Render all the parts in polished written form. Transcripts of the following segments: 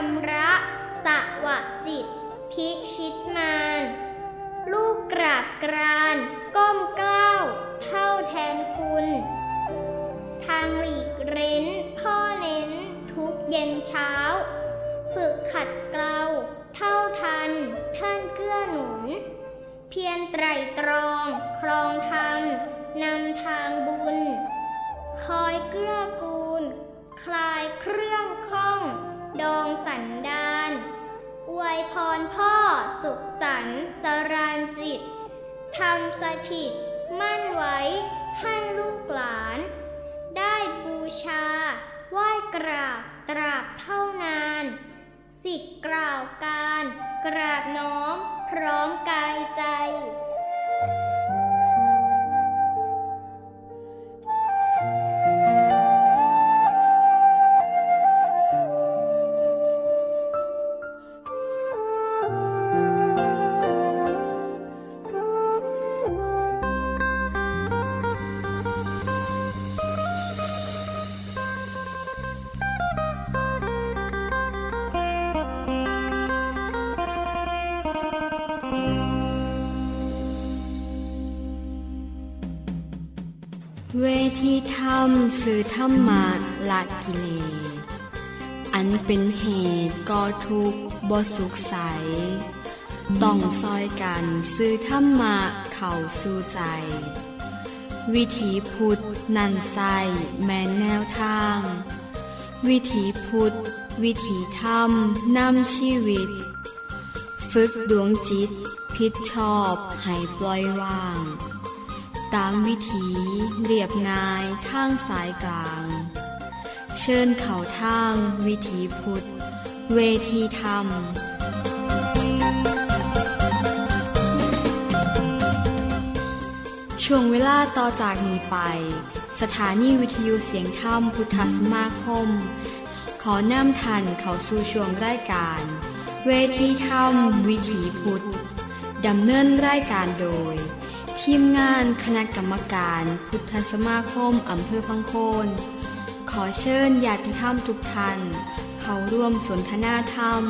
ำระสวะจิตพิชิตมารลูกกราบกรานก้มเกล้าเท่าแทนคุณทางหลีกเร้นพ่อเน้นทุกเย็นเช้าฝึกขัดเกลาเท่าทันท่านเกื้อหนุนเพียรไตร่ตรองครองธรรมนำทางบุญคอยเกื้อกูลคลายเครื่องข้องดองสันดานอวยพรพ่อสุขสันต์สรานจิตทำสถิตมั่นไว้ให้ลูกหลานได้บูชาไหว้กราบตราบเท่านานสิทธิ์กล่าวการกราบน้อมพร้อมกายใจเวทีธรรมสื่อธรรมะละกิเลสอันเป็นเหตุก่อทุกข์บ่สุขใสต้องซอยกันสื่อธรรมะเข้าสู่ใจวิถีพุทธนั่นไส้แม่นแนวทางวิถีพุทธวิถีธรรมนำชีวิตฝึกดวงจิตผิดชอบให้ปล่อยวางตามวิถีเรียบง่ายทางสายกลางเชิญเข้าทางวิถีพุทธเวทีธรรมช่วงเวลาต่อจากนี้ไปสถานีวิทยุเสียงธรรมพุทธสมาคมขอนำท่านเข้าสู่ช่วงรายการเวทีธรรมวิถีพุทธดำเนินรายการโดยทีมงานคณะกรรมการพุทธสมาคมอำเภอพังโคนขอเชิญญาติธรรมทุกท่านเข้าร่วมสนทนาธรรม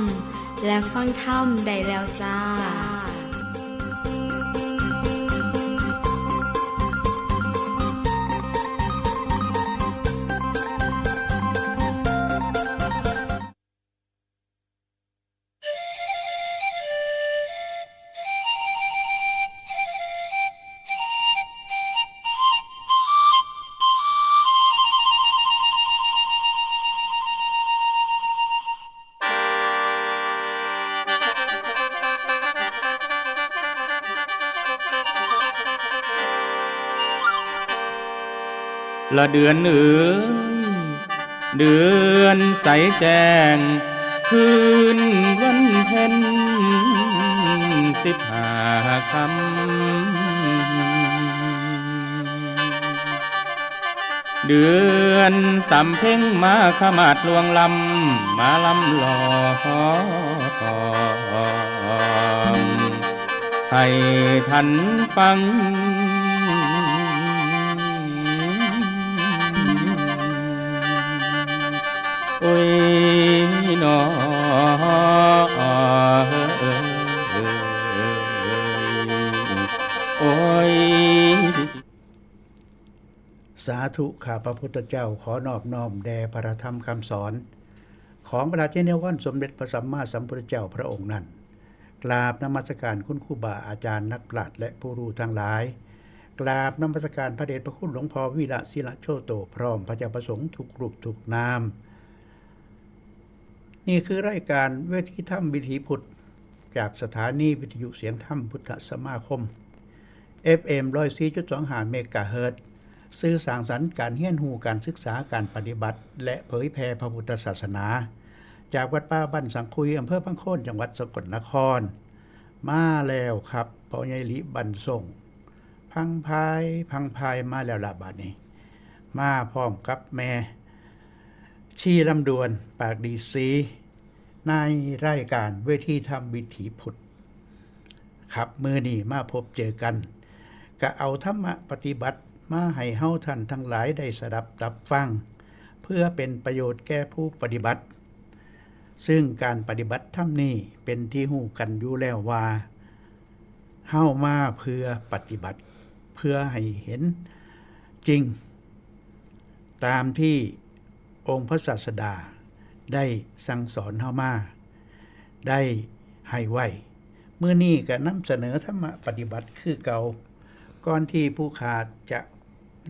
และฟังธรรมได้แล้วจ้าละเดือนเอ๋ยเดือนใสแจ้งคืนวันเพ็ญ15 ค่ำเดือนสำเพ็งมาขมาดลวงลำมาลำลองให้ท่านฟังโอ้ยนอโอ้ยสาธุข้าพระพุทธเจ้าขอนอบน้อมแด่พระธรรมคำสอนของพระราชเนวันสมเด็จพระสัมมาสัมพุทธเจ้าพระองค์นั้นกราบนมัสการคุณครูบาอาจารย์นักปราชญ์และผู้รู้ทั้งหลายกราบนมัสการพระเดชพระคุณหลวงพ่อวิระศิระโชโตพร้อมพระเจ้าประสงค์ทุกรูปทุกนามนี่คือรายการเวทีธรรมวิถีพุทธจากสถานีวิทยุเสียงธรรมพุทธสมาคม FM 104.25 เมกะเฮิรตซ์สื่อสร้างสรรค์การเรียนรู้การศึกษาการปฏิบัติและเผยแผ่พระพุทธศาสนาจากวัดป่าบ้านสังคุยอำเภอพังโคนจังหวัดสกลนครมาแล้วครับพ่อใหญ่ลิบันส่งพังพายมาแล้วล่ะบัดนี้มาพร้อมกับแม่ชีลำดวนปากดีสีในรายการเวทีธรรมวิถีพุทธครับมื้อนี้มาพบเจอกันก็เอาธรรมะปฏิบัติมาให้เฮาท่านทั้งหลายได้สดับรับฟังเพื่อเป็นประโยชน์แก่ผู้ปฏิบัติ ซึ่งการปฏิบัติธรรมนี้เป็นที่ฮู้กันอยู่แล้วว่าเฮามาเพื่อปฏิบัติเพื่อให้เห็นจริงตามที่องค์พระศาสดาได้สั่งสอนเฮามาได้ให้ไว้มื้อนี้ก็นำเสนอธรรมะปฏิบัติคือเก่าก่อนที่ผู้ขาจะ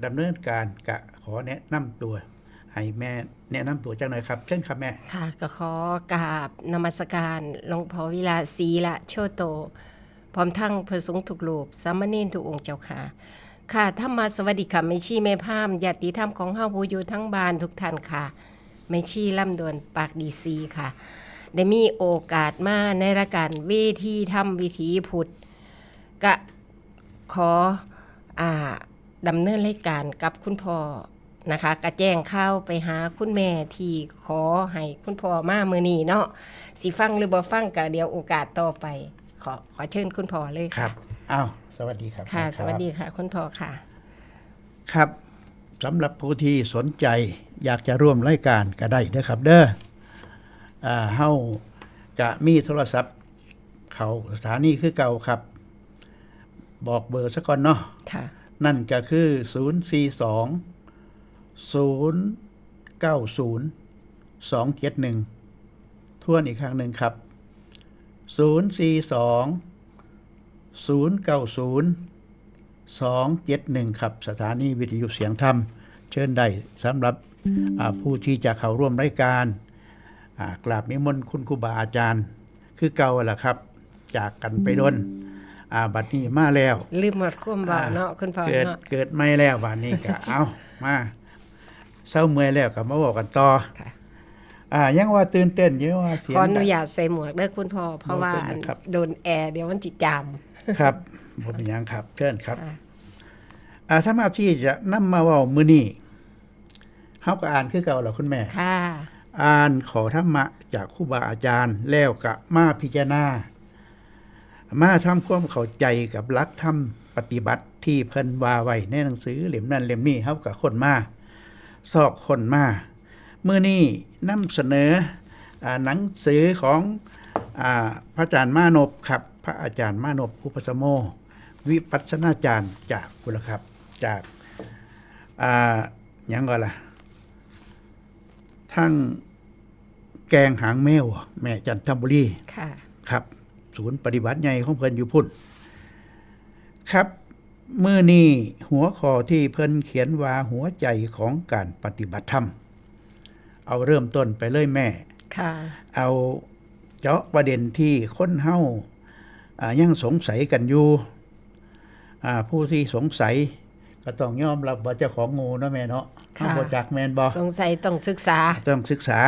ดำเนินการก็ขอแนะนำตัวให้แม่แนะนำตัวจังหน่อยครับเชิญครับแม่ ค่ะก็ขอกราบนมัสการหลวงพ่อวิลาศรีละโชโตพร้อมทั้งพระสงฆ์ทุกรูปสามเณรทุกองค์เจ้าค่ะค่ะธรรมสวัสดิค่ะแม่ชีแม่พามญาติธรรมของเฮาผู้อยู่ทั้งบ้านทุกท่านค่ะแม่ชีลำดวนปากดีซีค่ะได้มีโอกาสมาในรายการเวทีธรรมวิถีพุทธก็ขอดำเนินรายการกับคุณพ่อนะคะก็แจ้งข่าวไปหาคุณแม่ที่ขอให้คุณพ่อมามื้อนี้เนาะสิฟังหรือบ่ฟังก็เดี๋ยวโอกาสต่อไปขอเชิญคุณพ่อเลย ครั ค่ะ บอ้าวสวัสดีครับ ค่ะ รับ สวัสดีค่ะคุณพ่อค่ะ ครับสำหรับผู้ที่สนใจอยากจะร่วมรายการก็ได้นะครับเด้อเฮาจะมีโทรศัพท์เขาสถานีคือเก่าครับ บอกเบอร์ซะก่อนเนาะ ค่ะ นั่นก็คือ 042 090 271 ทวนอีกครั้งหนึ่งครับ 042 090 271 ครับสถานีวิทยุเสียงธรรมเชิญได้สำหรับผู้ที่จะเข้าร่วมรายการกราบนิมนต์คุณครูบาอาจารย์คือเก่าแหละครับจากกันไปดนบัดนี้มาแล้ว ลืมหมดความบ่เนาะคุณพ่อเนาะ เกิดไม่แล้วบัดนี้ก็ เอามาเศร้าเมื่อยแล้วก็มาบอกกันต่อ ค่ะ ยังว่าตื่นเต้นอยู่ว่าเสียง ขออนุญาตใส่หมวกเด้อคุณพ่อเพราะว่า บ่เป็นไรครับ โดนแอร์เดี๋ยวมันจิจาม ครับบ่เป็นหยังครับเชิญครับ ค่ะ ถ้ามาที่จะนำมาเว้ามื้อนี้เฮาก็อ่านคือเก่าแล้วคุณแม่ ค่ะ อ่านขอธรรมะจากครูบาอาจารย์แล้วก็มาพิจารณามาทำความเข้าใจกับหลักธรรมปฏิบัติที่เพิ่นว่าไว้ในหนังสือเล่มนั้นเล่มนี้เฮาก็ค้นมาซอกค้นมามื้อนี้นำเสนอหนังสือของพระอาจารย์มานพครับพระอาจารย์มานพอุปสมโมวิปัสสนาจารย์จากพุทธครับจากหยังก่อนล่ะทั้งแกงหางแมวแม่จันทบุรี ค่ะ ครับศูนย์ปฏิบัติใหญ่ของเพิ่นอยู่พุ่นครับมื้อนี้หัวข้อที่เพิ่นเขียนว่าหัวใจของการปฏิบัติธรรมเอาเริ่มต้นไปเลยแม่ ค่ะ เอาเจาะประเด็นที่คนเฮายังสงสัยกันอยู่ผู้ที่สงสัยก็ต้องยอมรับว่าเจ้าของงูเนาะแม่เนาะ ค่ะ เฮาบ่จักแม่นบ่ สงสัยต้องศึกษา ต้องศึกษา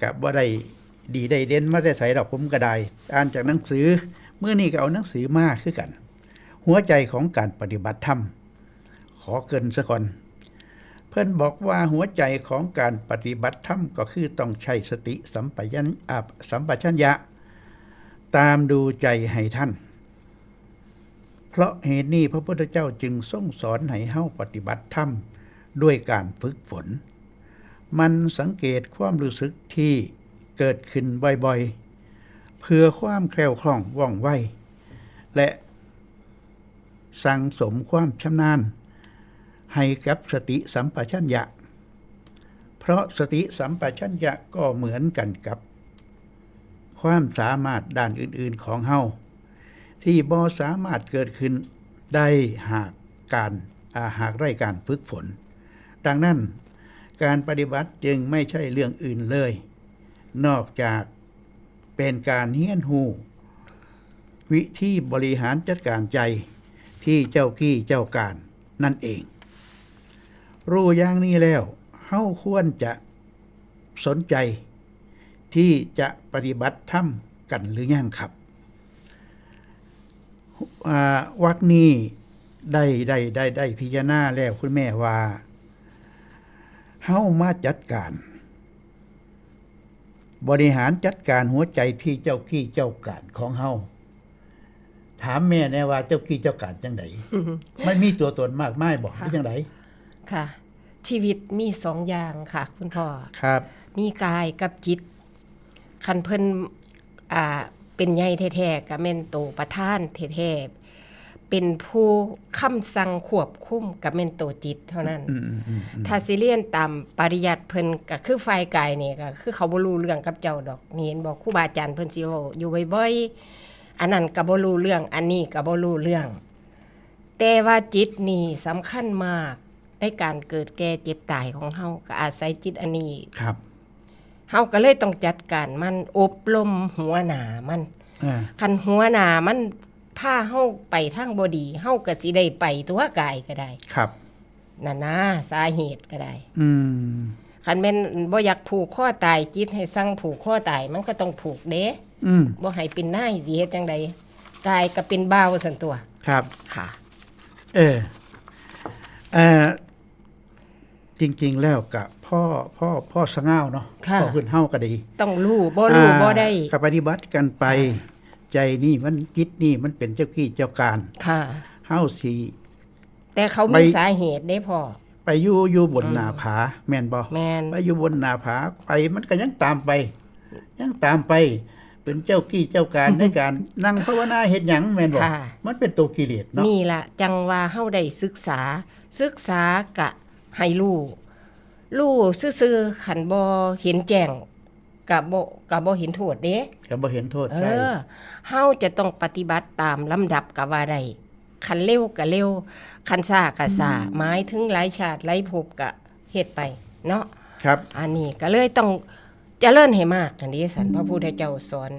กับว่าได้ดีได้เด่นมาแต่ใส่ดอกผมก็ได้อ่านจากหนังสือเมื่อนี้ก็เอาหนังสือมาคือกัน หัวใจของการปฏิบัติธรรมขอเกรินซะก่อนเพิ่นบอกว่าหัวใจของการปฏิบัติธรรมก็คือต้องใช้สติสัมปชัญญะตามดูใจให้ท่านเพราะเหตุนี้พระพุทธเจ้าจึงทรงสอนให้เฮาปฏิบัติธรรมด้วยการฝึกฝนมันสังเกตความรู้สึกที่เกิดขึ้นบ่อยๆเพื่อความแคล่วคล่องว่องไวและสั่งสมความชำนาญให้กับสติสัมปชัญญะเพราะสติสัมปชัญญะก็เหมือนกันกับความสามารถด้านอื่นๆของเฮาที่บ่สามารถเกิดขึ้นได้หากไร้การฝึกฝนดังนั้นการปฏิบัติจึงไม่ใช่เรื่องอื่นเลยนอกจากเป็นการเรียนรู้วิธีบริหารจัดการใจที่เจ้ากี้เจ้าการนั่นเองรู้อย่างนี้แล้วเฮาควรจะสนใจที่จะปฏิบัติธรรมกันหรือยังครับวรรคนี้ได้พิจารณาแล้วคุณแม่ว่าเฮามาจัดการบริหารจัดการหัวใจที่เจ้ากี้เจ้าการของเฮาถามแม่แน่ว่าเจ้ากี้เจ้าการจังได มันมีตัวตนมากมายบ่หรือจังได ค่ะ ชีวิตมี2อย่างค่ะ คุณพ่อ ครับ มีกายกับจิต คันเพิ่นเป็นใหญ่แท้ๆก็แม่นโตประธานแท้ๆเป็นผู้คำสั่งควบคุมก็แม่นโตจิตเท่านั้นถ้าสิเรียนตามปริยัติเพิ่นก็คือฝ่ายกายนี่ก็คือเขาบ่รู้เรื่องกับเจ้าดอกนี่เห็นบ่ครูบาอาจารย์เพิ่นสิเว้าอยู่บ่อยๆอันนั้นก็บ่รู้เรื่องอันนี้ก็บ่รู้เรื่อง แต่ว่าจิตนี่สำคัญมากในการเกิดแก่เจ็บตายของเฮาก็อาศัยจิตอันนี้ ครับ เฮาก็เลยต้องจัดการมันอบรมหัวหน้ามันคันหัวหน้ามันพาเฮาไปทางบ่ดีเฮาก็สิได้ไปตัวกายก็ได้ ครับ นั่นนะสาเหตุก็ได้ ม คันแม่นบ่อยากผูกคอตายจิตให้สั่งผูกคอตายมันก็ต้องผูกเด้ บ่ให้เป็นนายสิเฮ็ดจังได๋กายก็เป็นบ่าวซั่นตัว ครับ ค่ะ เจริงๆแล้วกับพ่อสง่าวเนาะ ค่ะ พ่อเพิ่นเฮาก็ดี ต้องรู้บ่รู้บ่ได้ ก็ปฏิบัติกันไป ใจนี่มันจิตนี่มันเป็นเจ้ากี้เจ้าการ ค่ะ เฮาสิ แต่เขามีสาเหตุได้พ่อ ไปอยู่บนหน้าผาแม่นบ่ แม่น ไปอยู่บนหน้าผาไปมันก็ยังตามไป เป็นเจ้ากี้เจ้าการ ในการนั่งภาวนาเฮ็ดหยังแม่นบ่ ค่ะ มันเป็นตัวกิเลสเนาะ นี่ล่ะจังว่าเฮาได้ศึกษากะให้รู้ซื่อๆคันบ่เห็นแจ้งกะบ่เห็นโทษเด้ ก็บ่เห็นโทษใช่ เฮาจะต้องปฏิบัติตามลำดับกะว่าได้คันเร็วก็เร็วคันช้าก็ช้าหมายถึงหลายชาติหลายภพก็เฮ็ดไปเนาะ ครับ อันนี้ก็เลยต้องเจริญให้มากอันนี้สันพระพุทธเจ้าสอน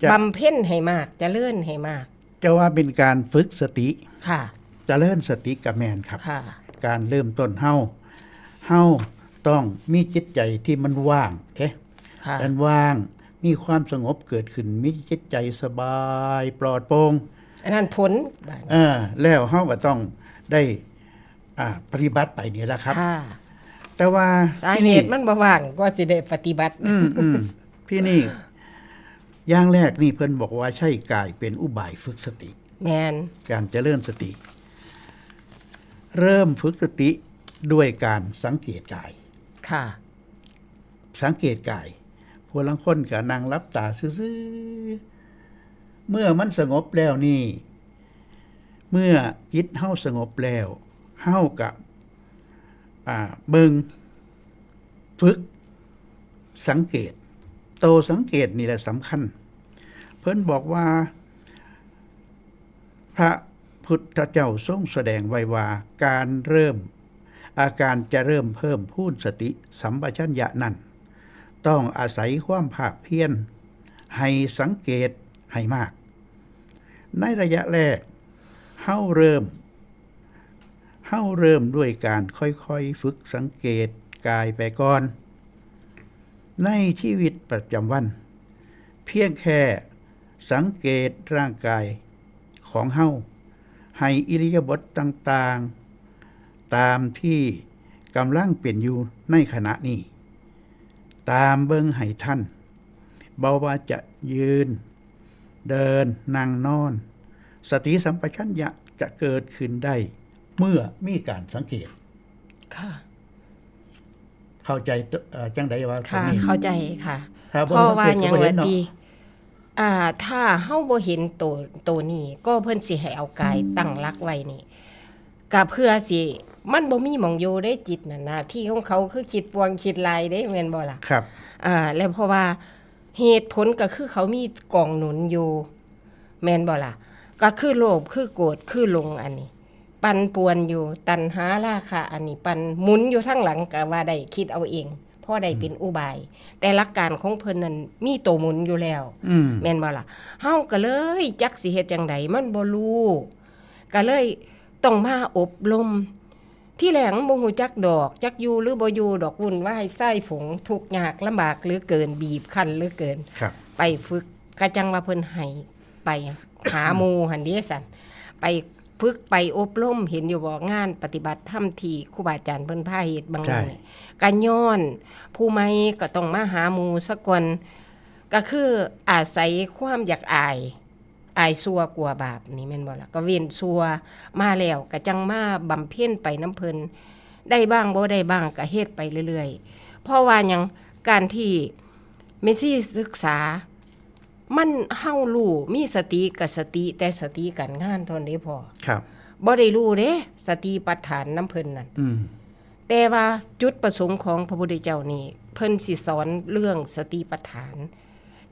จะ บำเพ็ญให้มากเจริญให้มาก จะว่าเป็นการฝึกสติ ค่ะ เจริญสติกับแม่นครับ ค่ะ การเริ่มต้นเฮาต้องมีจิตใจที่มันว่างค่ะ มันว่างมีความสงบเกิดขึ้นมีจิตใจสบายปลอดโปร่ง อันนั้นผลบาด แล้วเฮาก็ต้องได้ปฏิบัติไปนี่แหละครับ ค่ะ แต่ว่า สาเหตุมันบ่ว่างก็สิได้ปฏิบัติ พี่นี่อย่างแรกนี่เพิ่นบอกว่าใช่กายเป็นอุบายฝึกสติ แม่น การเจริญสติ เริ่มฝึกสติด้วยการสังเกตกาย ค่ะ สังเกตกายพวกลังคนก็นั่งรับตาซื่อๆเมื่อมันสงบแล้วนี่ เมื่อจิตเฮาสงบแล้วเฮากับเบิงฝึกสังเกตโตสังเกตนี่แหละสำคัญ เพิ่นบอกว่า พระพุทธเจ้าทรงแสดงไว้ว่าการจะเริ่มเพิ่มพูนสติสัมปชัญญะนั้นต้องอาศัยความภาคเพียรให้สังเกตให้มาก ในระยะแรกเฮาเริ่มด้วยการค่อยๆฝึกสังเกตกายไปก่อนในชีวิตประจำวันเพียงแค่สังเกตร่างกายของเฮาให้อิริยาบถต่างๆตามที่กำลังเป็นอยู่ในขณะนี้ตามเบิ่งให้ท่านบ่ว่าจะยืนเดินนั่งนอนสติสัมปชัญญะจะเกิดขึ้นได้เมื่อมีการสังเกต ค่ะ เข้าใจจังใดว่าตรง ค่ะ นี้ เข้าใจค่ะ ครับ เพราะว่าหยัง บ่เห็ ว่าน เนาะ ติถ้าเฮาบ่เห็นตัวนี้ก็เพิ่นสิให้เอากายตั้งหลักไว้นี่ก็เพื่อสิมันบ่มีหม่องอยู่ได้จิตน่ะหน้าที่ของเขาคือคิดปวงคิดลายได้แม่นบ่ล่ะ ครับ แล้วเพราะว่าเหตุผลก็คือเขามีกองหนุนอยู่แม่นบ่ล่ะก็คือโลภคือโกรธคือหลงอันนี้ ปั่นป่วนอยู่ตัณหาราคะอันนี้ปั่นหมุนอยู่ทั้งหลังก็ว่าได้คิดเอาเองพอได้เป็นอุบาย แต่หลักการของเพิ่นนั้นมีตัวหมุนอยู่แล้วแม่นบ่ล่ะเฮาก็เลยจักสิเฮ็ดจังไดมันบ่รู้ก็เลยต้องมาอบรมที่แหลงบ่ฮู้จักดอกจักอยู่หรือบ่อยู่ดอกวุ่นวายไส้ผงทุกข์ยากลำบากเหลือเกินบีบคั้นเหลือเกิน ครับ ไปฝึกกะจังว่าเพิ่นให้ไปหาหมู่หั่นเด้ซั่นไปฝึกไปอบรมเห็นอยู่บ่งานปฏิบัติธรรมที่ครูบาอาจารย์เพิ่นพาเฮ็ดบางมื้อก็ย้อนผู้ใหม่ก็ต้องมาหาหมู่ซะก่อนก็คืออาศัยความอยากอายซัวกลัวบาปนี่แม่นบ่ล่ะก็เว้นซัวมาแล้วก็จังมาบำเพ็ญไปน้ำเพิ่นได้บ้างบ่ได้บ้างก็เฮ็ดไปเรื่อยๆเพราะว่าหยังการที่ เมซี่ศึกษามันเฮารู้มีสติกับสติแต่สติการงานเท่านี้พอ ครับ บ่ได้รู้เด้สติปัฏฐานน้ำเพิ่นนั่น อืม แต่ว่าจุดประสงค์ของพระพุทธเจ้านี่เพิ่นสิสอนเรื่องสติปัฏฐาน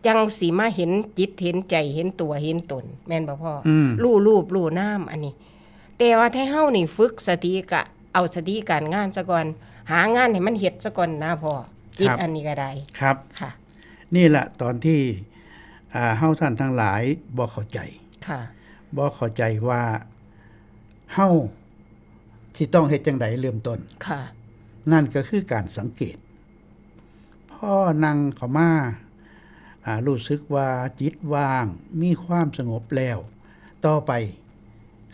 จังสิมาเห็นจิตเห็นใจเห็นตัวเห็นตนแม่นบ่พ่ออรู้รูปรู้นามอันนี้ แต่ว่าถ้าเฮานี่ฝึกสติกะเอาสติการงานซะก่อนหางานให้มันเฮ็ดซะก่อนนะพ่อจิตอันนี้ก็ได้ ครับ ค่ะ นี่แหละตอนที่เฮาท่านทั้งหลายบ่เข้าใจ ค่ะ บ่เข้าใจว่าเฮาที่ต้องเฮ็ดจังไดเริ่มต้น ค่ะ นั่นก็คือการสังเกตพ่อนั่งเข้ามารู้สึกว่าจิตว่างมีความสงบแล้ว ต่อไป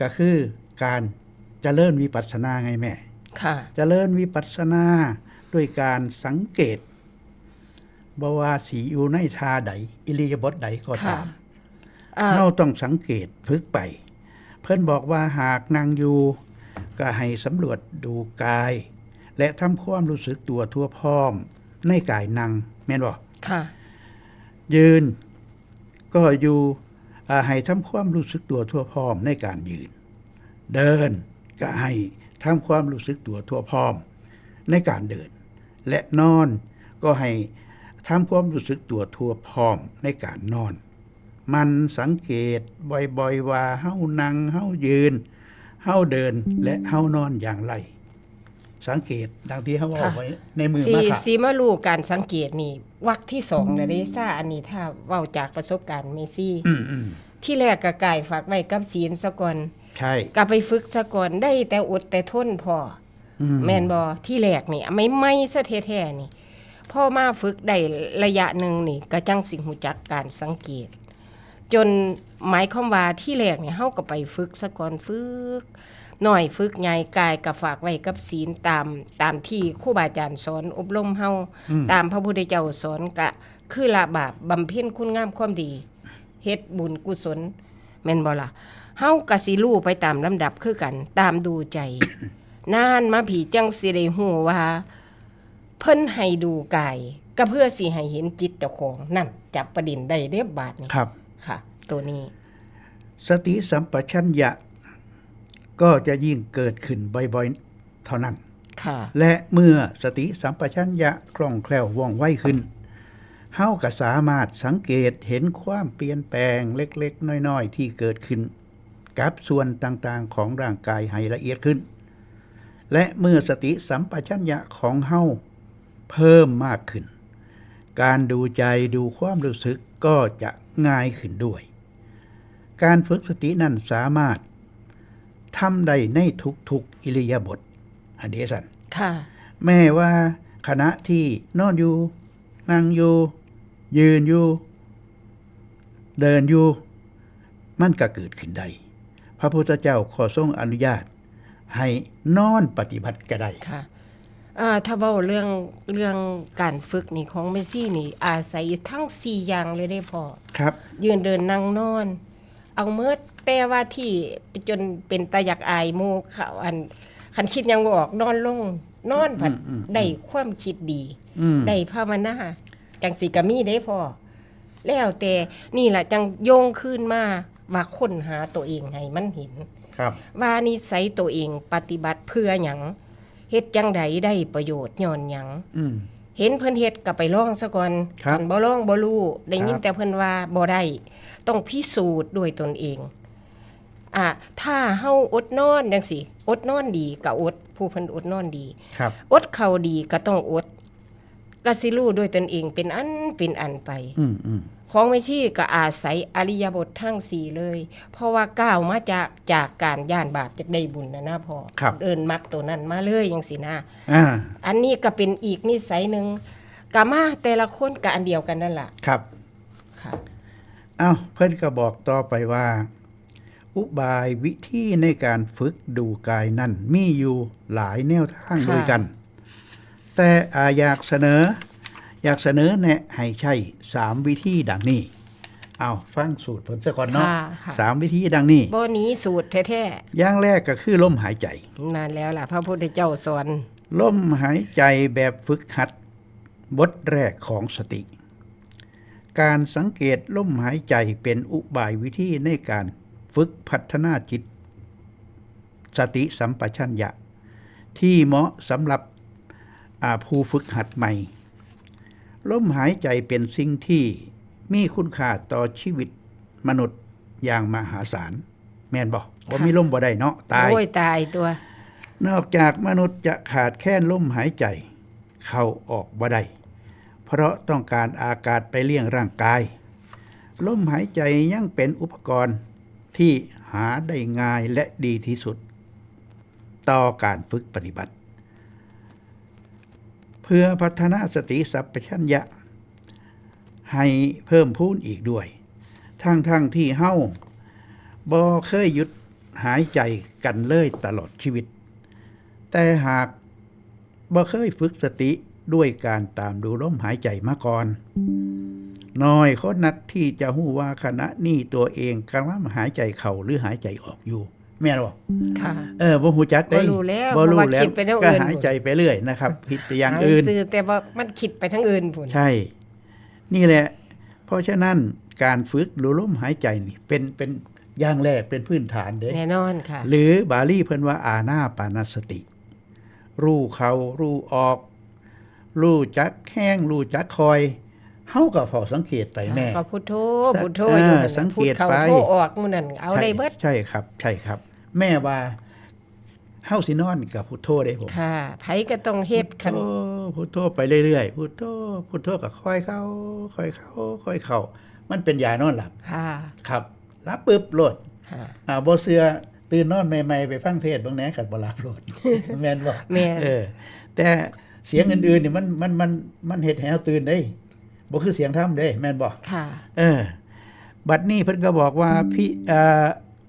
ก็คือการเจริญวิปัสสนาไงแม่ ค่ะ เจริญวิปัสสนาด้วยการสังเกตบ่ว่าสีอยู่ในท่าใดอิริยาบถใดก็ ค่ะ ตามเราต้องสังเกตฝึกไป เพิ่นบอกว่าหากนั่งอยู่ก็ให้สำรวจดูกาย และทำความรู้สึกตัวทั่วพร้อมในกายนั่งแม่นบ่ ค่ะ ยืนก็อยู่ให้ทำความรู้สึกตัวทั่วพร้อมในการยืน เดินก็ให้ทำความรู้สึกตัวทั่วพร้อมในการเดิน และนอนก็ให้ทำความรู้สึกตัวทั่วพร้อมในการนอน มันสังเกตบ่อยๆว่าเฮานั่งเฮายืนเฮาเดินและเฮานอนอย่างไร สังเกตดังที่เฮาเอาไว้ในมือมาค่ะ สีมารู้การสังเกตนี่วรรคที่2นะเด้ซ่าอันนี้ถ้าเว้าจากประสบการณ์เมซี่ อืม ที่แรกก็กายฝากไว้กับศีลซะก่อน ใช่ ก็ไปฝึกซะก่อนได้แต่อดแต่ทนพอแม่นบ่ที่แรกนี่ไม่ซะแท้ๆนี่พอมาฝึกได้ระยะหนึงนี่ก็จังสิหูจักการสังเกต จนหมายความว่าที่แรกนี่เฮาก็ไปฝึกซะก่อนฝึกหน่อยฝึกใหญ่กายก็ฝากไว้กับศีลตามที่ครูบาอาจารย์สอนอบรมเฮาตามพระพุทธเจ้าสอนก็คือละบาปบำเพ็ญคุณงามความดีเฮ็ดบุญกุศลแม่นบ่ล่ะเฮาก็สิรู้ไปตามลำดับคือกันตามดูใจ นานมาผีจังสิได้ฮู้ว่าเพิ่นให้ดูกายก็เพื่อสิให้เห็นจิตเจ้าของนั่นจับประเด็นได้เรียบบาดนี้ ครับ ค่ะ ตัวนี้ สติสัมปชัญญะก็จะยิ่งเกิดขึ้นบ่อยๆเท่านั้น ค่ะ และเมื่อสติสัมปชัญญะคล่องแคล่วว่องไวขึ้นเฮาก็สามารถสังเกตเห็นความเปลี่ยนแปลงเล็กๆน้อยๆที่เกิดขึ้นกับส่วนต่างๆของร่างกายให้ละเอียดขึ้น และเมื่อสติสัมปชัญญะของเฮาเพิ่มมากขึ้น การดูใจดูความรู้สึกก็จะง่ายขึ้นด้วย การฝึกสตินั้นสามารถทำได้ในทุกๆอิริยาบถอันนี้สัน ค่ะ แม้ว่าขณะที่นอนอยู่นั่งอยู่ยืนอยู่เดินอยู่มันก็เกิดขึ้นได้พระพุทธเจ้าขอทรงอนุญาตให้นอนปฏิบัติก็ได้ ค่ะถ้าเว้าเรื่องการฝึกนี่ของเมซี่นี่อาศัยทั้ง4อย่างเลยได้พอ ครับ ยืนเดินนั่งนอน เอาเมิดแต่ว่าที่จนเป็นตาอยากอายหมู่เขาอันคันคิดยังบ่ออกนอนลงนอนผัดได้ความคิดดี ได้ภาวนาจังสิก็มีได้พอแล้วแต่นี่ล่ะจังโยงขึ้นมาว่าค้นหาตัวเองให้มันเห็น ครับ ว่านิสัยตัวเองปฏิบัติเพื่อหยังเฮ็ดจังใดได้ประโยชน์ย้อนหยัง เห็นเพิ่นเฮ็ดก็ไปลองซะก่อน ครับ คันบ่ลองบ่รู้ได้ยิน ครับ แต่เพิ่นว่าบ่ได้ต้องพิสูจน์ด้วยตนเองถ้าเฮาอดนอนจังซี่อดนอนดีก็อดผู้เพิ่นอดนอนดี ครับ อดเข้าดีก็ต้องอดก็สิรู้ด้วยตนเองเป็นอันไป ของไม่ชี้ก็อาศัยอริยบททั้ง4เลย เพราะว่าก้าวมาจากการย่านบาปจากได้บุญนะพ่อ ครับ เอิ้นมักตัวนั้นมาเลยจังซี่นะ อ่า อันนี้ก็เป็นอีกนิสัยหนึงก็มาแต่ละคนก็อันเดียวกันนั่นล่ะ ครับ ค่ะ เอาเพิ่นก็บอกต่อไปว่า อุบายวิธีในการฝึกดูกายนั่นมีอยู่หลายแนวทาง ค่ะ ด้วยกัน แต่อยากเสนอแนะให้ใช้3วิธีดังนี้ เอาฟังสูตรเพิ่นซะก่อนเนาะ ค่ะ 3วิธีดังนี้ บ่หนี้สูตรแท้ อย่างแรกก็คือลมหายใจ ๆนานแล้วล่ะพระพุทธเจ้าสอน ลมหายใจแบบฝึกหัดบทแรกของสติ การสังเกตลมหายใจเป็นอุบายวิธีในการฝึกพัฒนาจิตสติสัมปชัญญะที่เหมาะสำหรับผู้ฝึกหัดใหม่ลมหายใจเป็นสิ่งที่มีคุณค่าต่อชีวิตมนุษย์อย่างมหาศาลแม่นบ่ว่ามีลมบ่ได้เนาะตาย โอ้ยตายตัวน อกจากมนุษย์จะขาดแคลนลมหายใจเข้าออกบ่ได้เพราะต้องการอากาศไปเลี้ยงร่างกายลมหายใจยังเป็นอุปกรณ์ที่หาได้ง่ายและดีที่สุดต่อการฝึกปฏิบัติเพื่อพัฒนาสติสัมปชัญญะให้เพิ่มพูนอีกด้วยทั้งที่เฮาบ่เคยหยุดหายใจกันเลยตลอดชีวิตแต่หากบ่เคยฝึกสติด้วยการตามดูลมหายใจมาก่อนน้อยคนนักที่จะฮู้ว่าขณะนี้ตัวเองกำลังหายใจเข้าหรือหายใจออกอยู่แม่นบ่ ค่ะ บ่ฮู้จักได้ บ่รู้แล้ว บ่รู้ เพราะว่า แล้ว คิดไปแนวอื่ ก็ น หายใจไปเรื่อยนะครับผิดไปอย่างอื่น หายซื่อแต่ว่ามันคิดไปทั้งอื่นพุ่น ใช่ นี่แหละ เพราะฉะนั้นการฝึกดูลมหายใจนี่เป็นอย่างแรกเป็นพื้นฐานเด้ แน่นอนค่ะ หรือบาลีเพิ่นว่าอานาปานสติ รู้เข้ารู้ออก รู้จักแห้งรู้จักคอยเฮาก็เฝ้าสังเกตไปแม่ ก็พุทโธ สัก พุทโธอยู่นั่น สังเกต พูด ไป เข้าโธออกมื้อนั้นเอาได้เบิด ใช่ครับ ใช่ครับ แม่ว่าเฮาสินอนกับพุทโธได้ผม ค่ะไผก็ต้องเฮ็ดคัน พุทโธไปเรื่อยๆพุทโธพุทโธก็ค่อยเข้าค่อยเข้าค่อยเข้ามันเป็นยานอนหลับ ค่ะ ครับหลับปึ๊บโลด ค่ะ บ่เชื่อตื่นนอนใหม่ๆไปฟังเทศน์บางแหน่คันบ่หลับโลด แม่นบ่ แม่น แต่เสียงอื่นๆนี่มันเฮ็ดให้เฮาตื่นได้บ่คือเสียงธรรมเด้แม่นบ่ ค่ะ บัดนี้เพิ่นก็บอกว่า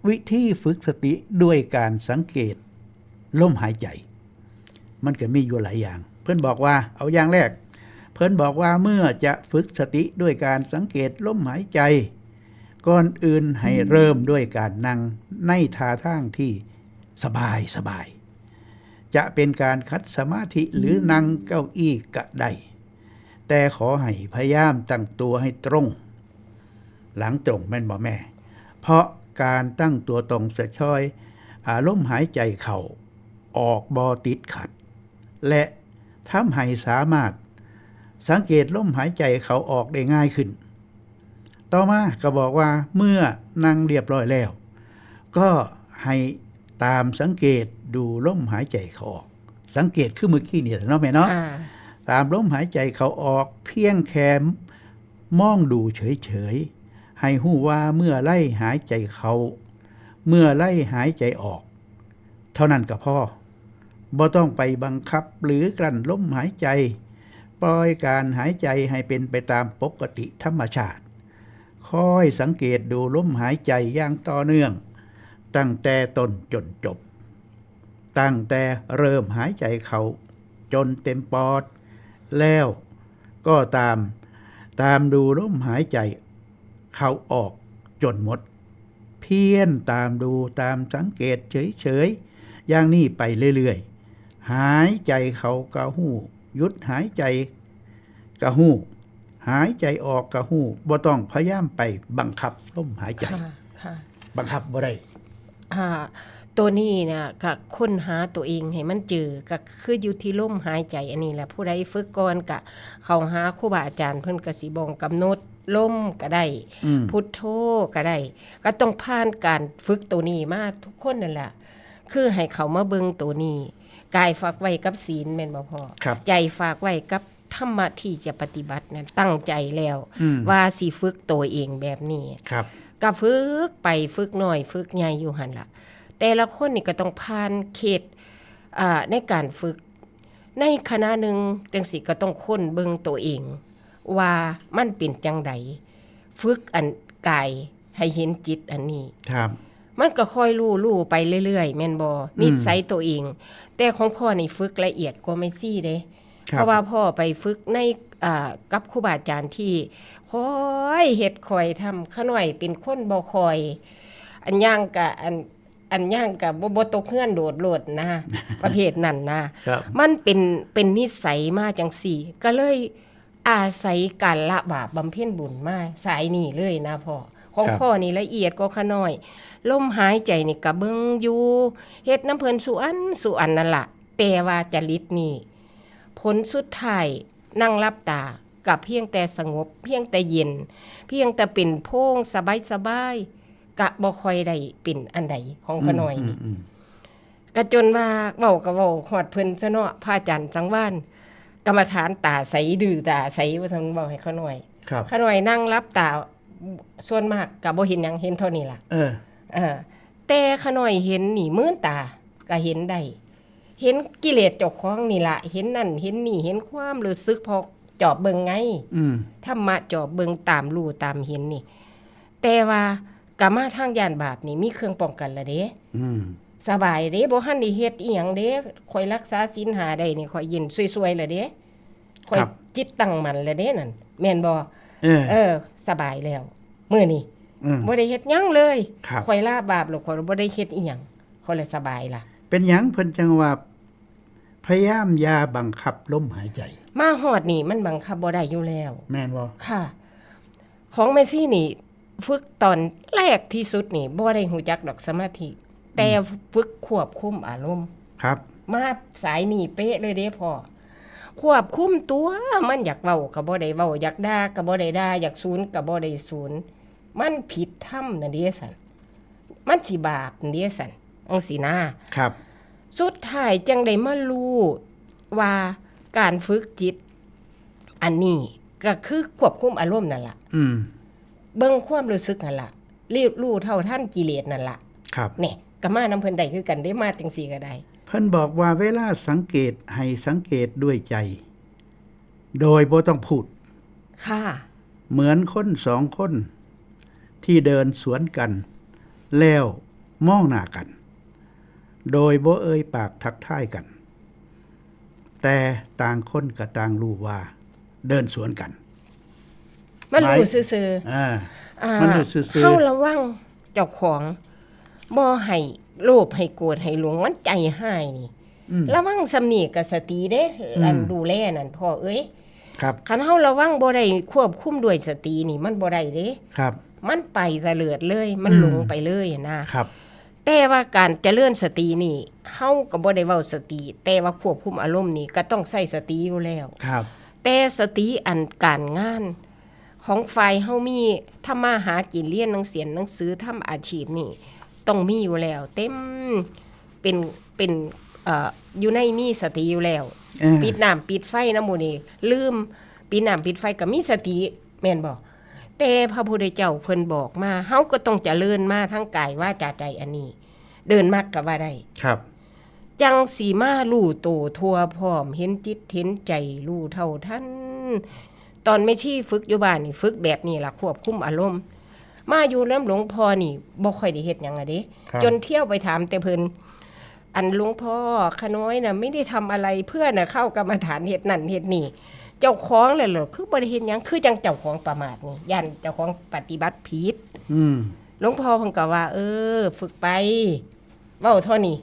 วิธีฝึกสติด้วยการสังเกตลมหายใจ มันก็มีอยู่หลายอย่าง เพิ่นบอกว่าเอาอย่างแรก เพิ่นบอกว่าเมื่อจะฝึกสติด้วยการสังเกตลมหายใจก่อนอื่นให้เริ่มด้วยการนั่งในท่าทางที่สบายจะเป็นการคัดสมาธิหรือนั่งเก้าอี้ก็ได้แต่ขอให้พยายามตั้งตัวให้ตรง หลังตรงแม่นบ่แม่เพราะการตั้งตัวตรงจะช่วยลมหายใจเข้าออกบ่ติดขัดและทำให้สามารถสังเกตลมหายใจเข้าออกได้ง่ายขึ้นต่อมาก็บอกว่าเมื่อนั่งเรียบร้อยแล้วก็ให้ตามสังเกตดูลมหายใจเข้าออกสังเกตคือเมื่อกี้นี่แหละเนาะแม่เนาะ ค่ะ ตามลมหายใจเข้าออกเพียงแค่มองดูเฉยๆให้ฮู้ว่าเมื่อไล่หายใจเข้าเมื่อไล่หายใจออกเท่านั้นก็พอบ่ต้องไปบังคับหรือกลั้นลมหายใจปล่อยการหายใจให้เป็นไปตามปกติธรรมชาติคอยสังเกตดูลมหายใจอย่างต่อเนื่องตั้งแต่ต้นจนจบตั้งแต่เริ่มหายใจเข้าจนเต็มปอดแล้วก็ตามดูลมหายใจเข้าออกจนหมดเพียรตามดูตามสังเกตเฉยๆอย่างนี้ไปเรื่อยๆหายใจเข้ากะหู้หยุดหายใจกะหู้หายใจออกกะหู้บ่ต้องพยายามไปบังคับลมหายใจ ค่ะ บังคับบ่ได้ ตัวนี้เนี่ยก็ค้นหาตัวเองให้มันเจอก็คืออยู่ที่ลมหายใจอันนี้แหละผู้ใดฝึกก่อนก็เข้าหาครูบาอาจารย์เพิ่นก็สิบอกกำหนดลมก็ได้ พุทโธก็ได้ก็ต้องผ่านการฝึกตัวนี้มาทุกคนนั่นแหละคือให้เขามาเบิ่งตัวนี้กายฝากไว้กับศีลแม่นบ่พ่อ ครับ ใจฝากไว้กับธรรมะที่จะปฏิบัตินั้นตั้งใจแล้ว อืม ว่าสิฝึกตัวเองแบบนี้ ครับ ก็ฝึกไปฝึกหน่อยฝึกใหญ่อยู่หั่นล่ะแต่ละคนนี่ก็ต้องผ่านเขตในการฝึกในคณะหนึ่งจังสิก็ต้องค้นเบิ่งตัวเองว่ามันเป็นจังใดฝึกอันกายให้เห็นจิตอันนี้ ครับ มันก็ค่อยรู้ไปเรื่อยๆแม่นบ่นิสัยตัวเอง แต่ของพ่อนี่ฝึกละเอียดกว่าไม่ซี่เด้ ครับ เพราะว่าพ่อไปฝึกในกับครูบาอาจารย์ที่คอยเฮ็ดคอยทำขาน้อยเป็นคนบ่คอย อันย่างกะอันย่างกะบ่ตกเฮือนโดดโลดนะ ประเภทนั้นนะครับ มันเป็นนิสัยมาจังซี่ ก็เลย อาศัยการละบาปบำเพ็ญบุญมาสายนี่เลยนะพ่อของพ่อนี่ละเอียดก็ขะน้อยลมหายใจนี่ก็เบิ่งอยู่เฮ็ดน้ำเพิ่นสุอันนั่นล่ะแต่ว่าจริตนี่ผลสุดท้ายนั่งรับตากับเพียงแต่สงบเพียงแต่เย็นเพียงแต่เป็นโพงสบายๆกะบ่ค่อยได้เป็นอันใดของขะน้อยนี่ก็จนว่าเว้าก็เว้าฮอดเพิ่นซะเนาะพระอาจารย์จังหวานกรรมฐานตาใสดื้อตาใสว่าซั่นเว้าให้ขะน้อย ครับ ขะน้อยนั่งรับตาส่วนมากก็บ่เห็นหยังเห็นเท่านี้ล่ะแต่ขะน้อยเห็นนี่มื่นตาก็เห็นได้เห็นกิเลสเจ้าของนี่ล่ะเห็นนั่นเห็นนี่เห็นความรู้สึกพอจอบเบิ่งไงธรรมะจอบเบิ่งตามรู้ตามเห็นนี่แต่ว่ากะมาทางย่านบาปนี่มีเครื่องป้องกันละเด้สบายเด้บ่ทันได้เฮ็ดอีหยังเด้ข่อยรักษาศีล5ได้นี่ข่อยยินสวยๆละเด้ข่อยจิตตั้งมั่นละเด้นั่นแม่นบ่สบายแล้วมื้อนี้บ่ได้เฮ็ดหยังเลยข่อยลาบาปแล้วข่อยบ่ได้เฮ็ดอีหยังข่อยเลยสบายล่ะเป็นหยังเพิ่นจังว่าพยายามอย่าบังคับลมหายใจมาฮอดนี่มันบังคับบ่ได้อยู่แล้วแม่นบ่ค่ะของเมซี่นี่ฝึกตอนแรกที่สุดนี่บ่ได้ฮู้จักดอกสมาธิแต่ฝึกควบคุมอารมณ์ครับมาสายนี่เป๊ะเลยเด้พ่อควบคุมตัวมันอยากเว้าก็บ่ได้เว้าอยากด่าก็บ่ได้ด่าอยากศูนย์ก็บ่ได้ศูนย์มันผิดธรรมนั่นเด้ซั่นมันสิบาปนั่นเด้ซั่นจังซี่นะครับสุดท้ายจังได้มารู้ว่าการฝึกจิตอันนี้ก็คือควบคุมอารมณ์นั่นล่ะเบิ่งความรู้สึกนั่นล่ะรู้เท่าทันกิเลสนั่นล่ะครับนี่ก็มานำเพิ่นได้คือกันได้มาจังซี่ก็ได้เพิ่นบอกว่าเวลาสังเกตให้สังเกตด้วยใจโดยบ่ต้องพูดค่ะเหมือนคน2คนที่เดินสวนกันแล้วมองหน้ากันโดยบ่เอ่ยปากทักทายกันแต่ต่างคนก็ต่างรู้ว่าเดินสวนกันมันรู้ซื่อๆมันรู้ซื่อๆเฮาระวังเจ้าของบ่ให้โลภให้โกรธให้หลงมันใจหายนี่ระวังสำนีกับสติเด้อันดูแลนั่นพ่อเอ้ยครับคันเฮาระวังบ่ได้ควบคุมด้วยสตินี่มันบ่ได้เด้ครับมันไปเตลิดเลยมันหลงไปเลยนะครับแต่ว่าการเจริญสตินี่เฮาก็บ่ได้เว้าสติแต่ว่าควบคุมอารมณ์นี่ก็ต้องใช้สติอยู่แล้วครับแต่สติอันการงานของฝ่ายเฮามีทำมาหากินเรียนหนังสือทำอาชีพนี่ต้องมีอยู่แล้วเต็มเป็นอยู่ในมีสติอยู่แล้วปิดน้ำปิดไฟนะหมู่นี่ลืมปิดน้ำปิดไฟก็มีสติแม่นบ่แต่พระพุทธเจ้าเพิ่นบอกมาเฮาก็ต้องเจริญมาทั้งกายวาจาใจอันนี้เดินมักก็ว่าได้ครับจังสีมารู้โตทั่วพร้อมเห็นจิตเห็นใจรู้เท่าทันตอนไม่ชี้ฝึกอยู่บ้านนี่ฝึกแบบนี้ล่ะควบคุมอารมณ์มาอยู่น้ำหลวงพ่อนี่บ่ค่อยได้เฮ็ดหยังอะเด้จนเที่ยวไปถามแต่เพิ่นอันหลวงพ่อขน้อยน่ะไม่ได้ทำอะไรเพื่อน่ะเข้ากรรมฐานเฮ็ดนั่นเฮ็ดนี่เจ้าของเลยเหรอคือบ่ได้เฮ็ดหยังคือจังเจ้าของประมาทนี่ย่านเจ้าของปฏิบัติผิดหลวงพ่อเพิ่นก็ว่าฝึกไปเว้าเท่านี้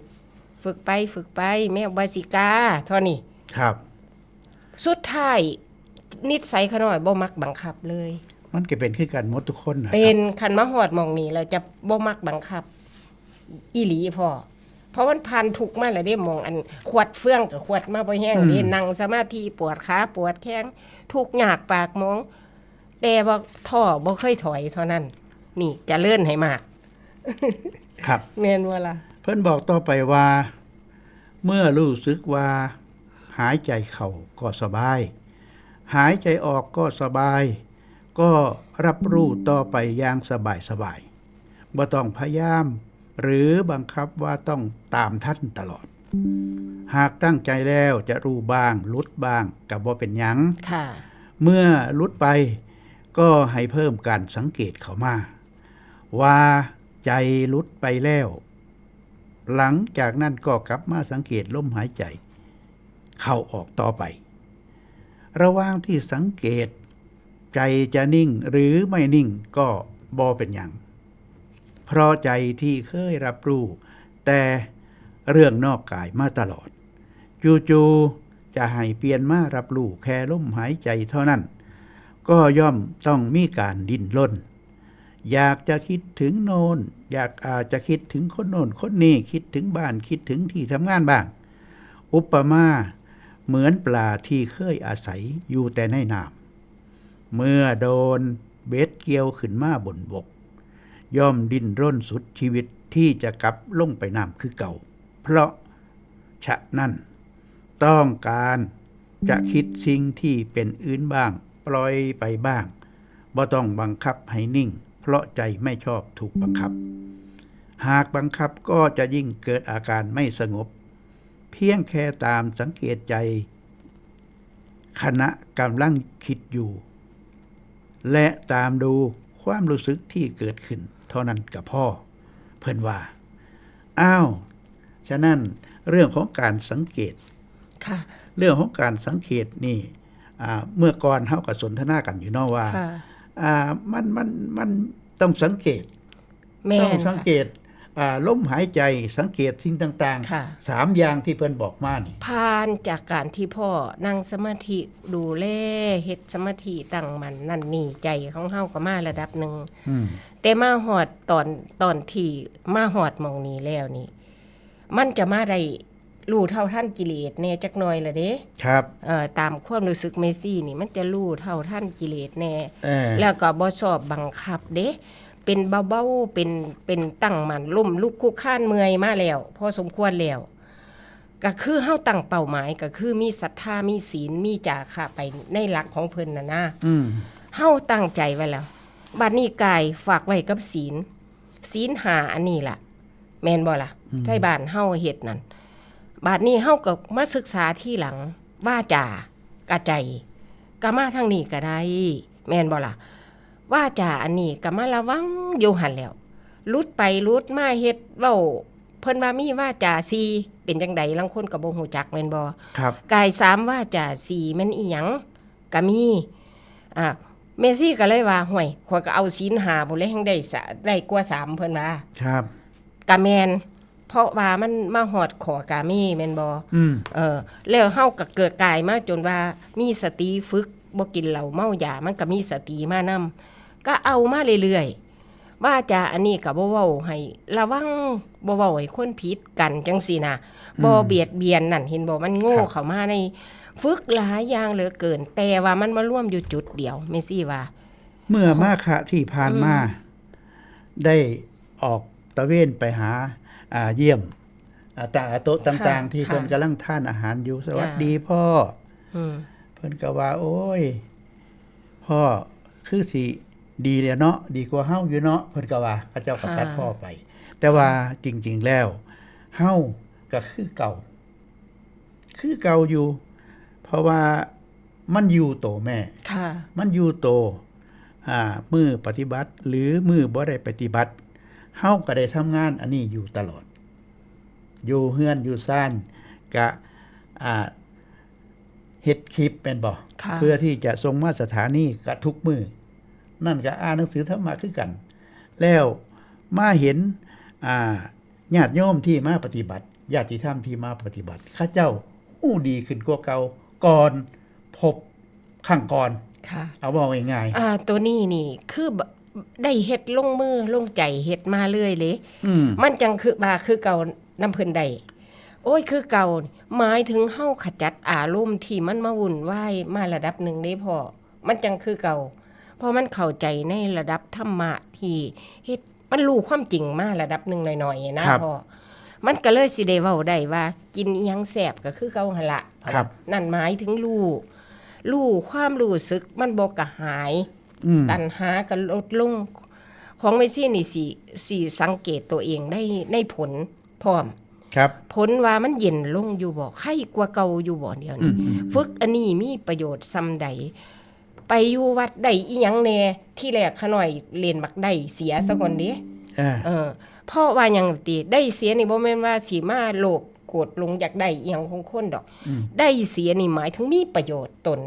ฝึกไปแม่วาสิกาเท่านี้ครับสุดท้ายนิสัยขน้อยบ่มักบังคับเลยมันก็เป็นคือกันหมดทุกคนนะครับเป็นคันมาฮอดหม่องนี้แล้วจะบ่มักบังคับอีหลีพ่อเพราะมันผ่านทุกข์มาแล้วเด้หม่องอันขวดเฟื่องกับขวดมาบ่แห้งเด้นั่งสมาธิปวดขาปวดแข้งทุกข์ยากปากมองแต่บ่ท้อบ่เคยถอยเท่านั้นนี่จะเลื่อนให้มากครับแม่นบ่ล่ะเพิ่นบอกต่อไปว่าเมื่อรู้สึกว่าหายใจเข้าก็สบายหายใจออกก็สบายก็รับรู้ต่อไปอย่างสบายบ่ต้องพยายามหรือบังคับว่าต้องตามท่านตลอดหากตั้งใจแล้วจะรู้บ้างลุดบ้างก็บ่เป็นหยังเมื่อลุดไปก็ให้เพิ่มการสังเกตเข้ามาว่าใจลุดไปแล้วหลังจากนั้นก็กลับมาสังเกตลมหายใจเข้าออกต่อไประหว่างที่สังเกตใจจะนิ่งหรือไม่นิ่งก็บ่เป็นหยังเพราะใจที่เคยรับรู้แต่เรื่องนอกกายมาตลอดจู่ๆจะให้เปลี่ยนมารับรู้แค่ลมหายใจเท่านั้น ก็ย่อมต้องมีการดิ้นรนอยากจะคิดถึงโน่นอาจจะคิดถึงคนโน่นคนนี้คิดถึงบ้านคิดถึงที่ทำงานบ้าง อุปมาเหมือนปลาที่เคยอาศัยอยู่แต่ในน้ำเมื่อโดนเบ็ดเกี่ยวขึ้นมาบนบกย่อมดิ้นรนสุดชีวิตที่จะกลับลงไปน้ำคือเก่าเพราะฉะนั้นต้องการจะคิดสิ่งที่เป็นอื่นบ้างปล่อยไปบ้างบ่ต้องบังคับให้นิ่งเพราะใจไม่ชอบถูกบังคับหากบังคับก็จะยิ่งเกิดอาการไม่สงบเพียงแค่ตามสังเกตใจขณะกำลังคิดอยู่และตามดูความรู้สึกที่เกิดขึ้นเท่านั้นกับพ่อเพิ่นว่าฉะนั้นเรื่องของการสังเกต ค่ะ เรื่องของการสังเกตนี่เมื่อก่อนเฮาก็สนทนากันอยู่เนาะว่ามันต้องสังเกต แม่น ต้องสังเกตลมหายใจสังเกตสิ่งต่าง ค่ะ ๆ3อย่างที่เพิ่นบอกมานี่ ผ่านจากการที่พ่อนั่งสมาธิดูแลเฮ็ดสมาธิตั้งมันนั่นนี่ใจของเฮาก็มาระดับหนึ่ง แต่มาหอดตอนที่มาหอดหมองนี้แล้วนี่มันจะมาได้รู้เท่าท่านกิเลสแน่จักหน่อยละเด้ ครับ ตามความรู้สึกเมซี่นี่มันจะรู้เท่าท่านกิเลสแน่ แล้ แล้ว วก็บ่ชอบบังคับเด้เป็นเบาๆเป็นตั้งมันลุ่มลุกคุกข้านเมื่อยมาแล้วพอสมควรแล้วก็คือเฮาตั้งเป้าหมายก็คือมีศรัทธามีศีลมีจาคะไปในหลักของเพิ่นน่ะนะเฮาตั้งใจไว้แล้วบัดนี้กายฝากไว้กับศีลหาอันนี้ล่ะแม่นบ่ล่ะใช่บ้านเฮาเฮ็ดนั่นบัดนี้เฮาก็มาศึกษาที่หลังว่าจากะใจก็มาทางนี้ก็ได้แม่นบ่ล่ะว่าจาอันนี้ก็มาระวังอยู่หั่นแล้วลุดไปลุดมาเฮ็ดเว้าเพิ่นว่ามีว่าจา4เป็นจังไดลางคนก็บ่ฮู้จักแม่นบ่ ครับ กาย3ว่าจา4มันอีหยังก็มีเมซี่ก็เลยว่าห่วยข่อยก็เอาศีล5พุ่นเลยแฮงได้กว่า3เพิ่นว่า ครับ ก็แม่นเพราะว่ามันมาฮอดขอกามีแม่นบ่แล้วเฮาก็เกิดกายมาจนว่ามีสติฝึกบ่กินเหล้าเมายามันก็มีสติมานำก็เอามาเรื่อยๆว่าจาอันนี้ก็บ่เว้าให้ระวังบ่เว้าให้คนผิดกันจังซี่นะบ่เบียดเบียนนั่นเห็นบ่มันโง่เข้ามาในฝึกหลายอย่างเหลือเกินแต่ว่ามันมาร่วมอยู่จุดเดียวแม่ซี่ว่า เมื่อมาคะที่ผ่านมาได้ออกตะเวนไปหาเยี่ยมโต๊ะต่างๆที่เพิ่นกำลังทานอาหารอยู่สวัสดีพ่อเพิ่นก็ว่าโอ้ยพ่อคือสิดีแล้วเนาะดีกว่าเฮาอยู่เนาะเพิ่นก็ว่าเขาเจ้าก็ตัดพ่อไปแต่ว่าจริงๆแล้วเฮาก็คือเก่าอยู่เพราะว่ามันอยู่โตแม่ ค่ะ มันอยู่โตมือปฏิบัติหรือมือบ่ได้ปฏิบัติเฮาก็ได้ทำงานอันนี้อยู่ตลอดอยู่เฮือนอยู่ซ่านกะเฮ็ดคลิปเป็นบ่เพื่อที่จะส่งมาสถานีกะทุกมือนั่นก็อ่านหนังสือธรรมะคือกันแล้วมาเห็นญาติโยมที่มาปฏิบัติญาติธรรมที่มาปฏิบัติข้าเจ้าฮู้ดีขึ้นกว่าเก่าก่อนพบข้างก่อน ค่ะ เอาบอกง่ายๆตัวนี้นี่คือได้เฮ็ดลงมือลงใจเฮ็ดมาเรื่อยเลยมันจังคือว่าคือเก่าน้ำเพิ่นได้โอ้ยคือเก่าหมายถึงเฮาขจัดอารมณ์ที่มันมาวุ่นวายมาระดับหนึ่งได้พอมันจังคือเก่าเพราะมันเข้าใจในระดับธรรมะที่เฮ็ดมันรู้ความจริงมาระดับหนึ่งหน่อยๆนะพอมันก็เลยสิได้เว้าได้ว่ากินอีหยังแซ่บก็คือเก่าหั่นล่ะนั่นหมายถึงรู้ความรู้สึกมันบ่กระหายตัณหาก็ลดลงของไม่ซี่นี่สิสังเกตตัวเองในผลพร้อมครับผลว่ามันเย็นลงอยู่บ่ไข้กว่าเก่าอยู่บ่เดียวนี้ฝึกอันนี้มีประโยชน์ซำใดไปอยู่วัดได้อีหยังแน่ที่แรกขะหน่อยเล่นมักได้เสียซะก่อนเด้เพราะว่าหยังติได้เสียนี่บ่แม่นว่าสิมาโลภโกรธหลงอยากได้อีหยังของคนดอกได้เสียนี่หมายถึงมีประโยชน์ตน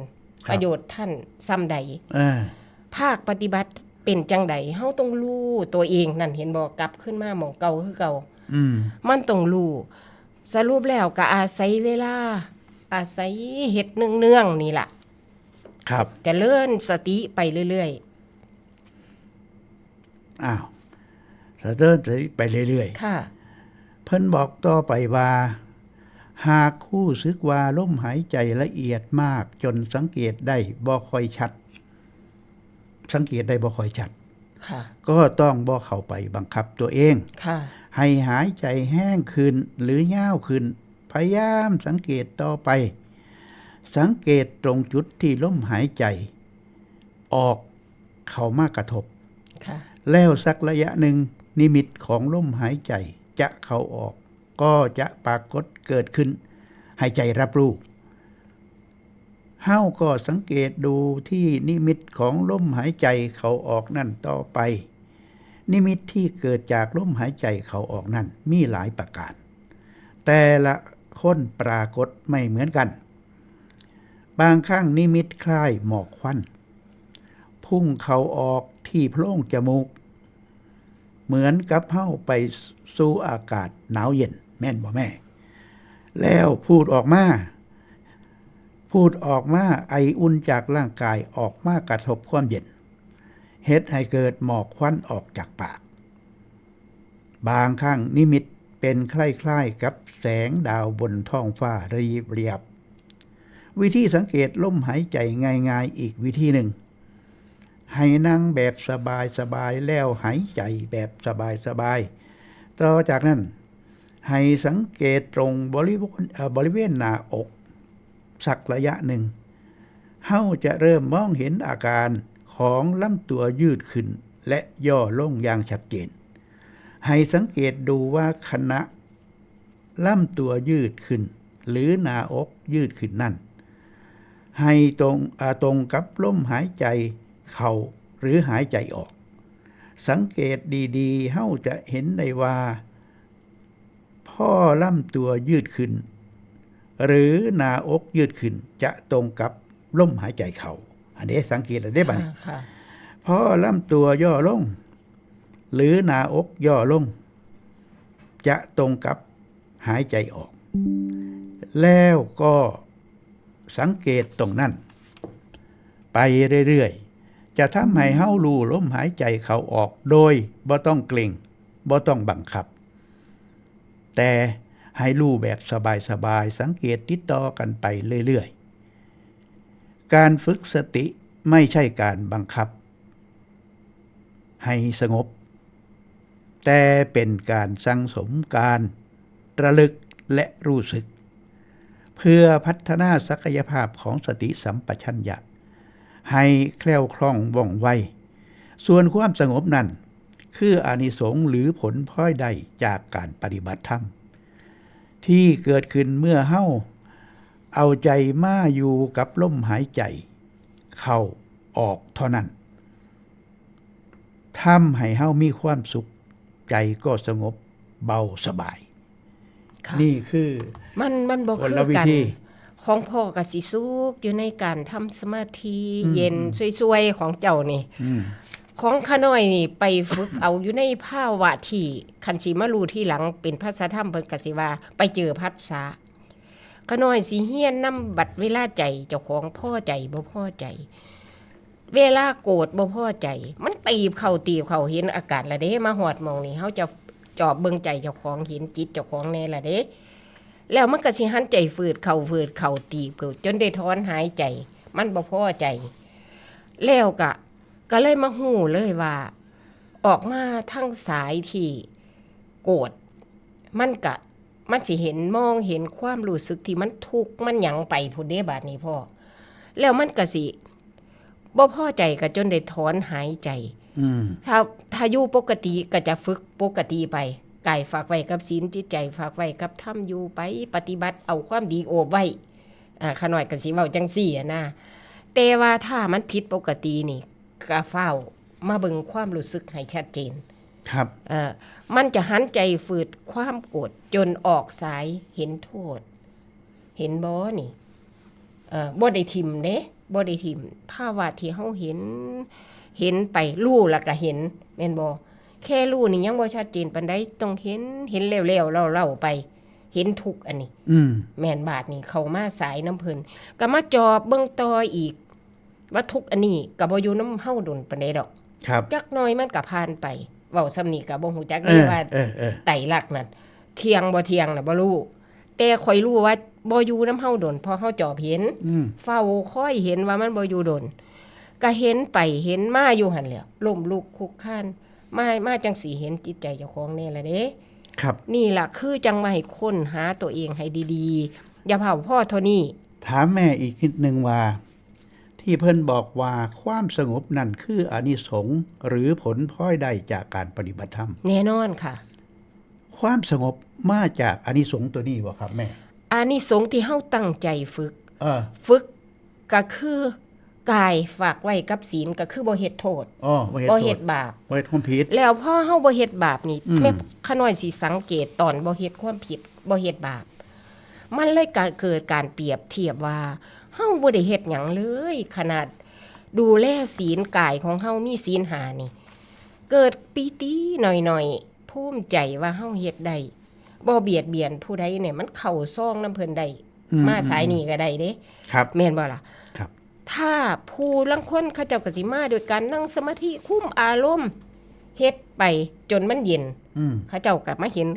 ประโยชน์ท่านซำใดภาคปฏิบัติเป็นจังใดเฮาต้องรู้ตัวเองนั่นเห็นบ่กลับขึ้นมาหม่องเก่าคือเก่ามันต้องรู้สรุปแล้วก็อาศัยเวลาอาศัยเฮ็ดเนืองๆนี่ล่ะ ครับ แต่เลื่อนสติไปเรื่อย อ้าวสะเดินไปเรื่อย ๆ ค่ะ ๆเพิ่นบอกต่อไปว่า หากคู่ซึกว่าลมหายใจละเอียดมากจนสังเกตได้บ่ค่อยชัด สังเกตได้บ่ค่อยชัด ค่ะ ก็ต้องบ่เข้าไปบังคับตัวเอง ค่ะ ให้หายใจแห้งขึ้นหรือยาวขึ้น พยายามสังเกตต่อไป สังเกตตรงจุดที่ลมหายใจ ออกเข้ามากระทบ ค่ะ แล้วสักระยะหนึ่งนิมิตของลมหายใจจะเข้าออก ก็จะปรากฏเกิดขึ้นให้ใจรับรู้เฮาก็สังเกตดูที่นิมิตของลมหายใจเข้าออกนั่นต่อไป นิมิตที่เกิดจากลมหายใจเข้าออกนั่นมีหลายประการ แต่ละคนปรากฏไม่เหมือนกัน บางครั้งนิมิตคล้ายหมอกควันพุ่งเข้าออกที่โพรงจมูก เหมือนกับเฮาไปสู่อากาศหนาวเย็นแม่นบ่แม่ แล้วพูดออกมาไออุ่นจากร่างกายออกมากระทบความเย็นเฮ็ดให้เกิดหมอกควันออกจากปาก บางครั้งนิมิตเป็นคล้ายๆกับแสงดาวบนท้องฟ้าเรียบ วิธีสังเกตลมหายใจง่ายๆอีกวิธีหนึ่ง ให้นั่งแบบสบายๆแล้วหายใจแบบสบายๆต่อจากนั้นให้สังเกตตรงบริเวณหน้าอกสักระยะหนึ่งเฮาจะเริ่มมองเห็นอาการของลำตัวยืดขึ้นและย่อลงอย่างชัดเจน ให้สังเกตดูว่าขณะลำตัวยืดขึ้นหรือหน้าอกยืดขึ้นนั่นให้ตรงกับลมหายใจเข้าหรือหายใจออก สังเกตดีๆเฮาจะเห็นได้ว่าพ่อลำตัวยืดขึ้นหรือหน้าอกยืดขึ้นจะตรงกับลมหายใจเข้าอันนี้สังเกตได้บัดนี้ ค่ะ พอลำตัวย่อลงหรือหน้าอกย่อลงจะตรงกับหายใจออก แล้วก็สังเกตตรงนั้นไปเรื่อยๆจะทำให้เฮารู้ลมหายใจเข้าออกโดยบ่ต้องเกร็งบ่ต้องบังคับ แต่ให้รู้แบบสบายๆสังเกตติดต่อกันไปเรื่อยๆการฝึกสติไม่ใช่การบังคับให้สงบแต่เป็นการสั่งสมการระลึกและรู้สึกเพื่อพัฒนาศักยภาพของสติสัมปชัญญะให้แคล่วคล่องว่องไวส่วนความสงบนั้นคืออานิสงส์หรือผลพลอยได้จากการปฏิบัติธรรมที่เกิดขึ้นเมื่อเฮาเอาใจมาอยู่กับลมหายใจเข้าออกเท่านั้นทำให้เฮามีความสุขใจก็สงบเบาสบาย ค่ะ นี่คือ มันบ่คื ก อ ลวิ กัน ธี ของพ่อกับสิสุกอยู่ในการทำสมาธิเย็นสวยๆของเจ้านี่ ของข้าน้อยนี่ไปฝึก เอาอยู่ในภาวะที่คันสิมารู้ที่หลังเป็นภาษาธรรมเพิ่นก็สิว่าไปเจอภัสสะข้าน้อยสิเฮียนนำบัดเวลาใจเจ้าของพอใจบ่พอใจ เวลาโกรธบ่พอใจ มันตีบเข้าเห็นอาการละเด้มาฮอดหม้องนี่เฮาจะจอบเบิ่งใจเจ้าของเห็นจิตเจ้าของแน่ละเด้แล้วมันก็สิหันใจฝืดเข่าตีบจนได้ถอนหายใจ มันบ่พอใจ แล้วก็เลยมาหู้เลยว่า ออกมาทั้งสายที่โกรธมันสิเห็นมองเห็นความรู้สึกที่มันทุกข์มันหยังไปพุ่นเด้บาดนี้พ่อแล้วมันก็สิบ่พอใจก็จนได้ถอนหายใจถ้าอยู่ปกติก็จะฝึกปกติไปกายฝากไว้กับศีลจิตใจฝากไว้กับธรรมอยู่ไปปฏิบัติเอาความดีโอบไว้ขน้อยก็สิเว้าจังซี่นะแต่ว่าถ้ามันผิดปกตินี่ก็เฝ้ามาเบิ่งความรู้สึกให้ชัดเจน ครับ มันจะหันใจฝืดความโกรธจนออกสายเห็นโทษ เห็นบ่นี่บ่ได้ทิมเด้บ่ได้ทิมภาวะที่เฮาเห็นไปรู้แล้วก็เห็นแม่นบ่แค่รู้นี่ยังบ่ชัดเจนปานใดต้องเห็นแล้วๆเล่าไปเห็นทุกอันนี้แม่นบาดนี่เข้ามาสายน้ำเพิ่นก็มาจอบเบิ่งต่ออีก ว่าทุกข์อันนี้ก็บ่อยู่นำเฮาดนปานใดดอก ครับ จักหน่อยมันก็ผ่านไปเว้าซ้ำนี้ก็บ่ฮู้จักเด้ว่าไตรลักษณ์นั่นเที่ยงบ่เที่ยงน่ะบ่รู้แต่ข่อยรู้ว่าบ่อยู่นำเฮาดนเพราะเฮาจอบเห็นเฝ้าคอยเห็นว่ามันบ่อยู่ดนก็เห็นไปเห็นมาอยู่หั่นแหล้วล้มลุกคลุกคลานมาจังสิเห็นจิตใจเจ้าของแน่ล่ะเด้ ครับ นี่ล่ะคือจังมาให้ค้นหาตัวเองให้ดีๆอย่าเผาพ่อเท่านี้ ถามแม่อีกนิดนึงว่า ที่เพิ่นบอกว่าความสงบนั่นคืออานิสงส์หรือผลพลอยได้จากการปฏิบัติธรรม แน่นอนค่ะ ความสงบมาจากอานิสงส์ตัวนี้บ่ครับแม่ อานิสงส์ที่เฮาตั้งใจฝึก เออ ฝึกก็คือกายฝากไว้กับศีลก็คือบ่เฮ็ดโทษ อ๋อบ่ บ่ เฮ็ เฮ็ ด ด โทษ บาป บ่เฮ็ดความผิด แล้วพอเฮาบ่เฮ็ดบาปนี่แม่ขน้อยสิสังเกตตอนบ่เฮ็ดความผิดบ่เฮ็ดบาปมันเลยเกิดการเปรียบเทียบว่าเฮาบ่ได้เฮ็ดหยังเลยขนาดดูแลศีลกายของเฮามีศีล5นี่เกิดปีติหน่อยๆภูมิใจว่าเฮาเฮ็ดได้บ่เบียดเบียนผู้ใดเนี่ยมันเข้าซ่องนำเพิ่นได้มาสายนี้ก็ได้เด้ ครับ แม่นบ่ล่ะ ครับ ถ้าผู้ลังคนเขาเจ้าก็สิมาโดยการนั่งสมาธิคุมอารมณ์เฮ็ดไปจนมันเย็นเขาเจ้าก็มาเห็น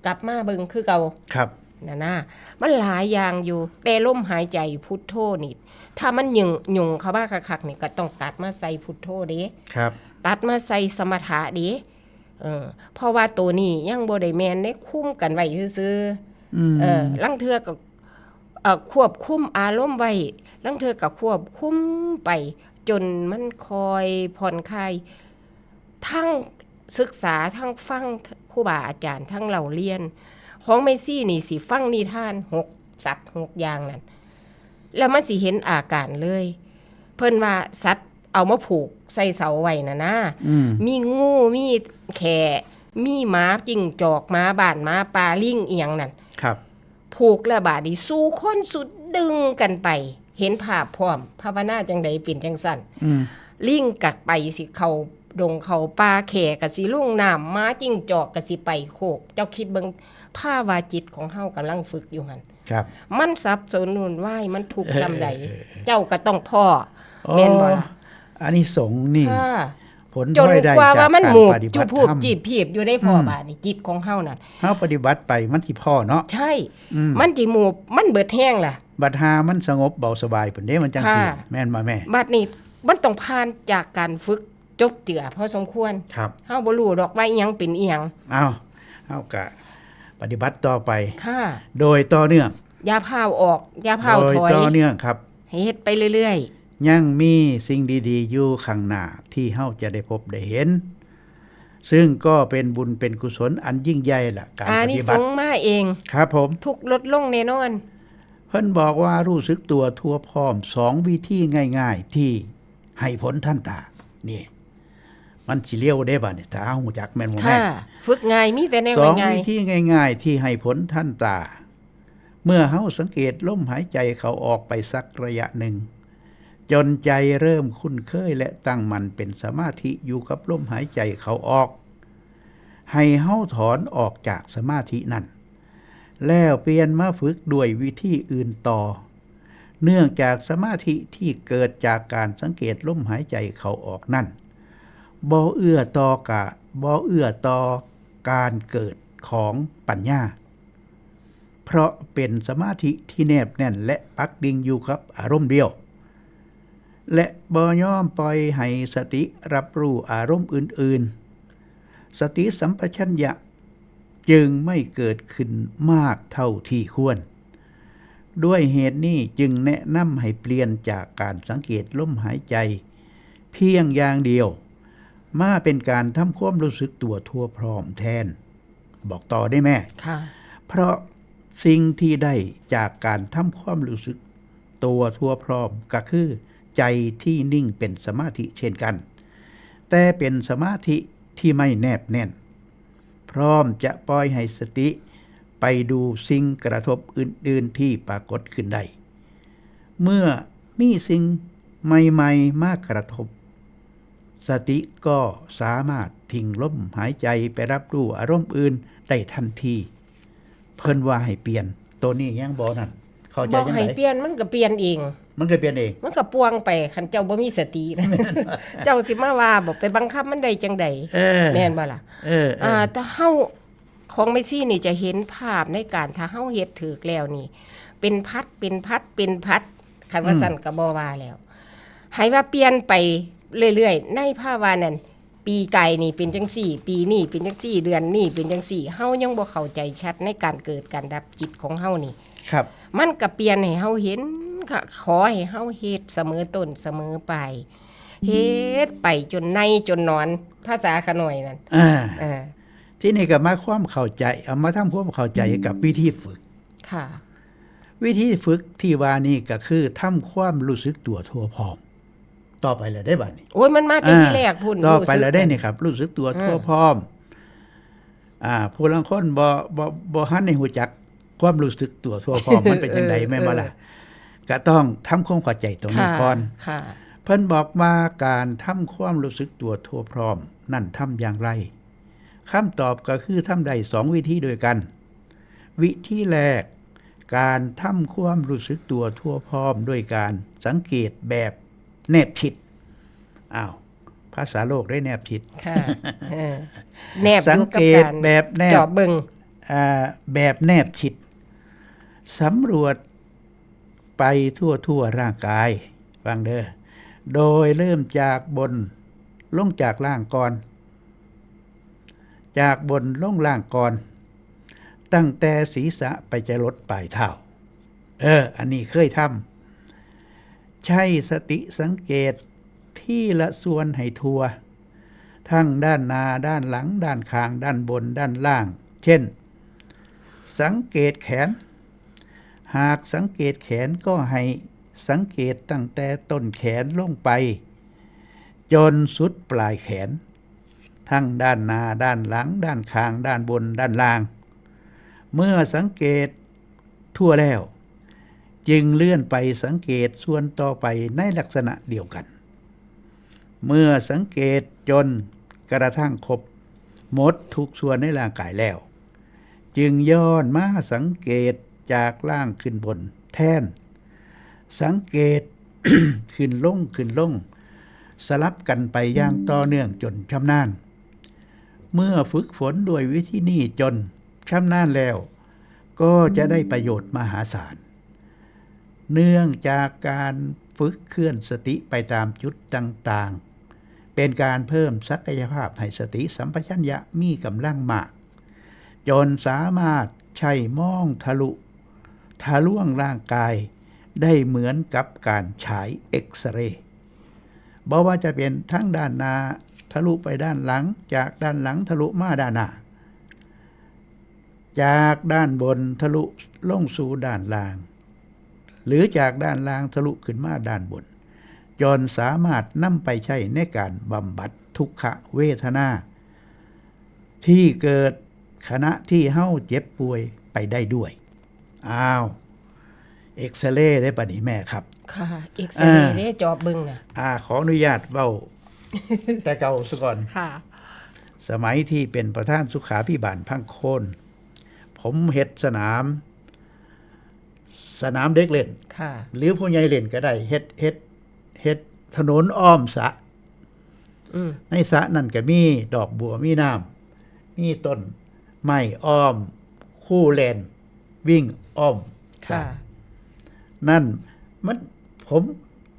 กลับมาเบิ่งคือเก่า ครับ นั่นน่ะมันหลายอย่างอยู่แต่ลมหายใจพุทโธนี่ถ้ามันยุ่งเข้ามาคักๆนี่ก็ต้องตัดมาใส่พุทโธเด้ ครับ ตัดมาใส่สมถะเด้เพราะว่าตัวนี้ยังบ่ได้แม่นได้คุมกันไว้ซื่อๆลังเทื่อก็ควบคุมอารมณ์ไว้ลังเทื่อก็ควบคุมไปจนมันคอยผ่อนคลายทั้งศึกษาทั้งฟังครูบาอาจารย์ทั้งเราเรียนของเมซี่นี่สิฟังนิทาน6สัตว์6อย่างนั่นแล้วมันสิเห็นอาการเลยเพิ่นว่าสัตว์เอามาผูกใส่เสาไว้น่ะนะมีงูมีแขมีหมาจิ้งจอกหมาบ้านหมาปลาลิงอีหยังนั่น ครับ ผูกแล้วบาดนี้สู้คนสุดดึงกันไปเห็นภาพพร้อมภาวนาจังใดเป็นจังสั่นลิงกัดไปสิเขาดงเขาปลาแขกสิลงน้ำม้าจิ้งจอกก็สิไปโคกเจ้าคิดเบิ่งภาวะจิตของเฮากำลังฝึกอยู่หั่น ครับ มันสับสนวุ่นวายมันทุกข์ซำใดเจ้าก็ต้องพ่อแม่นบ่ล่ะ อานิสงส์นี่ ค่ะ ผล จ พ น ลอยได้ กว่า จาก ว่ามัน การ หมู ปฏิ จุ บัติ พู ธร บ รม จีบพีบอยู่ในพ่อบาดนี่จิตของเฮานั่น เฮาปฏิบัติไปมันสิพ่อเนาะ ใช่ มันสิหมูมันเบิดแห้งล่ะ บัดหามันสงบเบาสบายพุ่นเด้มันจังสิ ค่ะ แม่นบ่แม่ บัดนี้มันต้องผ่านจากการฝึกจบเจือพอสมควร ครับ เฮาบ่รู้ดอกว่าอิหยังเป็นอีหยัง เอาเฮาก็ปฏิบัติต่อไป ค่ะ โดยต่อเนื่อง อย่าพาวออกอย่าพาว โดย ถอย ต่อเนื่องครับ เฮ็ดไปเรื่อย ยังมีสิ่งดีๆอยู่ข้างหน้าที่เฮาจะได้พบได้เห็น ซึ่งก็เป็นบุญเป็นกุศลอันยิ่งใหญ่ล่ะการ ๆอา ป นิ ฏิ ส บัติ งส์มาเอง ครับผม ทุกข์ลดลงแน่นอน เพิ่นบอกว่ารู้สึกตัวทั่วพร้อม2วิธีง่ายๆที่ให้ผลทันตานี่มันสิเลี้ยวได้บ่เนี่ยถ้าเฮาฮู้จักแม่นบ่แม่ ค่ะ ฝึกง่ายมีแต่แนว สอง ง่าย วิธีง่ายๆที่ให้ผลทันตา เมื่อเฮาสังเกตลมหายใจเขาออกไปสักระยะหนึ่ง จนใจเริ่มคุ้นเคยและตั้งมั่นเป็นสมาธิอยู่กับลมหายใจเขาออก ให้เฮาถอนออกจากสมาธินั้น แล้วเปลี่ยนมาฝึกด้วยวิธีอื่นต่อ เนื่องจากสมาธิที่เกิดจากการสังเกตลมหายใจเขาออกนั่นบ่เอื้อต่อการเกิดของปัญญา เพราะเป็นสมาธิที่แนบแน่นและปักดิ่งอยู่กับอารมณ์เดียว และบ่ยอมปล่อยให้สติรับรู้อารมณ์อื่นๆ สติสัมปชัญญะจึงไม่เกิดขึ้นมากเท่าที่ควร ด้วยเหตุนี้จึงแนะนำให้เปลี่ยนจากการสังเกตลมหายใจ เพียงอย่างเดียว มาเป็นการทำความรู้สึกตัวทั่วพร้อมแทน บอกต่อได้แม่ ค่ะ เพราะสิ่งที่ได้จากการทำความรู้สึกตัวทั่วพร้อมก็คือใจที่นิ่งเป็นสมาธิเช่นกัน แต่เป็นสมาธิที่ไม่แนบแน่น พร้อมจะปล่อยให้สติไปดูสิ่งกระทบอื่นๆที่ปรากฏขึ้นได้ เมื่อมีสิ่งใหม่ๆมากระทบ สติก็สามารถทิ้งลมหายใจไปรับรู้อารมณ์อื่นได้ทันทีเพิ่นว่าให้เปลี่ยนตัวนี้ยังบ่นั่นเข้าใจ บอก จัง ให้ ได๋ เปลี่ยนมันก็เปลี่ยนเอง มันก็เปลี่ยนเอง มันก็ปวงไปคันเจ้าบ่มีสตินะ เจ้าสิมาว่าบ่ไปบังคับมันได้จังใดแม่นบ่ล่ะแต่เฮาของเมซี่นี่จะเห็นภาพในการถ้าเฮาเฮ็ดถูกแล้วนี่ เป็นพัดคันว่าสั่นก็บ่ว่าแล้วให้ว่าเปลี่ยนไปเรื่อยๆในภาวะนั้นปีไก่นี่เป็นจังซี่ปีนี้เป็นจังซี่เดือนนี้เป็นจังซี่เฮายังบ่เข้าใจชัดในการเกิดการดับจิตของเฮานี่ ครับ มันก็เปลี่ยนให้เฮาเห็นค่ะขอให้เฮาเฮ็ดเสมอต้นเสมอไปลายเฮ็ดไปจนในจนนอนภาษาขน่อยนั่นที่นี่ก็มาความเข้าใจเอามาทำความเข้าใจกับวิธีฝึกค่ะวิธีฝึกที่ว่านี่ก็คือทำความรู้สึกตัวทั่วพร้อมต่อไปแล้วได้บัดนี้โอ้ยมันมาแต่ที่แรกพุ่นต่อไปแล้วได้นี่ครับรู้สึกตัวทั่วพร้อมผู้ลางคนบ่หันในหูจักความรู้สึกตัวทั่วพร้อม มันเป็นจังไดแม่นบ่ล่ะก็ต้องทำความเข้าใจตรงนี้ก่อนเพิ่นบอกว่าการทำความรู้สึกตัวทั่วพร้อมนั่นทำอย่างไรคำตอบก็คือทำได้2วิธีด้วยกันวิธีแรกการทำความรู้สึกตัวทั่วพร้อมด้วยการสังเกตแบบแนบชิดภาษาโลกได้แนบชิดค่ะแนบสังเกตแบบแนบจอบเบิ่งแบบแนบชิดสำรวจไปทั่วร่างกายฟังเด้อโดยเริ่มจากบนลงจากล่างก่อนจากบนลงล่างก่อนตั้งแต่ศีรษะไปจรดปลายเท้าอันนี้เคยทำใช้สติสังเกตที่ละส่วนให้ทั่วทั้งด้านหน้าด้านหลังด้านข้างด้านบนด้านล่างเช่นสังเกตแขนหากสังเกตแขนก็ให้สังเกตตั้งแต่ต้นแขนลงไปจนสุดปลายแขนทั้งด้านหน้าด้านหลังด้านข้างด้านบนด้านล่างเมื่อสังเกตทั่วแล้วจึงเลื่อนไปสังเกตส่วนต่อไปในลักษณะเดียวกันเมื่อสังเกตจนกระทั่งครบหมดทุกส่วนในร่างกายแล้วจึงย้อนมาสังเกตจากล่างขึ้นบนแทนสังเกต ขึ้นลงสลับกันไปอย่างต่อเนื่องจนชำนาญเมื่อฝึกฝนด้วยวิธีนี้จนชำนาญแล้วก็จะได้ประโยชน์มหาศาลเนื่องจากการฝึกเคลื่อนสติไปตามจุดต่างๆเป็นการเพิ่มศักยภาพให้สติสัมปชัญญะมีกำลังมากจนสามารถใช้มองทะลวงร่างกายได้เหมือนกับการฉายเอ็กซเรย์บอกว่าจะเป็นทั้งด้านหน้าทะลุไปด้านหลังจากด้านหลังทะลุมาด้านหน้าจากด้านบนทะลุลงสู่ด้านล่างหรือจากด้านล่างทะลุขึ้นมาด้านบนจนสามารถนำไปใช้ในการบำบัดทุกขเวทนาที่เกิดขณะที่เฮาเจ็บป่วยไปได้ด้วยเอ็กซเรย์ได้ปะนี่แม่ครับค่ะเอ็กซเรย์ได้จอบเบิ่งน่ะขออนุญาตเว้า แต่เก่าซะก่อนค่ะสมัยที่เป็นประธานสุขาภิบาลพังโคนผมเฮ็ดสนามเด็กเล่นหรือผู้ใหญ่เล่นก็ได้เฮ็ดถนนอ้อมสระในสระนั่นก็มีดอกบัวมีน้ำมีต้นไม้อ้อมคู่แลนวิ่งอ้อมนั่นมันผม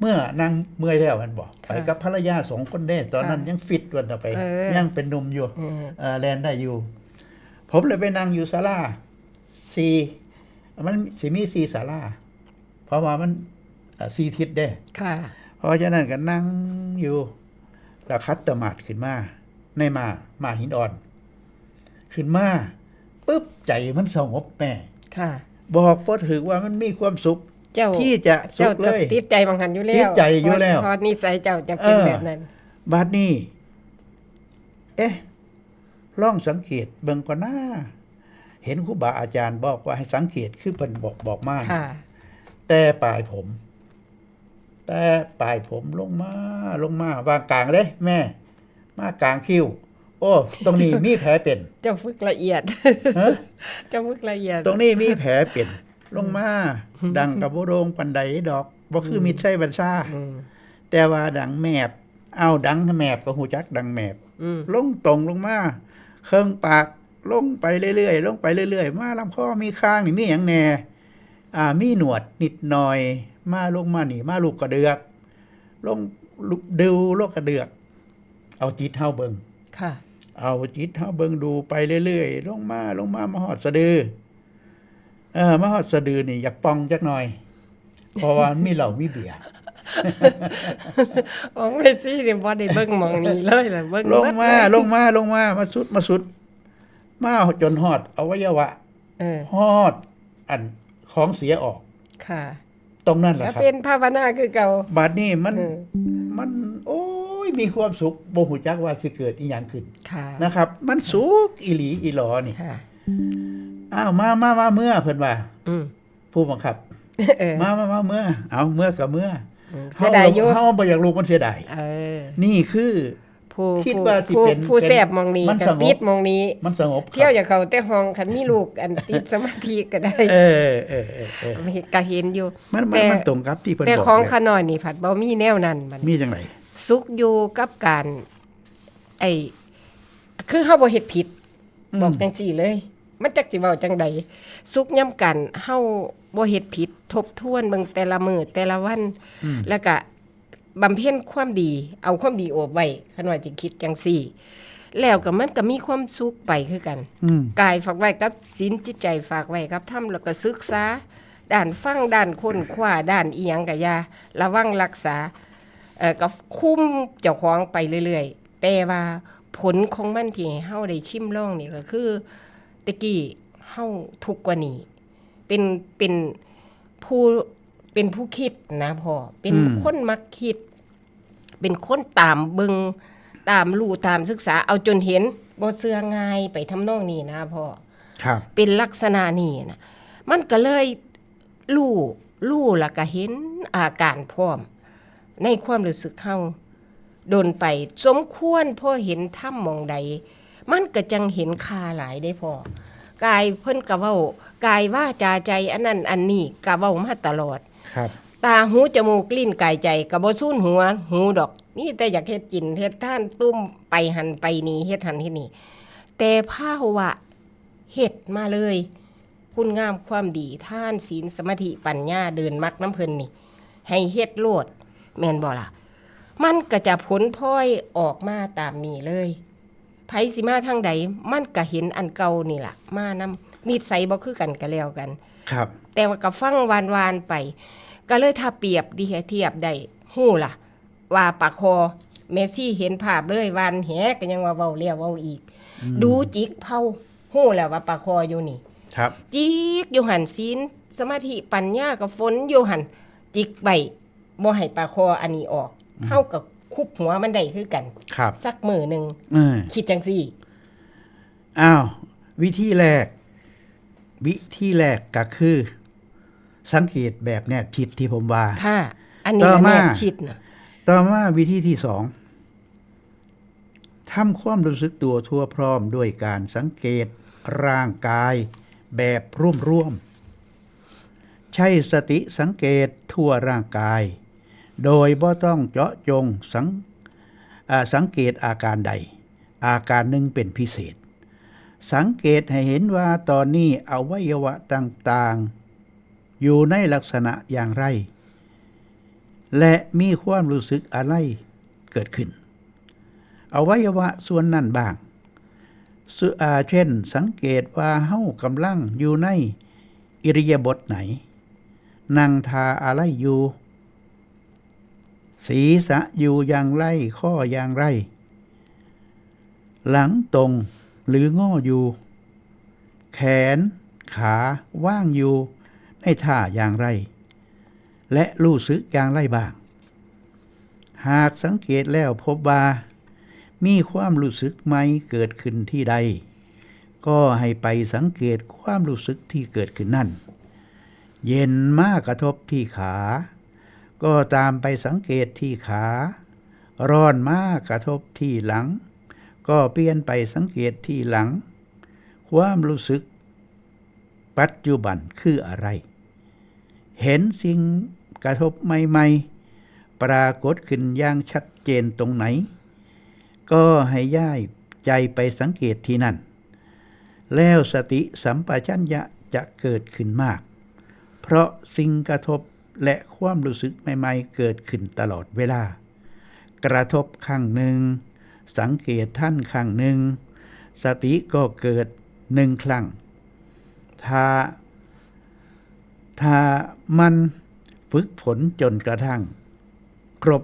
เมื่อนั่งเมื่อยแล้วมันบอกไปกับภรรยา2คนได้ตอนนั้นยังฟิตวันต่อไปยังเป็นหนุ่มอยู่แลนได้อยู่ผมเลยไปนั่งอยู่ศาลา4มันสิมี4ศาลาเพราะว่ามัน4ทิศเด้เพราะฉะนั้นก็นั่งอยู่แล้วคัดตะหมาดขึ้นมาในมาหินอ่อนขึ้นมาปึ๊บใจมันสงบแม่บอกบ่ถือว่ามันมีความสุขที่จะสุขเลยติดใจบางหันอยู่แล้วติดใจอยู่แล้วพอนิสัยเจ้าจะเป็นแบบนั้นบัดนี้ลองสังเกตเบิ่งก่อนนะเห็นครูบาอาจารย์บอกว่าให้สังเกตคือเพิ่นบอกมาแต่ปลายผมลงมาวางกลางเด้แม่มากลางคิ้วโอ้ตรงนี้มีแผลเป็นเจ้าฝึกละเอียดเจ้าฝึกละเอียดตรงนี้มีแผลเป็นลงมาดังกับบ่โรงปานใดดอก บ่คือมิตรใช้บัญชาแต่ว่าดังแมบเอาดังแมบก็ฮู้จักดังแมบลงตรงลงมาเครื่องปากลงไปเรื่อยๆลงไปเรื่อยๆมาลำคอมีคางนี่มีหยังแหน่มีหนวดนิดหน่อยมาลงมานี่มาลูกกระเดือกลงดูลูกกระเดือกเอาจิตเฮาเบิ่งค่ะเอาจิตเฮาเบิ่งดูไปเรื่อยๆลงมามาฮอดสะดือมาฮอดสะดือนี่อยากป่องจักหน่อยเพราะว่ามีเหล้ามีเบียร์ของเมซี่นี่บ่ได้เบิ่งหม่องนี้เลยล่ะเบิ่งลงมามาสุดมาจนฮอดอวัยวะฮอดอันของเสียออกค่ะตรงนั้นแหละครับเป็นภาวนาคือเก่าบัดนี้มันโอ้ยมีความสุขบ่ฮู้จักว่าสิเกิดอีหยังขึ้นนะครับมันสุขอีหลีอีหลอนี่อ้าวมาเมื่อเพิ่นว่าผู้บังคับมาเมื่อเอาเมื่อกับเมื่อเสียดายอยู่เฮาบ่อยากรู้มันเสียดายนี่คือคิดว่าสิเป็นผู้แซ่บมองนี้กับปิดมองนี้มันสงบเที่ยวอย่าเข้าแต่ห้องคันมีลูกอันติดสมาธิก็ได้ก็เห็นอยู่มันตรงกับที่เพิ่นบอกแต่ของขน้อยนี่ผัดบ่มีแนวนั้นมันมีจังได๋สุขอยู่กับการคือเฮาบ่เฮ็ดผิดบอกจังซี่เลยมันจักสิเว้าจังใดสุขยามกันเฮาบ่เฮ็ดผิดทบทวนเบิ่งแต่ละมื้อแต่ละวันแล้วก็บำเพ็ญความดีเอาความดีโอบไว้คันว่าสิคิดจังซี่แล้วก็มันก็มีความสุขไปคือกันกายฝากไว้กับศีลจิตใจฝากไว้กับธรรมแล้วก็ศึกษาด้านฟังด้านค้นคว้าด้านอีหยังก็อย่าระวังรักษาก็คุมเจ้าของไปเรื่อยๆแต่ว่าผลของมันที่เฮาได้ชิมลองนี่ก็คือตะกี้เฮาทุกข์กว่านี้เป็นผู้คิดนะพ่อเป็นคนมักคิดเป็นคนตามเบิงตามรู้ตามศึกษาเอาจนเห็นบ่เชื่อง่ายไปทำนองนี้นะพ่อครับเป็นลักษณะนี้นะมันก็เลยรู้แล้วก็เห็นอาการพร้อมในความรู้สึกเฮาโดนไปสมควรพ่อเห็นถ้ำมองใดมันก็จังเห็นค่าหลายได้พ่อกายเพิ่นก็เว้ากายว่าจาใจอันนั้นอันนี้ก็เว้ามาตลอดครับตาหูจมูกลิ้นกายใจก็บ่ซู้นหัวหูดอกมีแต่อยากเฮ็ดกินเฮ็ดท่านตุ้มไปหันไปนี่เฮ็ดหันเฮ็ดนี่แต่ภาวะเฮ็ดมาเลยคุณงามความดีท่านศีลสมาธิปัญญาเดินมรรคน้ำเพิ่นนี่ให้เฮ็ดโลดแม่นบ่ล่ะมันก็จะผลพลอยออกมาตามนี้เลยไผสิมาทางใดมันก็เห็นอันเก่านี่ล่ะมานำนิสัยบ่คือกันก็แล้วกันครับแต่ว่าก็ฟังวานๆไปก็เลยถ้าเปรียบดีเทียบได้ฮู้ล่ะว่าปากคอเมซี่เห็นภาพเลยวานแหก็ยังว่าเว้าแล้วเว้าอีกดูจิกเผาฮู้แล้วว่าปากคออยู่นี่ครับจิกอยู่หั่นศีลสมาธิปัญญาก็ฝนอยู่หั่นจิกไว้บ่ให้ปากคออันนี้ออกเฮาก็คุบหัวมันได้คือกันสักมื้อนึงคิดจังซี่อ้าววิธีแรกก็คือสังเกตแบบแนบชิดที่ผมว่าค่ะอันนี้แนบชิดนะต่อมาวิธีที่2ทำความรู้สึกตัวทั่วพร้อมด้วยการสังเกตร่างกายแบบร่วมๆใช้สติสังเกตทั่วร่างกายโดยบ่ต้องเจาะจงสังเกตอาการใดอาการหนึ่งเป็นพิเศษสังเกตให้เห็นว่าตอนนี้อวัยวะต่างๆอยู่ในลักษณะอย่างไรและมีความรู้สึกอะไรเกิดขึ้นอวัยวะส่วนนั้นบ้างเช่นสังเกตว่าเฮากำลังอยู่ในอิริยาบถไหนนั่งท่าอะไรอยู่ศีรษะอยู่อย่างไรข้ออย่างไรหลังตรงหรืองออยู่แขนขาว่างอยู่ในท่าอย่างไรและรู้สึกอย่างไรบ้างหากสังเกตแล้วพบว่ามีความรู้สึกใหม่เกิดขึ้นที่ใดก็ให้ไปสังเกตความรู้สึกที่เกิดขึ้นนั่นเย็นมากกระทบที่ขาก็ตามไปสังเกตที่ขาร้อนมากกระทบที่หลังก็เปลี่ยนไปสังเกตที่หลังความรู้สึกปัจจุบันคืออะไรเห็นสิ่ง กระทบใหม่ๆปรากฏขึ้นอย่างชัดเจนตรงไหนก็ให้ย้ายใจไปสังเกตที่นั่นแล้วสติสัมปชัญญะจะเกิดขึ้นมากเพราะสิ่งกระทบและความรู้สึกใหม่ๆเกิดขึ้นตลอดเวลากระทบครั้งหนึ่งสังเกตท่านครั้งหนึ่งสติก็เกิด1 ครั้งถ้ามันฝึกฝนจนกระทั่งครบ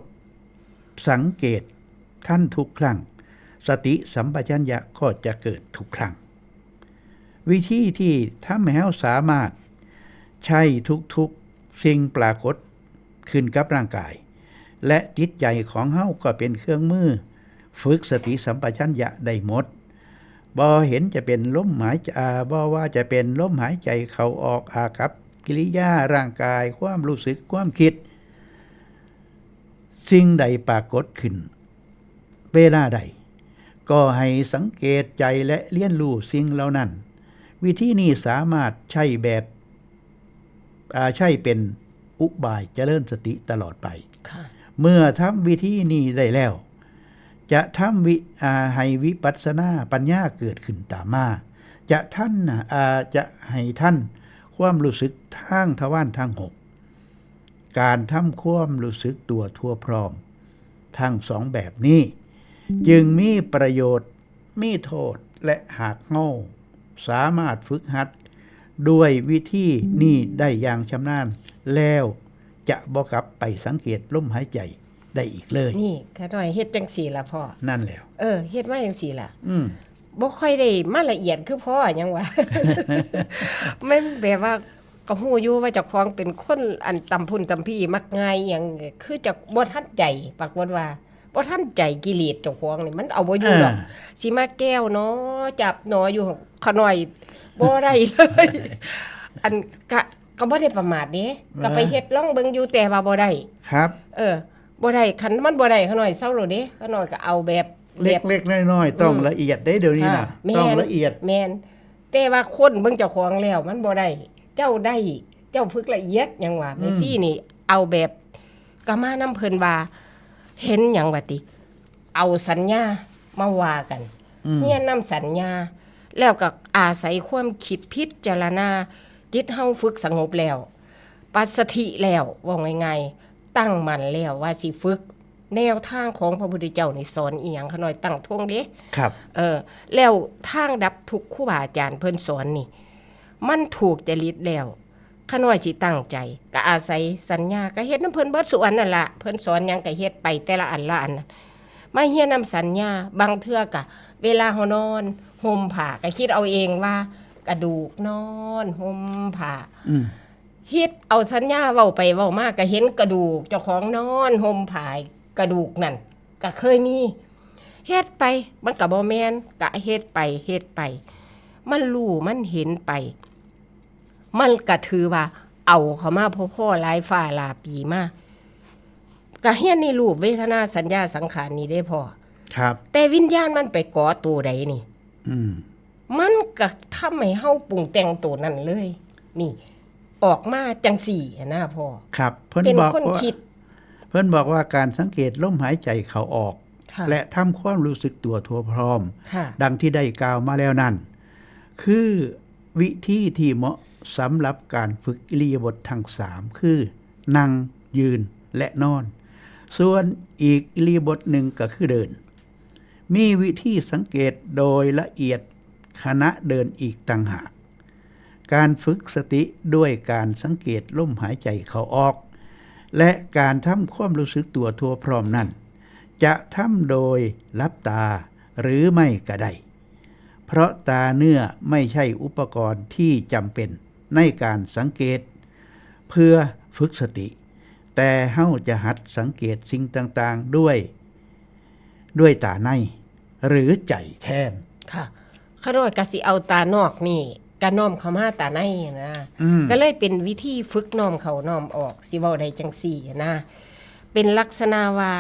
สังเกตท่านทุกครั้งสติสัมปชัญญะก็จะเกิดทุกครั้งวิธีที่ทำให้เราสามารถใช้ทุกๆสิ่งปรากฏขึ้นกับร่างกายและจิตใจของเราก็เป็นเครื่องมือฝึกสติสัมปชัญญะได้หมดบ่เห็นจะเป็นลมหายใจบ่ว่าจะเป็นลมหายใจเข้าออกอากับกิริยาร่างกายความรู้สึกความคิดสิ่งใดปรากฏขึ้นเวลาใดก็ให้สังเกตใจและเรียนรู้สิ่งเหล่านั้นวิธีนี้สามารถใช้เป็นอุบายเจริญสติตลอดไปเมื่อทำวิธีนี้ได้แล้วจะทำให้วิปัสสนาปัญญาเกิดขึ้นตามมาจะให้ท่านความรู้สึกทางทวารทั้ง6การทำความรู้สึกตัวทั่วพร้อมทั้ง2แบบนี้จึงมีประโยชน์มีโทษและหากเฮาสามารถฝึกหัดด้วยวิธีนี้ได้อย่างชำนาญแล้วจะบ่กลับไปสังเกตลมหายใจได้อีกเลยนี่ข้าน้อยเฮ็ดจังซี่ล่ะพ่อนั่นแล้วเฮ็ดมาจังซี่ล่ะบ่ค่อยได้มาละเอียดคือพ่อหยังวะ มันแบบว่าก็ฮู้อยู่ว่าเจ้าของเป็นคนอันตำพุ่นตำพี่มักง่ายหยังคือจะบ่ทันใจปรากฏว่าบ่ทันใจกิเลสเจ้าของนี่มันเอาบ่อยู่ดอกสิมาแก้วเนาะจับหนออยู่ขะน้อยบ่ได้เลยอันก็บ่ได้ประมาทเด้ก็ไปเฮ็ดลองเบิ่งอยู่แต่ว่าบ่ได้ครับบ่ได้คันมันบ่ได้ขะน้อยเซาโลดเด้ขะน้อยก็เอาแบบเล็กๆน้อยๆต้องละเอียดได้เดี๋ยวนี้น่ะต้องละเอียดแม่นแต่ว่าคนเบิ่งเจ้าของแล้วมันบ่ได้เจ้าได้เจ้าฝึกละเอียดหยังว่าแม่ซี่นี่เอาแบบก็มานำเพิ่นว่าเห็นหยังว่าติเอาสัญญามาว่ากันเฮียนนำสัญญาแล้วก็อาศัยความคิดพิจารณาจิตเฮาฝึกสงบแล้วปัสสธิแล้วว่าง่ายๆตั้งมั่นแล้วว่าสิฝึกแนวทางของพระพุทธเจ้านี่สอนอีหยังขะน้อยตั้งท่วงเด้ครับแล้วทางดับทุกข์ครูบาอาจารย์เพิ่นสอนนี่มันถูกจริตแล้วขะน้อยสิตั้งใจก็อาศัยสัญญาก็เฮ็ดนำเพิ่นเบิดสุอันนั่นล่ะเพิ่นสอนหยังก็เฮ็ดไปแต่ละอันละอันมาเฮียนนำสัญญาบางเทื่อก็เวลาเฮานอนห่มผ้าก็คิดเอาเองว่ากระดูกนอนห่มผ้าคิดเอาสัญญาเว้าไปเว้ามาก็เห็นกระดูกเจ้าของนอนห่มผ้ากระดูกนั่นก็เคยมีเฮ็ดไปมันก็บ่แม่นก็เฮ็ดไปมันรู้มันเห็นไปมันก็ถือว่าเอาเข้ามาพ่อหลายฝ่าหลายปีมาก็เฮียนในรูปเวทนาสัญญาสังขารนี่ได้พอครับแต่วิญญาณมันไปก่อตัวใดนี่มันก็ทำให้เฮาปรุงแต่งตัวนั้นเลยนี่ออกมาจังสี่นะพ่อครับเพิ่นบอกว่าเพิ่นบอกว่าการสังเกตลมหายใจเข้าออกและทำความรู้สึกตัวทั่วพร้อมดังที่ได้กล่าวมาแล้วนั่นคือวิธีที่เหมาะสำหรับการฝึกอิริยาบถทั้ง3คือนั่งยืนและนอนส่วนอีกอิริยาบถหนึ่งก็คือเดินมีวิธีสังเกตโดยละเอียดขณะเดินอีกต่างหากการฝึกสติด้วยการสังเกตลมหายใจเข้าออกและการทำความรู้สึกตัวทั่วพร้อมนั้นจะทำโดยลับตาหรือไม่ก็ได้เพราะตาเนื้อไม่ใช่อุปกรณ์ที่จำเป็นในการสังเกตเพื่อฝึกสติแต่เฮาจะหัดสังเกตสิ่งต่างๆด้วยตาในหรือใจแทนค่ะข้าน้อยก็สิเอาตานอกนี่ก็น้อมเข้ามาตาในนะก็เลยเป็นวิธีฝึกน้อมเข้าน้อมออกสิเว้าได้จังซี่นะเป็นลักษณะว่า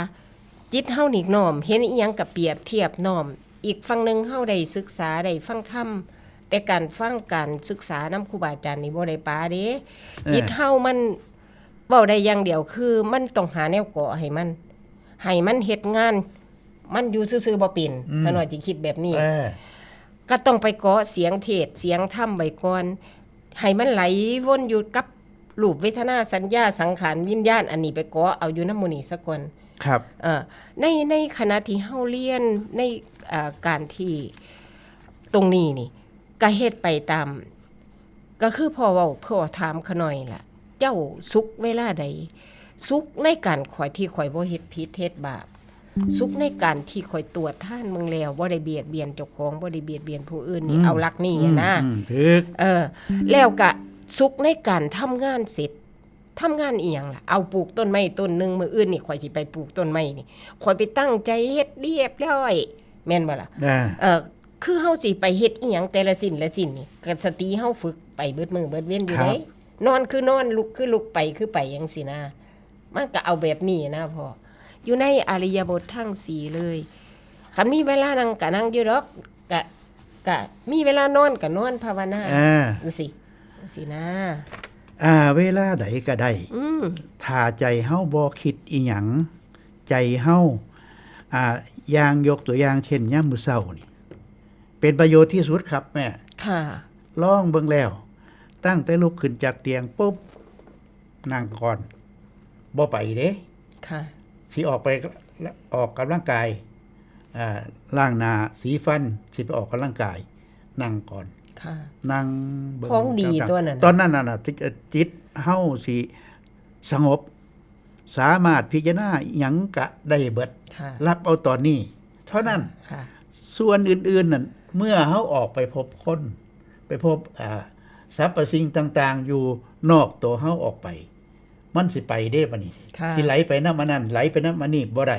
จิตเฮานี่น้อมเห็นอีหยังก็เปรียบเทียบน้อมอีกฝั่งนึงเฮาได้ศึกษาได้ฟังธรรมแต่การฟังการศึกษานำครูบาอาจารย์นี่บ่ได้ปาเด้จิตเฮามัน เว้าได้อย่างเดียวคือมันต้องหาแนวเกาะให้มันเฮ็ดงานมันอยู่ซื่อๆบ่เป็นขน้อยสิคิดแบบนี้ก็ต้องไปเกาะเสียงเทศเสียงธรรมไว้ก่อนให้มันไหลวนอยู่กับรูปเวทนาสัญญาสังขารวิญญาณอันนี้ไปเกาะเอาอยู่นำหมู่นี้ซะก่อน ครับ ในขณะที่เฮาเรียนในการที่ตรงนี้นี่ก็เฮ็ดไปตามก็คือพ่อถามขน่อยล่ะเจ้าสุขเวลาใดสุขในการข่อยที่ข่อยบ่เฮ็ดผิดเฮ็ดบาปสุขในการที่ข่อยตรวจท่านมึงแล้วบ่ได้เบียดเบียนเจ้าของบ่ได้เบียดเบียนผู้อื่นนี่เอาหลักนี่นะ ถึก แล้วก็สุขในการทำงานเสร็จทำงานอีหยังล่ะเอาปลูกต้นไม้ต้นนึงมื้ออื่นนี่ข่อยสิไปปลูกต้นไม้นี่ข่อยไปตั้งใจเฮ็ดเรียบร้อยแม่นบ่ล่ะคือเฮาสิไปเฮ็ดอีหยังแต่ละสิ่งละสิ่งนี่ก็สติเฮาฝึกไปเบิดมื้อเบิดเว้นอยู่เด้นอนคือนอนลุกคือลุกไปคือไปจังซี่นะมันก็เอาแบบนี้นะพ่ออยู่ในอริยบททั้ง4เลยคันมีเวลานั่งก็นั่งอยู่ดอกก็มีเวลานอนก็นอนภาวนาจังซี่นะเวลาใดก็ได้ถ้าใจเฮาบ่คิดอีหยังใจเฮาอย่างยกตัวอย่างเช่นยามมื้อเช้านี่เป็นประโยชน์ที่สุดครับแม่ค่ะลองเบิ่งแล้วตั้งแต่ลุกขึ้นจากเตียงปุ๊บนั่งก่อนบ่ไปเด้ค่ะสิออกไปออกกำลังกายล้างหน้าสีฟันสิไปออกกำลังกายนั่งก่อนค่ะนั่งเบิ่งของดีตัวนั้นตอนนั้นน่ะจิตเฮาสิสงบสามารถพิจารณาหยังก็ได้เบิดรับเอาตอนนี้เท่านั้นส่วนอื่นๆนั่นเมื่อเฮาออกไปพบคนไปพบสรรพสิ่งต่างๆอยู่นอกตัวเฮาออกไปมันสิไปได้บัดนี้สิไหลไปนำอันนั้นไหลไปนำอันนี้บ่ได้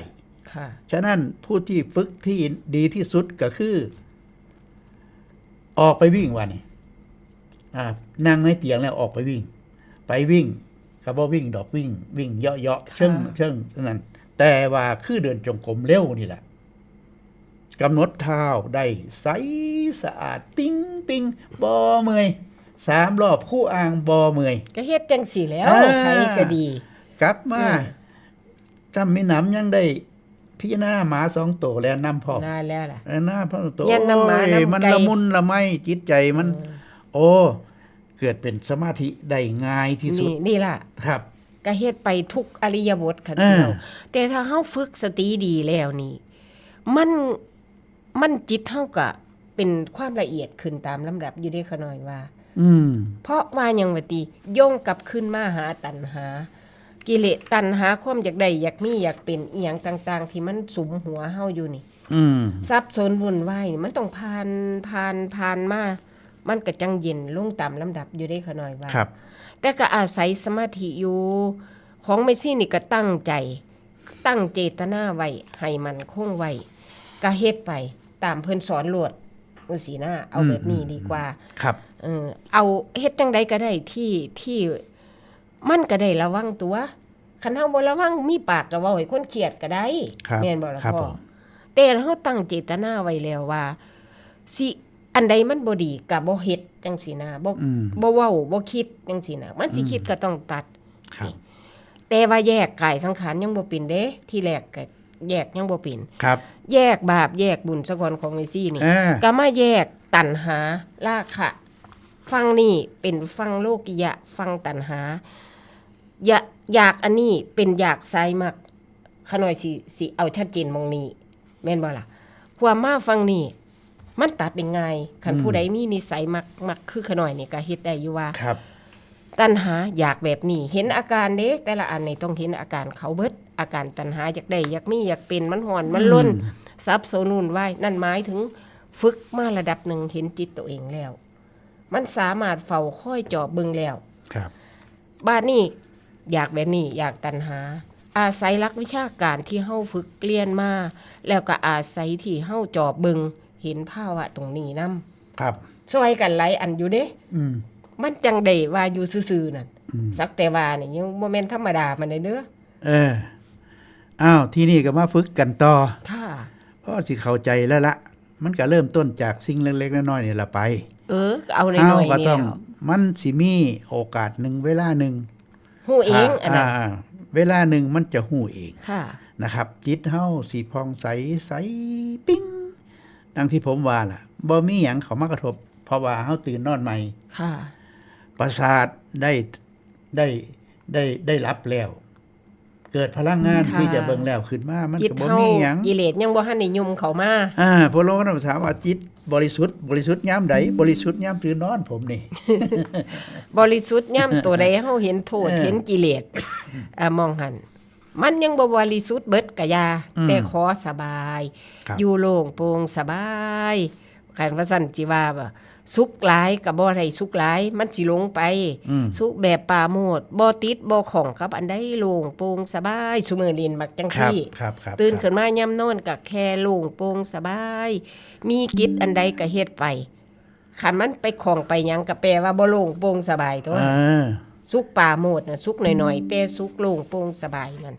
ฉะนั้นผู้ที่ฝึกที่ดีที่สุดก็คือออกไปวิ่งว่านี่นั่งในเตียงแล้วออกไปวิ่งก็บ่วิ่งดอกวิ่งเหาะๆเชิงนั่นแต่ว่าคือเดินจงกรมเร็วนี่แหละกำหนดเท้าได้ใสสะอาดปิ๊งบ่เมื่อย3รอบคู่อ่างบ่เมื่อยก็เฮ็ดจังซี่แล้วไผก็ดีกลับมาจำมีหนำยังได้พิจารณาหมา2ตัวแล้วนำพร้อมได้แล้วล่ะหน้าพร้อมตัวมันละมุนละไมจิตใจมันเกิดเป็นสมาธิได้ง่ายที่สุดนี่ล่ะครับก็เฮ็ดไปทุกอริยบทค่ะเจ้าแต่ถ้าเฮาฝึกสติดีแล้วนี่มันจิตเฮาก็เป็นความละเอียดขึ้นตามลำดับอยู่ได้ขน้อยว่าเพราะว่าหยังว่าติโยงกลับขึ้นมาหาตัณหากิเลสตัณหาความอยากได้อยากมีอยากเป็นอีหยังต่างๆที่มันสุมหัวเฮาอยู่นี่ซับซ้อนวุ่นวายมันต้องผ่านมามันก็จังเย็นลงตามลำดับอยู่ได้ขน้อยว่าแต่ก็อาศัยสมาธิอยู่ของเมซี่นี่ก็ตั้งใจตั้งเจตนาไว้ให้มันคงไว้ก็เฮ็ดไปตามเพิ่นสอนโลดจังซี่นะเอาแบบนี้ดีกว่าครับเอาเฮ็ดจังใดก็ได้ที่มันก็ได้ระวังตัวคันเฮาบ่ระวังมีปากก็เว้าให้คนเครียดก็ได้แม่นบ่ล่ะพ่อแต่เฮาตั้งเจตนาไว้แล้วว่าสิอันใดมันบ่ดีก็บ่เฮ็ดจังซี่นะบ่เว้าบ่คิดจังซี่นะมันสิคิดก็ต้องตัดสิแต่ว่าแยกกายสังขารยังบ่เป็นเด้ที่แรกก็แยกยังบ่เป็นครับแยกบาปแยกบุญซะก่อนของเมซี่นี่ก็มาแยกตัณหาราคะฟังนี่เป็นฟังโลกิยะฟังตัณหาอยากอันนี้เป็นอยากไซมักขน้อยสิเอาชัดเจนมองนี้แม่นบ่ล่ะความมาฟังนี่มันตัดได้ง่ายคันผู้ใดมีนิสัยมักคือขน้อยนี่ก็เฮ็ดได้อยู่ว่าครับตัณหาอยากแบบนี้เห็นอาการเด้แต่ละอันนี่ต้องเห็นอาการเขาเบิดอาการตัณหาอยากได้อยากมีอยากเป็นมันห่อนมันล้นซับโซนูนไว้นั่นหมายถึงฝึกมาระดับหนึ่งเห็นจิตตัวเองแล้วมันสามารถเฝ้าค่อยจอบเบิ่งแล้วครับบ้านนี้อยากแบบนี้อยากตัณหาอาศัยหลักวิชาการที่เฮาฝึกเรียนมาแล้วก็อาศัยที่เฮาจอบเบิ่งเห็นภาวะตรงนี้นำครับช่วยกันหลายอันอยู่เด้มันจังได้ว่าอยู่ซื่อๆนั่นสักแต่ว่านี่ยังบ่แม่นธรรมดามันได้เด้อที่นี่ก็มาฝึกกันต่อค่ะเพราะสิเข้าใจแล้วละมันก็เริ่มต้นจากสิ่งเล็กๆน้อยๆนี่ล่ะไปเอาน้อยๆนี่มันสิมีโอกาสนึงเวลานึง ฮู้เองอันนั้น เวลาหนึ่งมันจะหู้เอง ค่ะ นะครับ จิตเฮาสีพองใสใสปิ้งดังที่ผมว่าล่ะบ่มีหยังเข้ามากระทบ เพราะว่าเฮาตื่นนอนใหม่ ค่ะ ประสาทได้รับแล้ว เกิดพลังงาน ค่ะ ที่จะเบิ่งแล้วขึ้นมามัน จิต ก็บ่ เฮา มีหยัง กิเลสยังบ่ทันได้ยุ่มเข้ามา พอเราก็ถามว่าจิตบริสุทธิ์ยามใดบริสุทธิ์ยามตื่นนอนผมนี่ บริสุทธิ์ย่ำตัวใดเฮาเห็นโทษ เห็นกิเลสมองหันมันยังบ่บริสุทธิ์เบิดกะยา แต่ขอสบาย ครับ อยู่โล่งโปร่งสบายคันว่าซั่นจิว่าบ่สุขหลายก็บ่ได้สุขหลายมันสิหลงไป สุขแบบปราโมทย์บ่ติดบ่ของกับอันใดโล่งโปร่งสบายซุมื้อนี้มักจัง ครับ ซี่ ครับ ตื่นขึ้นมายามนอนก็แค่โล่งโปร่งสบาย มีกิจอันใดก็เฮ็ดไปคันมันไปของไปหยังก็แปลว่าบ่โล่งโปร่งสบายตัว สุขปราโมทย์น่ะสุขหน่อยๆแต่สุขโล่งโปร่งสบายนั่น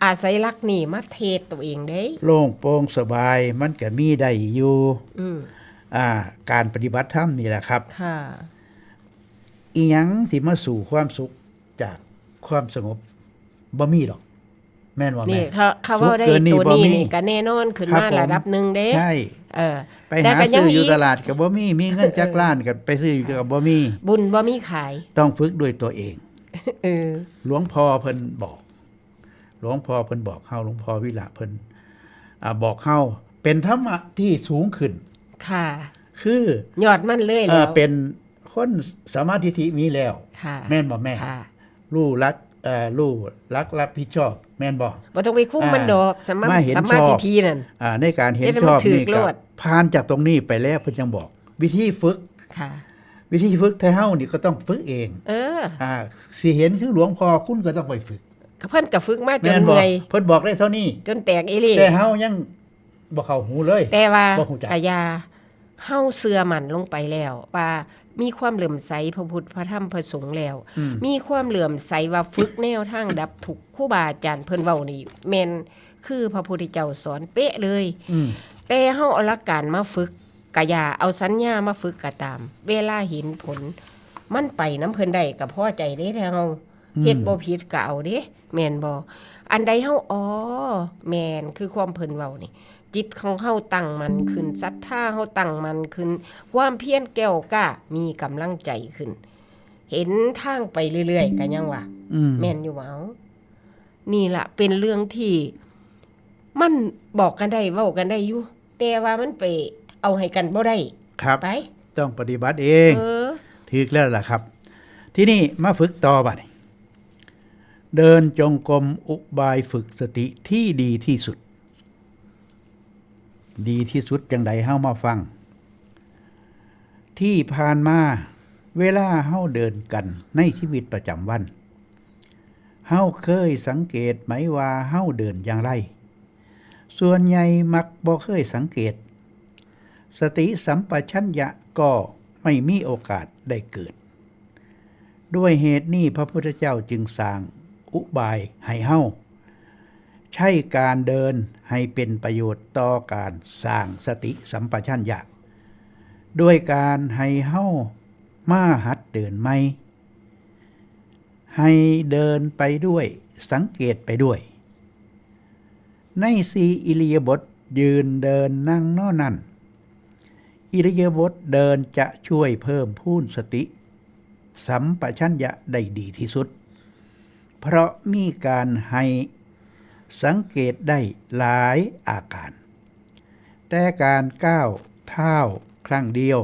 อาศัยลักนี่มาเทศตัวเองเด้ โล่งโปร่งสบายมันก็มีได้อยู่ อืม การปฏิบัติธรรมนี่แหละครับ ค่ะ อีหยังสิมาสู่ความสุขจากความสงบบ่มีหรอก แม่นว่า นี่ แม่ เขาว่าได้ สุขเกินนี่ ตัว บ่ นี้ มี นี่ก็แน่นอนขึ้น ครับ มา ผม ระดับหนึงเด้ ใช่ เออ ไป แต่ หา ก็ยั ซื้ ง ออยู่ อีก ตลาดก็บ่มีเงินจักล้านก็ไปซื้อก็บ่มี บุญบ่มีขาย ต้องฝึกด้วยตัวเอง เออ หลวงพ่อเพิ่นบอกเฮาหลวงพ่อวิระเพิ่นบอกเฮาเป็นธรรมะที่สูงขึ้น ค่ะ คือย อดมันเลยแล้ว เป็นคนสมาธิทิมีแล้ว ค่ะ แม่นบ่แม่ ค่ะ รู้รักรับผิดชอบ แม่นบ่ บ่ต้องไปคุ้มมันดอกสมา มาเห็น สมา ชอบ ธิทีนั่น ในการเห็น เอ๊ะแต่ ช มัน อบ ถูก นี่ โล ก็ ด ผ่านจากตรงนี้ไปแล้วเพิ่นยังบอก วิธีฝึก ค่ะ วิธีฝึกไทเฮานี่ก็ต้องฝึกเอง เออ สิเห็นคือหลวงพ่อคุณก็ต้องไปฝึก ก็เพิ่นก็ฝึกมาจ แม่ น นบ่ เมื่อย เพิ่นบอกได้เท่านี้ จนแตกอีหลี แต่เฮายังบ่เข้าหูเลย แต่ว่า บ่ฮู้จัก กะยาเฮาเชื่อมั่นลงไปแล้ว ว่ามีความเหลื่อมใสพระพุทธพระธรรมพระสงฆ์แล้ว มีความเหลื่อมใสว่าฝึกแนวทางดับทุกข์ครูบาอาจารย์เพิ่นเว้านี่แม่นคือพระพุทธเจ้าสอนเป๊ะเลย แต่เฮาเอาหลักการมาฝึกกะยาเอาสัญญามาฝึกก็ตาม เวลาเห็นผล มันไปน้ำเพิ่นได้ก็พอใจเด้แท้เฮาเฮ็ดบ่ผิดก็เอาเด้แม่นบ่อันใดเฮาแม่นคือความเพิ่นเว้านี่ จิตของเฮาตั้งมันขึ้นศรัทธาเฮาตั้งมันขึ้น ความเพียรแก้วกล้ามีกำลังใจขึ้น เห็นทางไปเรื่อยๆก็ยังว่าแม่นอยู่ว่านี่ล่ะเป็นเรื่องที่มันบอกกันได้เว้ากันได้อยู่แต่ว่ามันไปเอาให้กันบ่ได้ ครับ ไป ต้องปฏิบัติเอง เออ ถูกแล้วล่ะครับ ที่นี่มาฝึกต่อบัดนี้เดินจงกรมอุบายฝึกสติที่ดีที่สุด ดีที่สุดจังใดเฮามาฟัง ที่ผ่านมาเวลาเฮาเดินกันในชีวิตประจำวันเฮาเคยสังเกตไหมว่าเฮาเดินอย่างไร ส่วนใหญ่มักบ่เคยสังเกต สติสัมปชัญญะก็ไม่มีโอกาสได้เกิด ด้วยเหตุนี้พระพุทธเจ้าจึงสร้างอุบายให้เฮาใช้การเดินให้เป็นประโยชน์ต่อการสร้างสติสัมปชัญญะด้วยการให้เฮามาหัดเดินใหม่ให้เดินไปด้วยสังเกตไปด้วยในสี่อิริยาบถยืนเดินนั่งนอนนั่นอิริยาบถเดินจะช่วยเพิ่มพูนสติสัมปชัญญะได้ดีที่สุดเพราะมีการให้สังเกตได้หลายอาการแต่การก้าวเท้าครั้งเดียว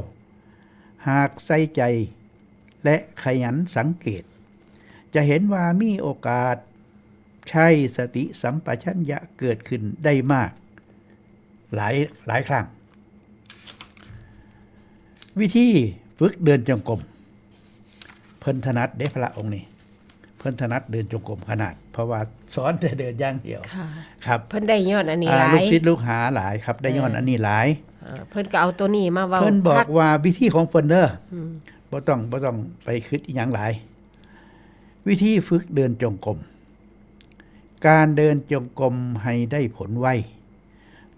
หากใส่ใจและขยันสังเกตจะเห็นว่ามีโอกาสใช้สติสัมปชัญญะเกิดขึ้นได้มากหลายครั้งวิธีฝึกเดินจงกรมเพิ่นถนัดเด้พระองค์นี้เพิ่นถนัดเดินจงกรมขนาดเพราะว่าสอนแต่เดินอย่างเดียว ค่ะ ครับ เพิ่นได้ยอดอันนี้หลา ลู ย กศิษย์ลูกหาหลายครับได้ย้อนอันนี้หลาย เพิ่นก็เอาตัวนี้มาเว้า เพิ่นบอ คั กว่าวิธีของเพิ่นเด้อบ่ต้องไปคิดอีหยังหลาย วิธีฝึกเดินจงกรมการเดินจงกรมให้ได้ผลไว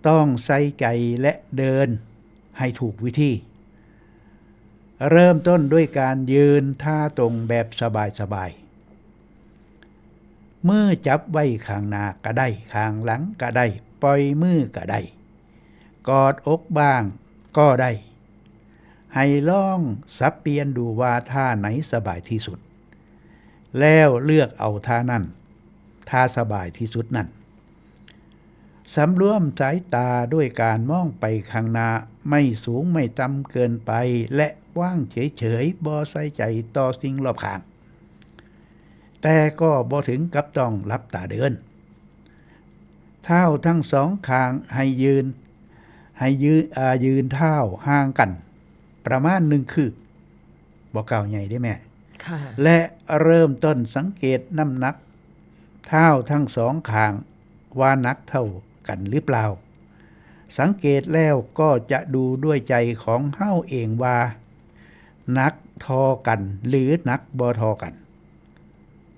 ต้องใส่ใจและเดินให้ถูกวิธีเริ่มต้นด้วยการยืนท่าตรงแบบสบาย มือจับไว้ข้างหน้าก็ได้ข้างหลังก็ได้ปล่อยมือก็ได้กอดอกบ้างก็ได้ให้ลองสับเปลี่ยนดูว่าท่าไหนสบายที่สุดแล้วเลือกเอาท่านั้นท่าสบายที่สุดนั่นสำรวมสายตาด้วยการมองไปข้างหน้าไม่สูงไม่ต่ำเกินไปและว่างเฉยๆบ่ใส่ใจต่อสิ่งรอบข้างแต่ก็บ่ถึงกับต้องหลับตาเดินเท้าทั้งสองข้างให้ยืนเท้าห่างกันประมาณ1 คืบบ่ก้าวใหญ่ได้แม่ ค่ะ และเริ่มต้นสังเกตน้ำหนักเท้าทั้งสองข้างว่านักเท่ากันหรือเปล่าสังเกตแล้วก็จะดูด้วยใจของเฮ้าเองว่านักทอกันหรือนักบ่ทอกัน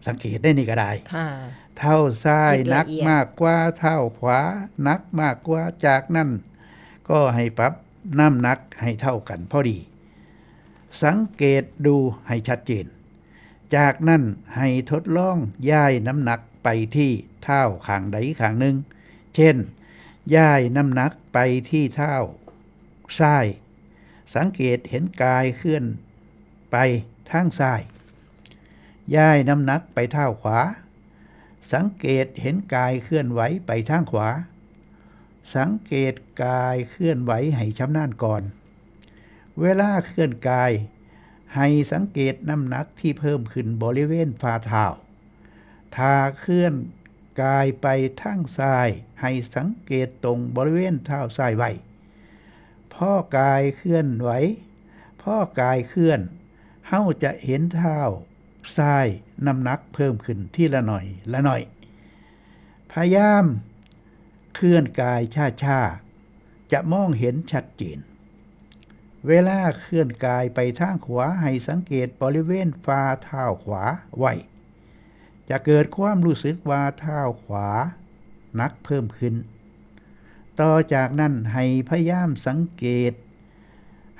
สังเกตได้นี่ก็ได้ ค่ะ เท้าซ้าย คิด นั ละ ก เอียด มากกว่าเท้าขวานักมากกว่าจากนั้นก็ให้ปรับน้ำหนักให้เท่ากันพอดีสังเกตดูให้ชัดเจนจากนั้นให้ทดลองย้ายน้ำหนักไปที่เท้าข้างใดข้างหนึ่งเช่นย้ายน้ำหนักไปที่เท้าซ้ายสังเกตเห็นกายเคลื่อนไปทางซ้ายย้ายน้ำหนักไปเท้าขวาสังเกตเห็นกายเคลื่อนไหวไปทางขวาสังเกตกายเคลื่อนไหวให้ชำนาญก่อนเวลาเคลื่อนกายให้สังเกตน้ำหนักที่เพิ่มขึ้นบริเวณฝ่าเท้าถ้าเคลื่อนกายไปทางซ้ายให้สังเกตตรงบริเวณเท้าซ้ายไว้พ่อกายเคลื่อนไหวพ่อกายเคลื่อนเฮาจะเห็นเท้าซ้ายน้ำหนักเพิ่มขึ้นทีละหน่อยละหน่อยพยายามเคลื่อนกายช้าๆจะมองเห็นชัดเจนเวลาเคลื่อนกายไปทางขวาให้สังเกตบริเวณฝ่าเท้าขวาไว้จะเกิดความรู้สึกว่าเท้าขวานักเพิ่มขึ้นต่อจากนั้นให้พยายามสังเกต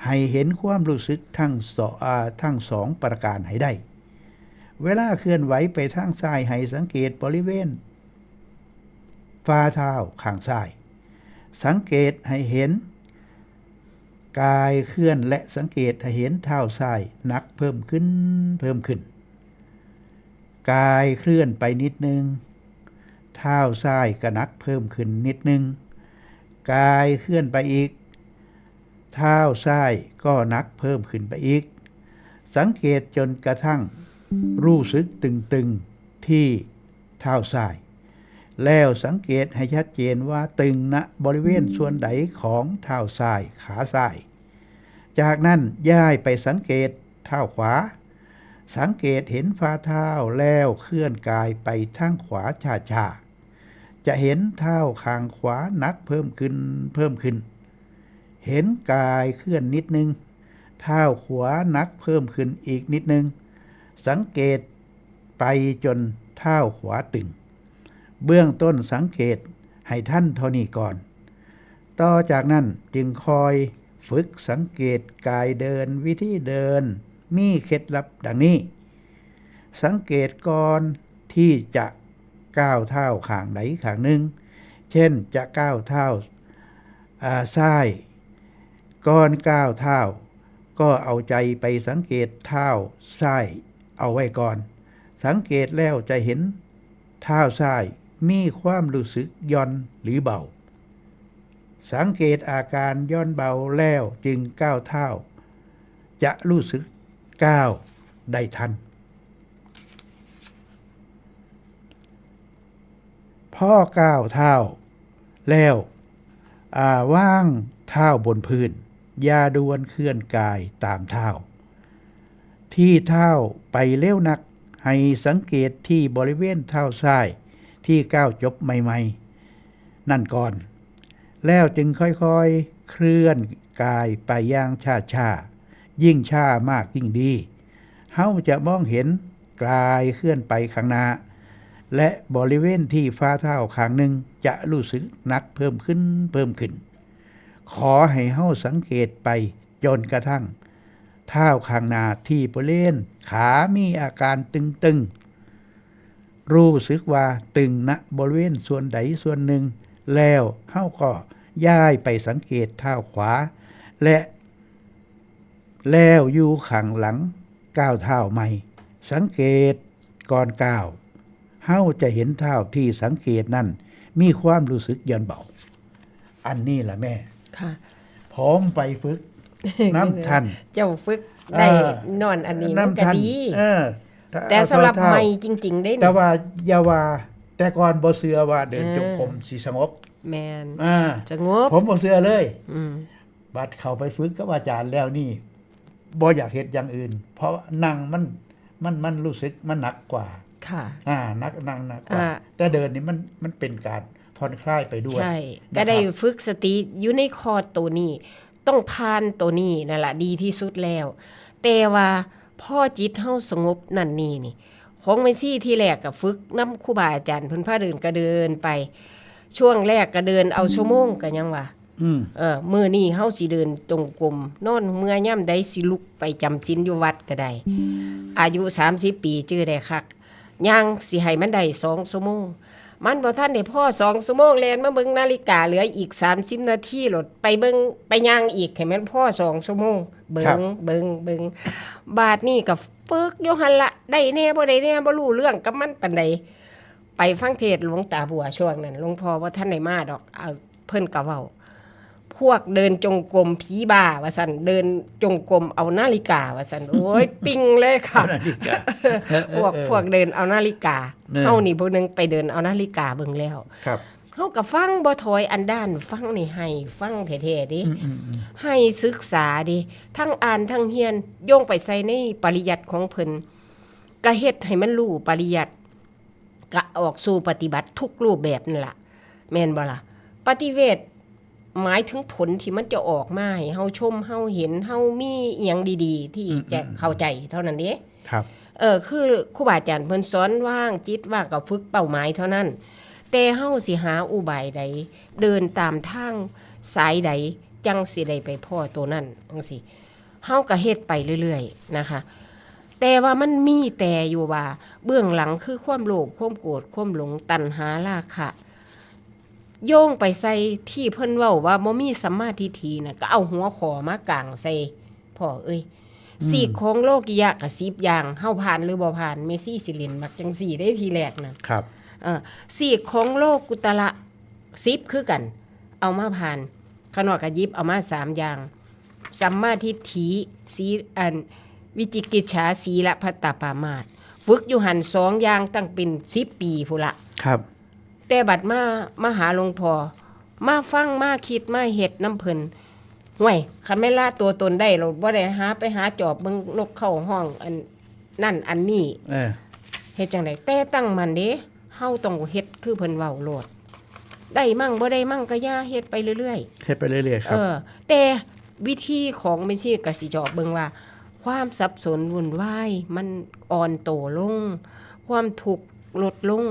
ให้เห็นความรู้สึกทั้งสองประการให้ได้เวลาเคลื่อนไหวไปทางซ้ายให้สังเกตบริเวณฝ่าเท้าข้างซ้ายสังเกตให้เห็นกายเคลื่อนและสังเกตให้เห็นเท้าซ้ายนักเพิ่มขึ้นกายเคลื่อนไปนิดนึงเท้าซ้ายก็นักเพิ่มขึ้นนิดนึงกายเคลื่อนไปอีกเท้าซ้ายก็นักเพิ่มขึ้นไปอีกสังเกตจนกระทั่งรู้สึกตึงๆที่เท้าซ้ายแล้วสังเกตให้ชัดเจนว่าตึงณบริเวณส่วนใดของเท้าซ้ายขาซ้ายจากนั้นย้ายไปสังเกตเท้าขวาสังเกตเห็นฝ่าเท้าแล้วเคลื่อนกายไปทางขวาช้าๆจะเห็นเท้าข้างขวานักเพิ่มขึ้นเห็นกายเคลื่อนนิดนึงเท้าขวานักเพิ่มขึ้นอีกนิดนึงสังเกตไปจนเท้าขวาตึงเบื้องต้นสังเกตให้ท่านเท่านี้ก่อนต่อจากนั้นจึงคอยฝึกสังเกตกายเดินวิธีเดินมีเคล็ดลับดังนี้สังเกตก่อนที่จะก้าวเท้าข้างใดข้างหนึ่งเช่นจะก้าวเท้าซ้ายก่อนก้าวเท้าก็เอาใจไปสังเกตเท้าซ้ายเอาไว้ก่อนสังเกตแล้วจะเห็นเท้าซ้ายมีความรู้สึกย่อนหรือเบาสังเกตอาการย่อนเบาแล้วจึงก้าวเท้าจะรู้สึกก้าวได้ทันพ่อก้าวเท้าแล้วว่างเท้าบนพื้นอย่าด่วนเคลื่อนกายตามเท้าที่เท้าไปเร็วนักให้สังเกตที่บริเวณเท้าซ้ายที่ก้าวจบใหม่ๆนั่นก่อนแล้วจึงค่อยๆเคลื่อนกายไปอย่างช้าๆยิ่งช้ามากยิ่งดีเฮาจะมองเห็นกายเคลื่อนไปข้างหน้าและบริเวณที่ฝ่าเท้าข้างหนึ่งจะรู้สึกหนักเพิ่มขึ้นขอให้เฮาสังเกตไปจนกระทั่งเท้าข้างหน้าที่บริเวณขามีอาการตึง รู้สึกว่าตึงณบริเวณส่วนใดส่วนหนึ่งแล้วเฮาก็ย้ายไปสังเกตเท้าขวาและแล้วอยู่ข้างหลังก้าวเท้าใหม่สังเกตก่อนก้าวเฮาจะเห็นเท้าที่สังเกตนั้นมีความรู้สึกหย่อนเบาอันนี้ล่ะแม่ ค่ะ พร้อมไปฝึก น้ำทัน เจ้าฝึกได้นอนอันนี้มันก็ดี แต่สำหรับใหม่จริงๆได้ แต่ นี่ ว่าอย่าว่าแต่ก่อนบ่เชื่อว่าเดินจงกรมสิสงบ แม่น อ่า สงบ ผมบ่เชื่อเลย อืม บัดเข้าไปฝึกกับอาจารย์แล้วนี่บ่อยากเฮ็ดอย่างอื่น เพราะนั่งมันรู้สึกมันหนักกว่า ค่ะ นักนั่งหนักกว่า อ่า แต่เดินนี่มันเป็นการผ่อนคลายไปด้วย ใช่ นะครับ ก็ได้ฝึกสติอยู่ในคอร์สตัวนี้ ต้องผ่านตัวนี้นั่นแหละดีที่สุดแล้ว แต่ว่าพ่อจิตเฮาสงบนั่นนี่ของเมซี่ที่แรกก็ฝึกนำครูบาอาจารย์เพิ่นพาเดินก็เดินไป ช่วงแรกก็เดินเอาชั่วโมงก็ยังว่า อืม มื้อนี้เฮาสิเดินจงกรมนอนเมื่อยามใดสิลุกไปจำศีลอยู่วัดก็ได้ อายุ30 ปีจื้อได้คักย่างสิให้มันได้2ชั่วโมงมันบ่ทันได้พอ2ชั่วโมงแล่นมาเบิ่งนาฬิกาเหลืออีก30นาทีโลดไปเบิ่งไปย่างอีกให้มันพอ2ชั่วโมงเบิ่งบาดนี้ก็ฝึกอยู่หั่นละได้แน่บ่ได้แน่บ่รู้เรื่องกับมันปานใดไปฟังเทศน์หลวงตาบัวช่วงนั้นหลวงพ่อบ่ทันได้มาดอกเอาเพิ่นก็เว้าพวกเดินจงกรมผีบ้าว่าซั่นเดินจงกรมเอานาฬิกาว่าซั่นโอ้ย ปิ้งเลยค่ะ นาฬิกา พวกเดินเอานาฬิกา เนี่ย เฮานี่ผู้หนึงไปเดินเอานาฬิกาเบิ่งแล้ว ครับ เฮาก็ฟังบ่ถอยอันด้านฟังนี่ให้ฟังแท้ๆดิให้ศึกษาดิทั้งอ่านทั้งเรียนโยงไปใส่ในปริยัติของเพิ่นก็เฮ็ดให้มันรู้ปริยัติก็ออกสู่ปฏิบัติทุกรูปแบบนั่นล่ะแม่นบ่ล่ะปฏิเวทหมายถึงผลที่มันจะออกมาให้เฮาชมเฮาเห็นเฮามีอีหยังดีๆ ที่จะเข้าใจเท่านั้นเด้ ครับ คือครูบาอาจารย์เพิ่นสอนว่างจิตว่างก็ฝึกเป้าหมายเท่านั้น แต่เฮาสิหาอุบายใดเดินตามทางสายใดจังสิได้ไปพ้อตัวนั้นจังซี่เฮาก็เฮ็ดไปเรื่อยๆนะคะ แต่ว่ามันมีแต่อยู่ว่าเบื้องหลังคือความโลภความโกรธความหลงตัณหาราคะโยงไปใส่ที่เพิ่นเว้าว่าบ่มีสัมมาทิฏฐิน่ะก็เอาหัวขอมากางใส่พ่อเอ้ยสีกของโลกิยะก็10อย่างเฮาผ่านหรือบ่ผ่านเมซี่สิเล่นมักจังซี่ได้ทีแรกน่ะ ครับ สีกของโลกุตระ10คือกัน เอามาผ่านขนวดกะยิบเอามา3อย่างสัมมาทิฏฐิสีวิจิกิจฉาสีละพัตตปามาสฝึกอยู่หัน2อย่างตั้งเป็น10ปีพุนละ ครับ แต่บัดมาหาหลวงพ่อมาฟังมาคิดมาเฮ็ดน้ำเพิ่นห่วยคันแม่นละตัวตนได้เราบ่ได้หาไปหาจอบเบิ่งนกเข้าห้องอันนั่นอันนี้เฮ็ดจังได๋แต่ตั้งมันเด้เฮาต้องเฮ็ดคือเพิ่นเว้าโลดได้มั่งบ่ได้มั่งก็อย่าเฮ็ดไปเรื่อยๆ เฮ็ดไปเรื่อยๆครับ แต่วิธีของไม่ใช่กสิเจาะเบิ่งว่า ความสับสนวุ่นวายมันอ่อนโตลง ความทุกข์ลดลง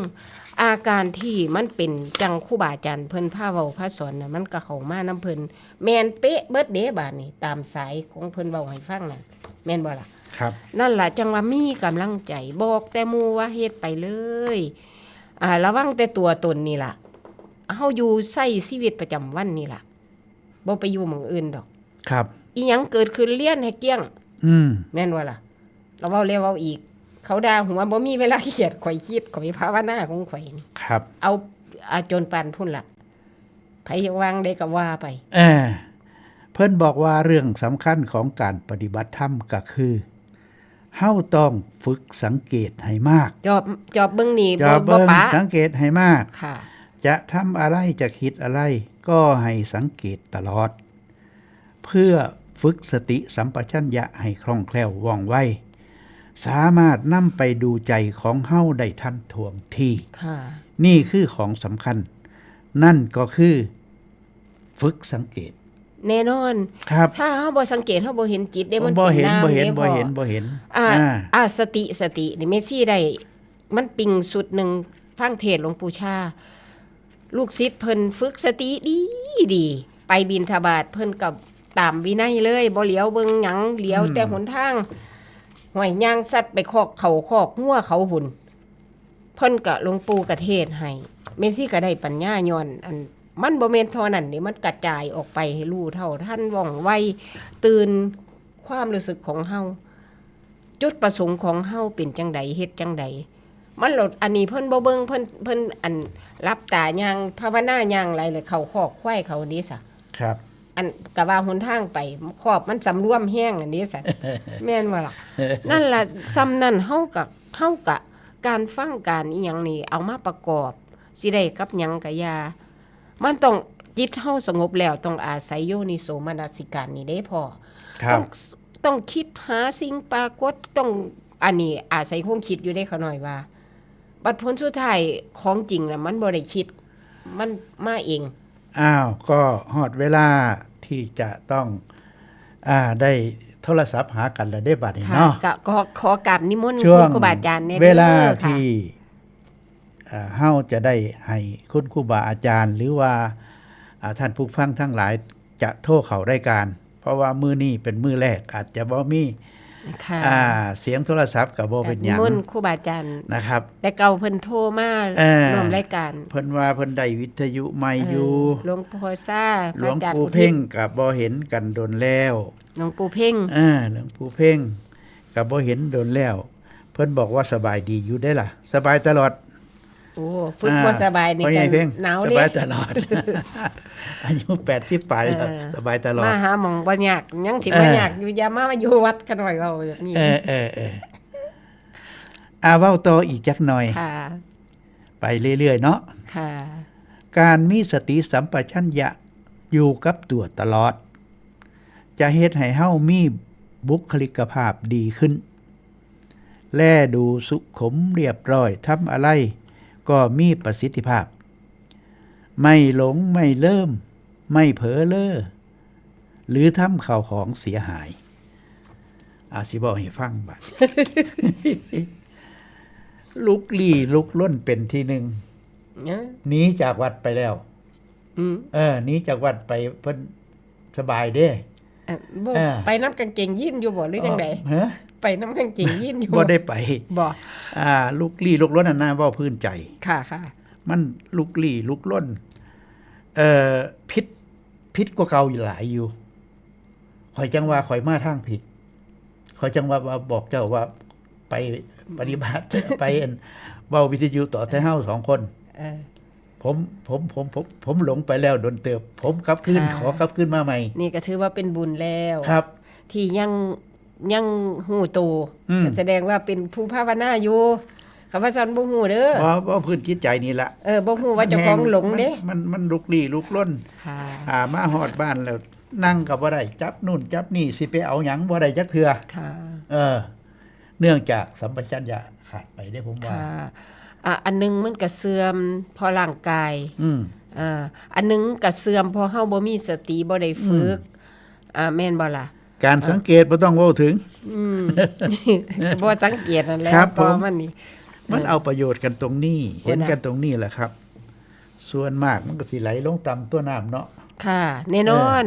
อาการที่มันเป็นจังครูบาอาจารย์เพิ่นพาเว้าพาสอนน่ะมันก็เข้ามานํเพิ่นแม่นเป๊ะเบิดเด้บาดนี้ตามสายของเพิ่นเว้าให้ฟังนั่นแม่นบ่ล่ะ ครับ นั่นล่ะจังว่ามีกำลังใจบอกแต่หมู่ว่าเฮ็ดไปเลยระวังแต่ตัวตนนี่ล่ะเฮาอยู่ใช้ชีวิตประจำวันนี่ล่ะบ่ไปอยู่หม้องอื่นดอก ครับ อีหยังเกิดขึ้นเรียนให้เกลี้ยง แม่นว่าล่ะเราเว้าแล้วเว้าอีก เขาด่าหัวบ่มีเวลาเขียดข่อยคิดข่อยภาวนาของข่อยนี่ ครับ เอาจนปานพุ่นล่ะไผวางได้ก็ว่าไป เพิ่นบอกว่าเรื่องสำคัญของการปฏิบัติธรรมก็คือเฮาต้องฝึกสังเกตให้มาก จอบเบิ่งนี่ จะ บ่ เบิ่ง ปะ สังเกตให้มาก ค่ะ จะทำอะไรจะคิดอะไร ก็ให้สังเกตตลอด เพื่อฝึกสติสัมปชัญญะให้คล่องแคล่วว่องไวสามารถนำไปดูใจของเฮาได้ทันท่วงที ค่ะ นี่คือของสำคัญ นั่นก็คือฝึกสังเกต แน่นอน ครับ ถ้าเฮาบ่สังเกตเฮาบ่เห็นจิตได้มัน บ่ เป็น เห็น นาม บ่เห็น ด้ บ่ พ่อ เห็นบ่เห็น สตินี่เมซี่ได้มันปิงสุดหนึ่งฟังเทศน์หลวงปู่ชา ลูกศิษย์เพิ่นฝึกสติดีไปบิณฑบาตเพิ่นกับตามวินัยเลยบ่เหลียวเบิ่งหยังเหลียวแต่หนทางห้วยย่างสัตว์ไปคอกเขาคอกงัวเขาหุ่น เพิ่นก็หลวงปู่ก็เทศน์ให้เมซี่ก็ได้ปัญญาย้อนอันมันบ่แม่นเท่านั้นนี่มันกระจายออกไปให้รู้เท่าท่านว่องไวตื่นความรู้สึกของเฮาจุดประสงค์ของเฮาเป็นจังใดเฮ็ดจังใดมันหลดอันนี้เพิ่นบ่เบิ่งเพิ่นอันรับตาย่างภาวนาย่างไรเลยเขาคอกควายเขานี้ซะ ครับ อันกะว่าหนทางไปครอบมันสำรวมแห้งอันนี้ซะ แม่นบ่ล่ะ นั่นล่ะซ้ำนั่นเฮากับการฟังการอีหยังนี่เอามาประกอบสิได้กับหยังกะยามันต้องจิตเฮาสงบแล้วต้องอาศัยโยนิโสมนสิการนี่ได้พอ ครับ ต้องคิดหาสิ่งปรากฏต้องอันนี้อาศัยคงคิดอยู่ได้เขาหน่อยว่า บัดผลสุดท้ายของจริงน่ะมันบ่ได้คิดมันมาเอง อ้าวก็ฮอดเวลาที่จะต้องได้โทรศัพท์หากันแล้วได้บัดนี้ ค่ะ เนาะ ก็ขอกราบนิมนต์ ช่ว คุ ง ณครูบาอาจารย์แน่ เวลา ด้อค่ะ ที่เฮาจะได้ให้คุณครูบาอาจารย์ หรือว่าท่านผู้ฟังทั้งหลายจะโทรเข้ารายการ เพราะว่ามื้อนี้เป็นมื้อแรกอาจจะบ่มี ค่ะ เสียงโทรศัพท์ก็บ่เป็นหยัง นิมนต์ครูบาอาจารย์ นะครับ แต่เก่าเพิ่นโทรมา ร่วมรายการ เพิ่นว่าเพิ่นได้วิทยุใหม่อยู่ หลวงพ่อซ่า หลวงปู่เพ่งก็บ่เห็นกันโดนแล้ว หลวงปู่เพ่ง หลวงปู่เพ่งก็บ่เห็นโดนแล้ว เพิ่นบอกว่าสบายดีอยู่ได้ล่ะ สบายตลอด โอ้ฝึกบ่สบายนี่ พ่อ กั ใหญ่ น เพ่ง หนาว ส เด้ บายตลอด อายุ80ปลายแล้วสบายตลอด มาหาหมองบ่ยากยังสิบ่ยากอยู่อย่ามาอยู่วัดกันหน่อยเราแบบนี้ เว้าต่ออีกจักหน่อย ค่ะ ไปเรื่อยๆเนาะ ค่ะ การมีสติสัมปชัญญะอยู่กับตัวตลอด จะเฮ็ดให้เฮามีบุคลิกภาพดีขึ้น แลดูสุขุมเรียบร้อยทำอะไรก็มีประสิทธิภาพ ไม่หลงไม่เลิ่มไม่เผลอเล้อหรือทำข่าวของเสียหายสิบอกให้ฟังบัด ลุกลี้ลุกล้นเป็นที่หนึ่งหนีจากวัดไปแล้ว หนีจากวัดไปเพิ่นสบายเด้ บ่ไปน้ำกางเกงยีนอยู่บ่หรือจังได๋ ฮะ ไปน้ำกางเกงยีนอยู่ บ่ได้ไป บ่ ลุกลี้ลุกล้นน่ะเว้าพื้นใจ ค่ะค่ะ มันลุกลี้ลุกล้นผิดกว่าเก่าหลายอยู่ข่อยจังว่าข่อยมาทางผิดข่อยจังว่าบอกเจ้าว่าไปปฏิบัติ ไปเว้าวิทยุต่อแต่เฮา2คนผมหลงไปแล้วโดนเติบผมกลับคืนขอกลับคืนมาใหม่ นี่ก็ถือว่าเป็นบุญแล้ว ครับ ที่ยังหูโตแสดงว่าเป็นผู้ภาวนาอยู่คำว่าซั่นบ่ฮู้เด้อ บ่พื้นคิดใจนี่ละ บ่ฮู้ว่าเจ้าของหลงเด้ มันลุกลี้ลุกล้น ค่ะ มาฮอดบ้านแล้วนั่งก็บ่ได้จับนู่นจับนี่สิไปเอาหยังบ่ได้จักเทื่อ ค่ะ เนื่องจากสัมปชัญญะขาดไปได้ผมว่า ค่ะอันนึงมันก็เสื่อมเพอร่างกาย อันนึงก็เสื่อมเพอเฮาบ่มีสติบ่ได้ฝึกแม่นบ่ล่ะ การสังเกตบ่ต้องเว้าถึง บ่สังเกตนั่นแหละ ครับ เพราะ ผม มันนี่ มันเอาประโยชน์กันตรงนี้ เห็นกันตรงนี้แหละครับ ส่วนมากมันก็สิไหลลงต่ำตัวน้ำเนาะ ค่ะแน่นอน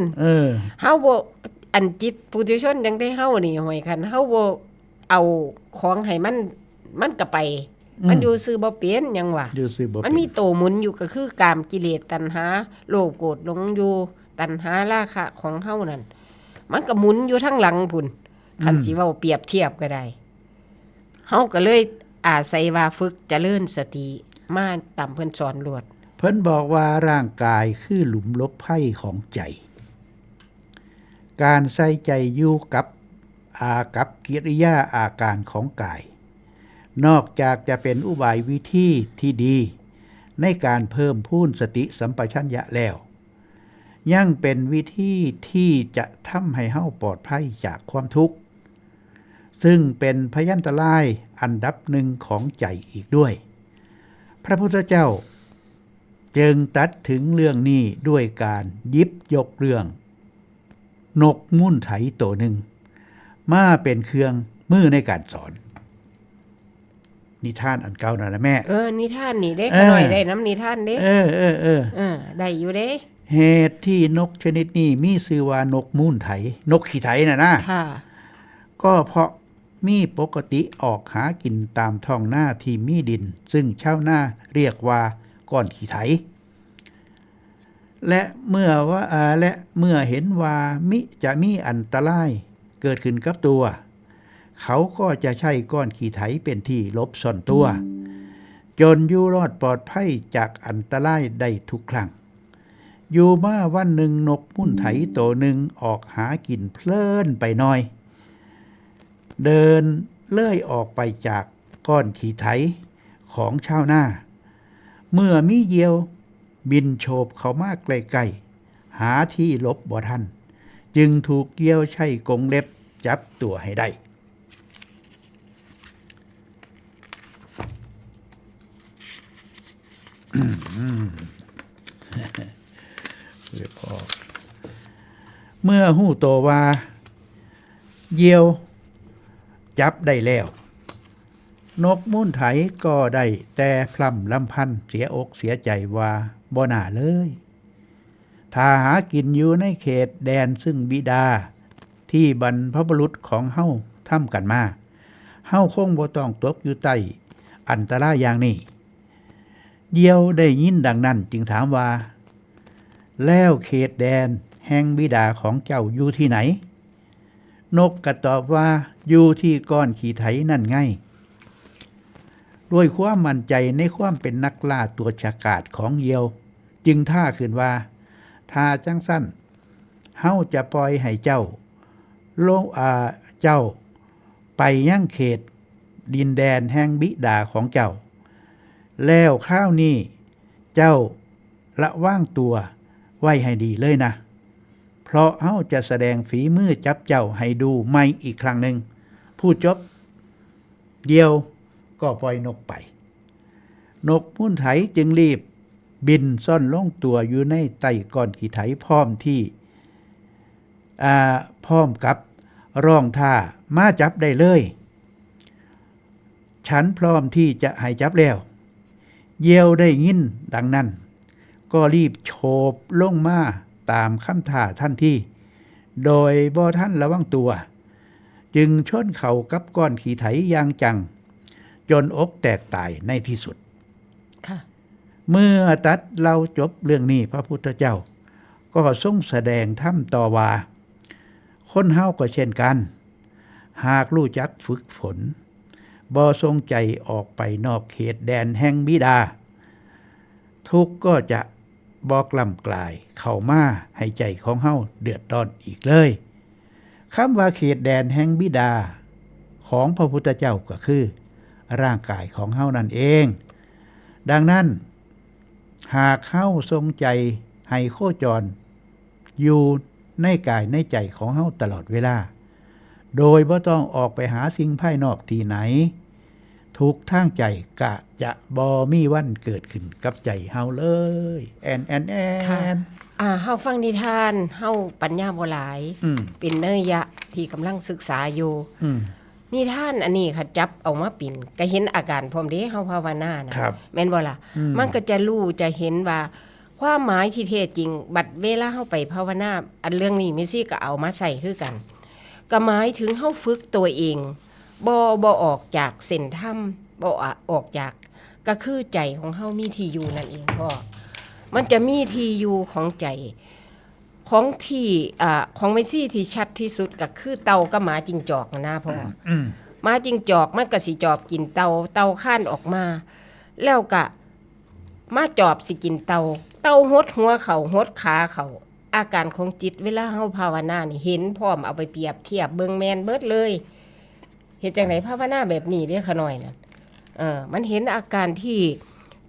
เฮาบ่อันจิตปุถุชนจังได้เฮานี่ห้อยคันเฮาบ่เอาของให้มันก็ไป มันอยู่ซื่อบ่เป็นหยังวะ อยู่ซื่อบ่ มันมีโตหมุนอยู่ก็คือกามกิเลสตัณหาโลภโกรธหลงอยู่ตัณหาราคะของเฮานั่นมันก็หมุนอยู่ทั้งหลังพุ่นคันสิเว้าเปรียบเทียบก็ได้เฮาก็เลยอาศัยว่าฝึกเจริญสติมาตามเพิ่นสอนลวด เพิ่นบอกว่าร่างกายคือหลุมลบภัยของใจ การใส่ใจอยู่กับกิริยาอาการของกาย นอกจากจะเป็นอุบายวิธีที่ดีในการเพิ่มพูนสติสัมปชัญญะแล้วยังเป็นวิธีที่จะทำให้เฮาปลอดภัยจากความทุกข์ซึ่งเป็นพยันตรายอันดับหนึ่งของใจอีกด้วยพระพุทธเจ้าจึงตัดถึงเรื่องนี้ด้วยการหยิบยกเรื่องนกมุ่นไถตัวหนึ่งมาเป็นเครื่องมือในการสอนนิทานอันเก่านั่นแหละแม่นิทานนี่เด้ขน่อยได้น้ำนิทานเด้ได้อยู่เด้เหตุที่นกชนิดนี้มีชื่อว่านกมุ่นไถนกขี้ไถน่ะนะค่ะก็เพราะ มีปกติออกหากินตามท้องหน้าที่มีดิน ซึ่งชาวนาเรียกว่าก้อนขี้ไถและเมื่อเห็นว่าจะมีอันตรายเกิดขึ้นกับตัว เขาก็จะใช้ก้อนขี้ไถเป็นที่หลบซ่อนตัว จนอยู่รอดปลอดภัยจากอันตรายได้ทุกครั้งอยู่มาวันหนึ่งนกมุ่นไถตัวหนึ่งออกหากินเพลินไปหน่อย เดินเลื่อยออกไปจากก้อนขี้ไถของชาวนาเมื่อมีเหยี่ยวบินโฉบเข้ามาใกล้ๆหาที่หลบบ่ทันจึงถูกเหยี่ยวใช้กรงเล็บจับตัวให้ได้เมื่อหู้โตว่าเหยี่ยวจับได้แล้วนกมุ่นไถก็ได้แต่พร่ำลำพันเสียอกเสียใจว่าบ่น่าเลยถ้าหากินอยู่ในเขตแดนซึ่งบิดาที่บรรพบุรุษของเฮาทำกันมาเฮาคงบ่ต้องตกอยู่ใต้อันตรายอย่างนี้เหยี่ยวได้ยินดังนั้นจึงถามว่าแล้วเขตแดนแห่งบิดาของเจ้าอยู่ที่ไหนนกก็ตอบว่าอยู่ที่ก้อนขี้ไถนั่นไงด้วยความมั่นใจในความเป็นนักล่าตัวฉกาจของเหยี่ยวจึงท่าขึ้นว่าถ้าจังสั้นเฮาจะปล่อยให้เจ้าไปยังเขตดินแดนแห่งบิดาของเจ้าแล้วคราวนี้เจ้าระวังตัวไว้ให้ดีเลยนะเพราะเฮาจะแสดงฝีมือจับเจ้าให้ดูใหม่อีกครั้งหนึ่งพูดจบเดียวก็ปล่อยนกไปนกมุ่นไถจึงรีบบินซ่อนลงตัวอยู่ในใต้ก้อนขี้ไถพร้อมกับร้องท่ามาจับได้เลยฉันพร้อมที่จะให้จับแล้วเหยี่ยวได้ยินดังนั้นก็รีบโฉบลงมาตามคำท่าทันทีโดยบ่ทันระวังตัวจึงชนเข่ากับก้อนขี้ไถอย่างจังจนอกแตกตายในที่สุดค่ะเมื่อตัดเราจบเรื่องนี้พระพุทธเจ้าก็ทรงแสดงธรรมต่อว่าคนเฮาก็เช่นกันหากรู้จักฝึกฝนบ่ทรงใจออกไปนอกเขตแดนแห่งบิดาทุกข์ก็จะบ่กล่ำกลายเข้ามาให้ใจของเฮาเดือดร้อนอีกเลยคำว่าเขตแดนแห่งบิดาของพระพุทธเจ้าก็คือร่างกายของเฮานั่นเองดังนั้นหากเฮาทรงใจให้โคจรอยู่ในกายในใจของเฮาตลอดเวลาโดยบ่ต้องออกไปหาสิ่งภายนอกที่ไหนทุกทางใจกะจะบ่มีวันเกิดขึ้นกับใจเฮาเลยแอนเฮาฟังนิทานเฮาปัญญาบ่หลายเป็นเนยยะที่กำลังศึกษาอยู่นิทานอันนี้ค่ะจับเอามาปิ่นก็เห็นอาการพร้อมเด้เฮาภาวนานะแม่นบ่ล่ะมันก็จะรู้จะเห็นว่าความหมายที่แท้จริงบัดเวลาเฮาไปภาวนาอันเรื่องนี้แม่ซี่ก็เอามาใส่คือกันก็หมายถึงเฮาฝึกตัวเองบ่ออกจากเส้นธรรมบ่ออกจากก็คือใจของเฮามีที่อยู่นั่นเองพ่อมันจะมีที่อยู่ของใจของที่ของแม่ซี่ที่ชัดที่สุดก็คือเต่ากับหมาจิ้งจอกนะพ่อหมาจิ้งจอกมันก็สิจอบกินเต่าข้านออกมาแล้วก็มาจอบสิกินเต่าหดหัวเขาหดขาเขาอาการของจิตเวลาเฮาภาวนานี่เห็นพร้อมเอาไปเปรียบเทียบเบิ่งแม่นเบิดเลยเฮ็ดจังได๋ภาวนาแบบนี้เด้อขะน้อยนั่นมันเห็นอาการที่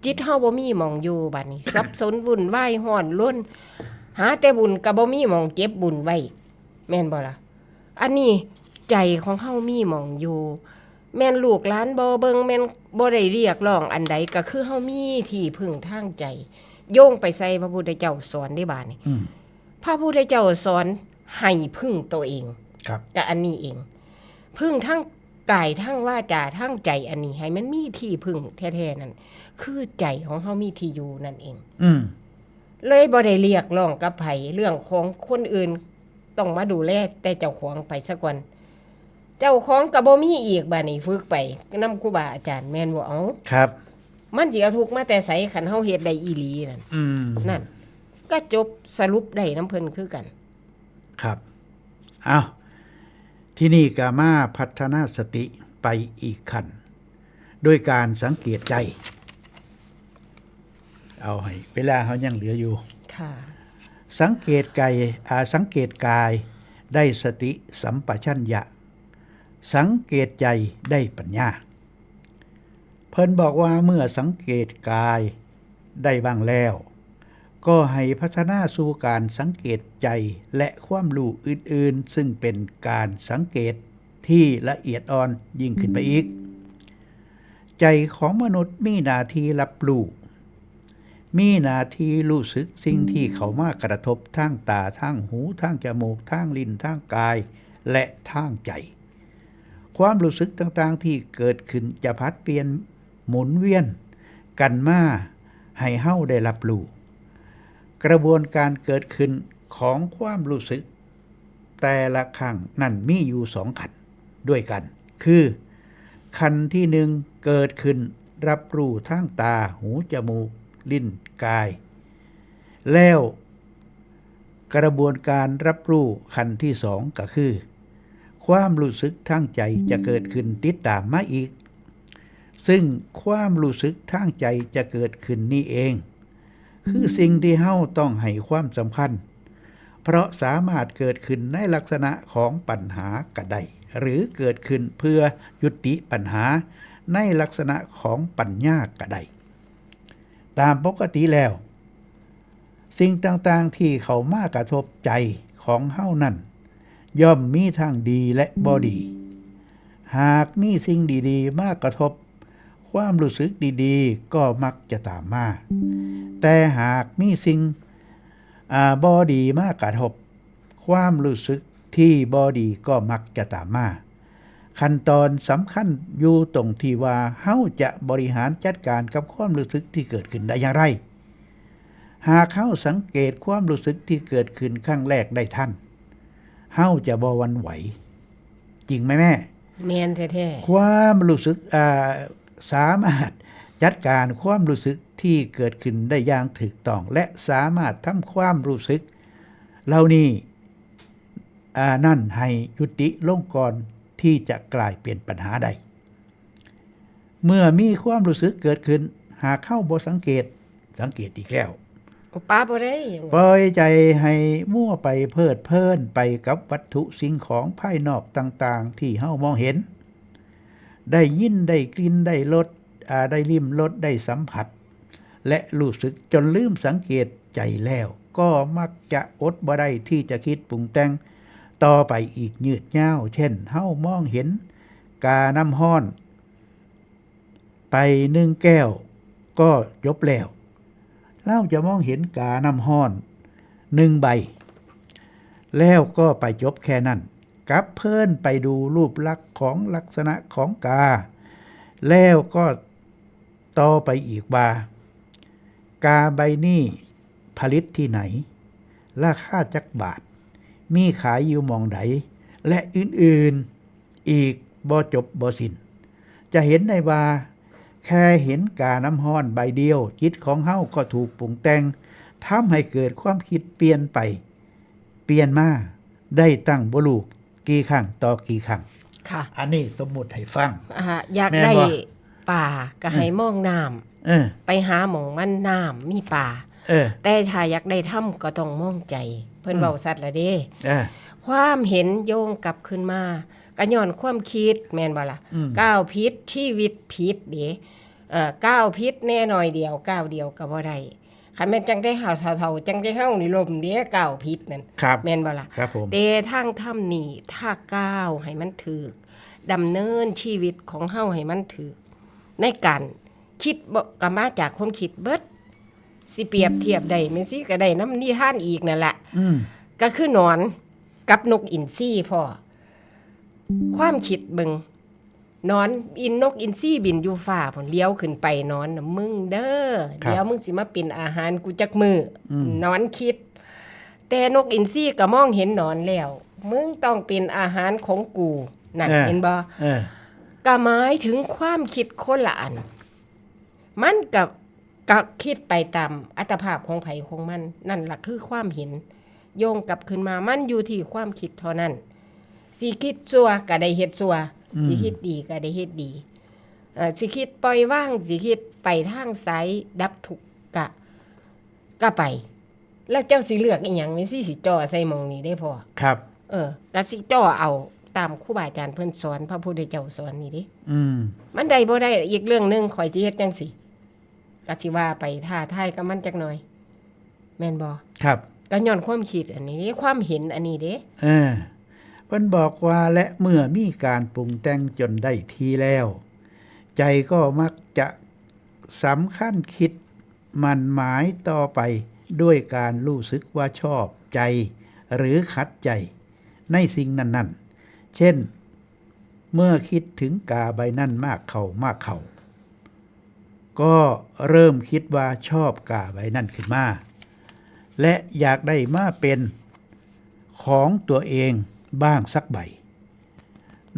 จิตเฮาบ่มีหม่องอยู่บัดนี้สับสนวุ่นวายร้อนรนหาแต่บุญก็บ่มีหม่องเก็บบุญไว้แม่นบ่ล่ะอันนี้ใจของเฮามีหม่องอยู่แม่นลูกหลานบ่เบิ่งแม่นบ่ได้เรียกร้องอันใดก็คือเฮามีที่พึ่งทางใจโยงไปใส่พระพุทธเจ้าสอนได้บาดนี้พระพุทธเจ้าสอนให้พึ่งตัวเองครับก็อันนี้เองพึ่งทั้งกายทั้งวาจาทั้งใจอันนี้ให้มันมีที่พึ่งแท้ๆนั่นคือใจของเฮามีที่อยู่นั่นเองเลยบ่ได้เรียกร้องกับไผเรื่องของคนอื่นต้องมาดูแลแต่เจ้าของไปซะก่อน เจ้าของก็บ่มีอีกบัดนี้ฝึกไปนำครูบาอาจารย์แม่นบ่เอา ครับ มันสิเอาทุกข์มาแต่ไสคันเฮาเฮ็ดได้อีหลีนั่น นั่นก็จบสรุปได้น้ำเพิ่นคือกัน ครับเอาที่นี่ก็มาพัฒนาสติไปอีกขั้นโดยการสังเกตใจ เอาให้เวลาเขายังเหลืออยู่ ค่ะ สังเกตสังเกตกายได้สติสัมปชัญญะ สังเกตใจได้ปัญญา เพิ่นบอกว่าเมื่อสังเกตกายได้บ้างแล้ว ก็ให้พัฒนาสู่การสังเกตใจและความรู้อื่นๆซึ่งเป็นการสังเกตที่ละเอียดอ่อนยิ่งขึ้นไปอีก ใจของมนุษย์มีหน้าที่รับรู้มีหน้าที่รู้สึกสิ่งที่เข้ามากระทบทางตาทางหูทางจมูกทางลิ้นทางกายและทางใจ ความรู้สึกต่างๆที่เกิดขึ้นจะพัดเปลี่ยนหมุนเวียนกันมาให้เฮาได้รับรู้กระบวนการเกิดขึ้นของความรู้สึกแต่ละครั้งนั่นมีอยู่2 ขั้นด้วยกันคือขั้นที่1เกิดขึ้นรับรู้ทางตาหูจมูกลิ้นกายแล้วกระบวนการรับรู้ขั้นที่2ก็คือความรู้สึกทางใจจะเกิดขึ้นติดตามมาอีกซึ่งความรู้สึกทางใจจะเกิดขึ้นนี่เองคือสิ่งที่เฮาต้องให้ความสำคัญเพราะสามารถเกิดขึ้นในลักษณะของปัญหาก็ได้หรือเกิดขึ้นเพื่อยุติปัญหาในลักษณะของปัญญาก็ได้ตามปกติแล้วสิ่งต่างๆที่เข้ามากระทบใจของเฮานั้นย่อมมีทางดีและบ่ดีหากมีสิ่งดีๆมากระทบความรู้สึกดีๆก็มักจะตามมาแต่หากมีสิ่งบ่ดีมากระทบความรู้สึกที่บ่ดีก็มักจะตามมาขั้นตอนสำคัญอยู่ตรงที่ว่าเฮาจะบริหารจัดการกับความรู้สึกที่เกิดขึ้นได้อย่างไรหากเฮาสังเกตความรู้สึกที่เกิดขึ้นครั้งแรกได้ทันเฮาจะบ่หวั่นไหวจริงไหมแม่แม่นแท้ๆความรู้สึกสามารถจัดการความรู้สึกที่เกิดขึ้นได้อย่างถูกต้องและสามารถทำความรู้สึกเหล่านี้นั่นให้ยุติลงก่อนที่จะกลายเป็นปัญหาใดเมื่อมีความรู้สึกเกิดขึ้นหากเข้าบ่สังเกตอีกแล้วป้าบ่ได้ปล่อยใจให้มั่วไปเพลิดเพลินไปกับวัตถุสิ่งของภายนอกต่างๆที่เฮามองเห็นได้ยินได้กลิ่นได้รสได้ลิ้มรสได้สัมผัสและรู้สึกจนลืมสังเกตใจแล้วก็มักจะอดบ่ได้ที่จะคิดปรุงแต่งต่อไปอีกยืดยาวเช่นเฮามองเห็นกาน้ำห้อนไป1 แก้วก็จบแล้วเราจะมองเห็นกาน้ำห้อน1 ใบแล้วก็ไปจบแค่นั้นกลับเพิ่นไปดูรูปลักษณ์ของลักษณะของกาแล้วก็ต่อไปอีกว่ากาใบนี้ผลิตที่ไหนราคาจักบาทมีขายอยู่หม้องใดและอื่นๆอีกบ่จบบ่สิ้นจะเห็นได้ว่าแค่เห็นกาน้ำห้อนใบเดียวจิตของเฮาก็ถูกปรุงแต่งทำให้เกิดความคิดเปลี่ยนไปเปลี่ยนมาได้ตั้งบ่รู้กี่ครั้งต่อกี่ครั้งค่ะอันนี้สมมุติให้ฟังอยากได้ป่าก็ให้มองน้ำไปหาหม่องมันน้ำมีป่าแต่ถ้าอยากได้ถ้ำก็ต้องมองใจเพิ่นเว้าสัตว์ละเด้ความเห็นโยงกลับขึ้นมาก็ย้อนความคิดแม่นบ่ล่ะก้าวผิดชีวิตผิดเด้ก้าวผิดแน่หน่อยเดียวก้าวเดียวก็บ่ได้คันแม่นจังได้เฒ่าๆจังได้เฮานี่ลมเด้ก้าวผิดนั่นแม่นบ่ล่ะแต่ทางถ้ำนี่ถ้าก้าวให้มันถูกดำเนินชีวิตของเฮาให้มันถูกในการคิดบ่ก็มาจากความคิดเบิดสิเปรียบเทียบได้แม่นสิก็ได้นำนิทานอีกนั่นล่ะก็คือหนอนกับนกอินทรีพ่อความคิดเบิ่งนอนนกอินทรีบินอยู่ฟ้าพุ่นเลี้ยวขึ้นไปนอนน่ะมึงเด้อเดี๋ยวมึงสิมาเป็นอาหารกูจักมื้อนอนคิดแต่นกอินทรีก็มองเห็นหนอนแล้วมึงต้องเป็นอาหารของกู นั่น เออ เห็นบ่ เออ ก็หมายถึงความคิดคนละอันมันกับคิดไปตามอัตภาพของไผของมันนั่นล่ะคือความเห็นโยงกลับขึ้นมามันอยู่ที่ความคิดเท่านั้นสิคิดชั่วก็ได้เฮ็ดชั่วสิคิดดีก็ได้เฮ็ดดีสิคิดปล่อยว่างสิคิดไปทางไสดับทุกข์ก็ไป แล้วเจ้าสิเลือกอีหยังนี่สิจ่อใส่หม่องนี้ได้พอ ครับ ก็สิจ่อเอาตามครูบาอาจารย์เพิ่นสอนพระพุทธเจ้าสอนนี่เด้ อืม มันได้บ่ได้อีกเรื่องหนึงข่อยสิเฮ็ดจังซี่ก็สิว่าไปท้าทายกับมันจักหน่อยแม่นบ่ ครับ ก็ย้อนความคิดอันนี้เด้ความเห็นอันนี้เด้ เพิ่นบอกว่าและเมื่อมีการปรุงแต่งจนได้ทีแล้ว ใจก็มักจะสำคัญคิดมันหมายต่อไปด้วยการรู้สึกว่าชอบใจหรือขัดใจในสิ่งนั้นๆ เช่น เมื่อคิดถึงกาใบนั้นมากเข้าก็เริ่มคิดว่าชอบกาใบนั้นขึ้นมาและอยากได้มาเป็นของตัวเองบ้างสักใบ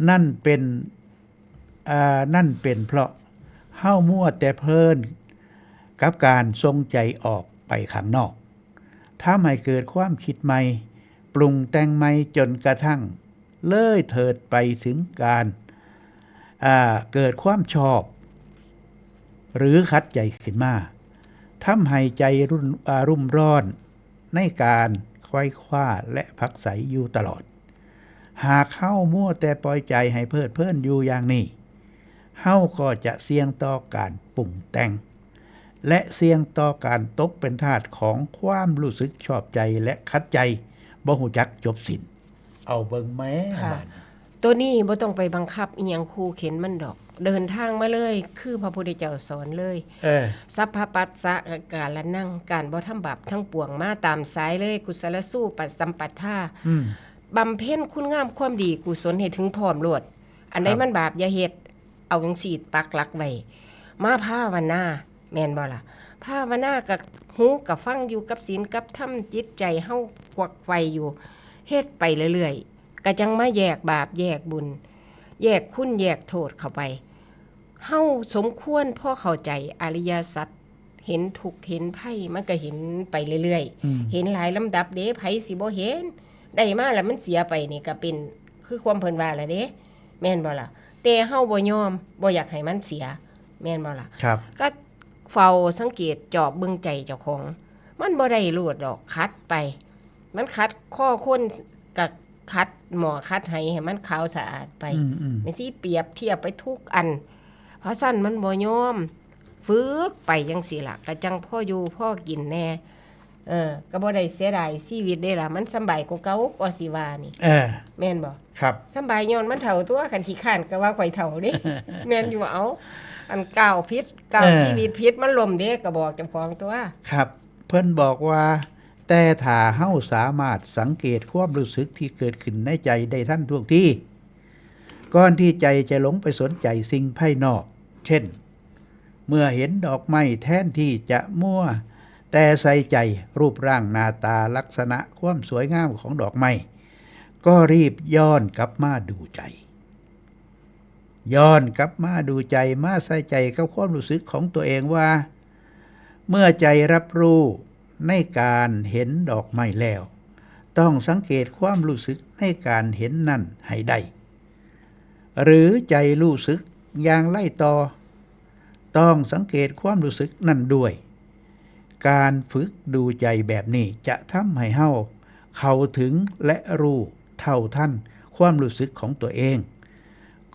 นั่นเป็นเพราะเฮ้ามั่วแต่เพลินกับการทรงใจออกไปข้างนอกถ้าไม่เกิดความคิดใหม่ปรุงแต่งใหม่จนกระทั่งเลยเถิดไปถึงการเกิดความชอบหรือขัดใจขึ้นมาทำให้ใจรุ่มร้อนในการไขว้คว้าและพักใสอยู่ตลอดหากเข้ามั่วแต่ปล่อยใจให้เพลิดเพลินอยู่อย่างนี้เฮาก็จะเสี่ยงต่อการปรุงแต่งและเสี่ยงต่อการตกเป็นทาสของความรู้สึกชอบใจและขัดใจบ่ฮู้จักจบสิ้นเอาเบิ่งแม่ ค่ะ บัด ตัวนี้บ่ต้องไปบังคับอีหยังคู่เข็นมันดอก เดินทางมาเลยคือพระพุทธเจ้าสอนเลย สัพพปัสสะกาลนั่งการบ่ทำบาปทั้งปวงมาตามสายเลยกุศลสู้ปัสสัมปัทธาบำเพ็ญคุณงามความดีกุศลให้ถึงพร้อมโลดอันใดมันบาปอย่าเฮ็ดเอาจังซี่ปักหลักไว้มาภาวนาแม่นบ่ล่ะภาวนากับหูกับฟังอยู่กับศีลกับธรรมจิตใจเฮาควักไขว่อยู่เฮ็ดไปเรื่อยๆก็จังมาแยกบาปแยกบุญแยกคุณแยกโทษเข้าไปเฮาสมควรพ่อเข้าใจอริยสัจเห็นทุกข์เห็นภัยมันก็เห็นไปเรื่อยๆเห็นหลายลำดับเด้ไผสิบ่เห็นได้มาแล้วมันเสียไปนี่ก็เป็นคือความเพิ่นว่าล่ะเด้แม่นบ่ล่ะแต่เฮาบ่ยอมบ่อยากให้มันเสียแม่นบ่ล่ะ ครับ ก็เฝ้าสังเกตจอบเบิ่งใจเจ้าของมันบ่ได้รูดดอกคัดไปมันคัดข้อคนกับคัดหมอคัดให้มันขาวสะอาดไปนี่สิเปรียบเทียบไปทุกอันเพราะสั่นมันบ่ยอมฝึกไปจังซี่ล่ะก็จังพ่ออยู่พ่อกินแน่ก็บ่ได้เสียดายชีวิตเด้ล่ะมันสำบายกว่าเก่าก็สิว่านี่แม่นบ่ ครับ สำบายย้อนมันเฒ่าตัวคันขี้ข้านก็ว่าข่อยเฒ่าเด้ แม่นอยู่เอาอันก้าวพิษก้าวชีวิตพิษมันล่มเด้ก็บอกเจ้าของตัว ครับ เพิ่นบอกว่าแต่ถ้าเฮาสามารถสังเกตความรู้สึกที่เกิดขึ้นในใจได้ทันท่วงทีก่อนที่ใจจะหลงไปสนใจสิ่งภายนอกเช่นเมื่อเห็นดอกไม้แทนที่จะมั่วแต่ใส่ใจรูปร่างหน้าตาลักษณะความสวยงามของดอกไม้ก็รีบย้อนกลับมาดูใจมาใส่ใจกับความรู้สึกของตัวเองว่าเมื่อใจรับรู้ในการเห็นดอกไม้แล้วต้องสังเกตความรู้สึกในการเห็นนั่นให้ได้หรือใจรู้สึกอย่างไล่ต่อต้องสังเกตความรู้สึกนั่นด้วยการฝึกดูใจแบบนี้จะทำให้เฮาเข้าถึงและรู้เท่าทันความรู้สึกของตัวเอง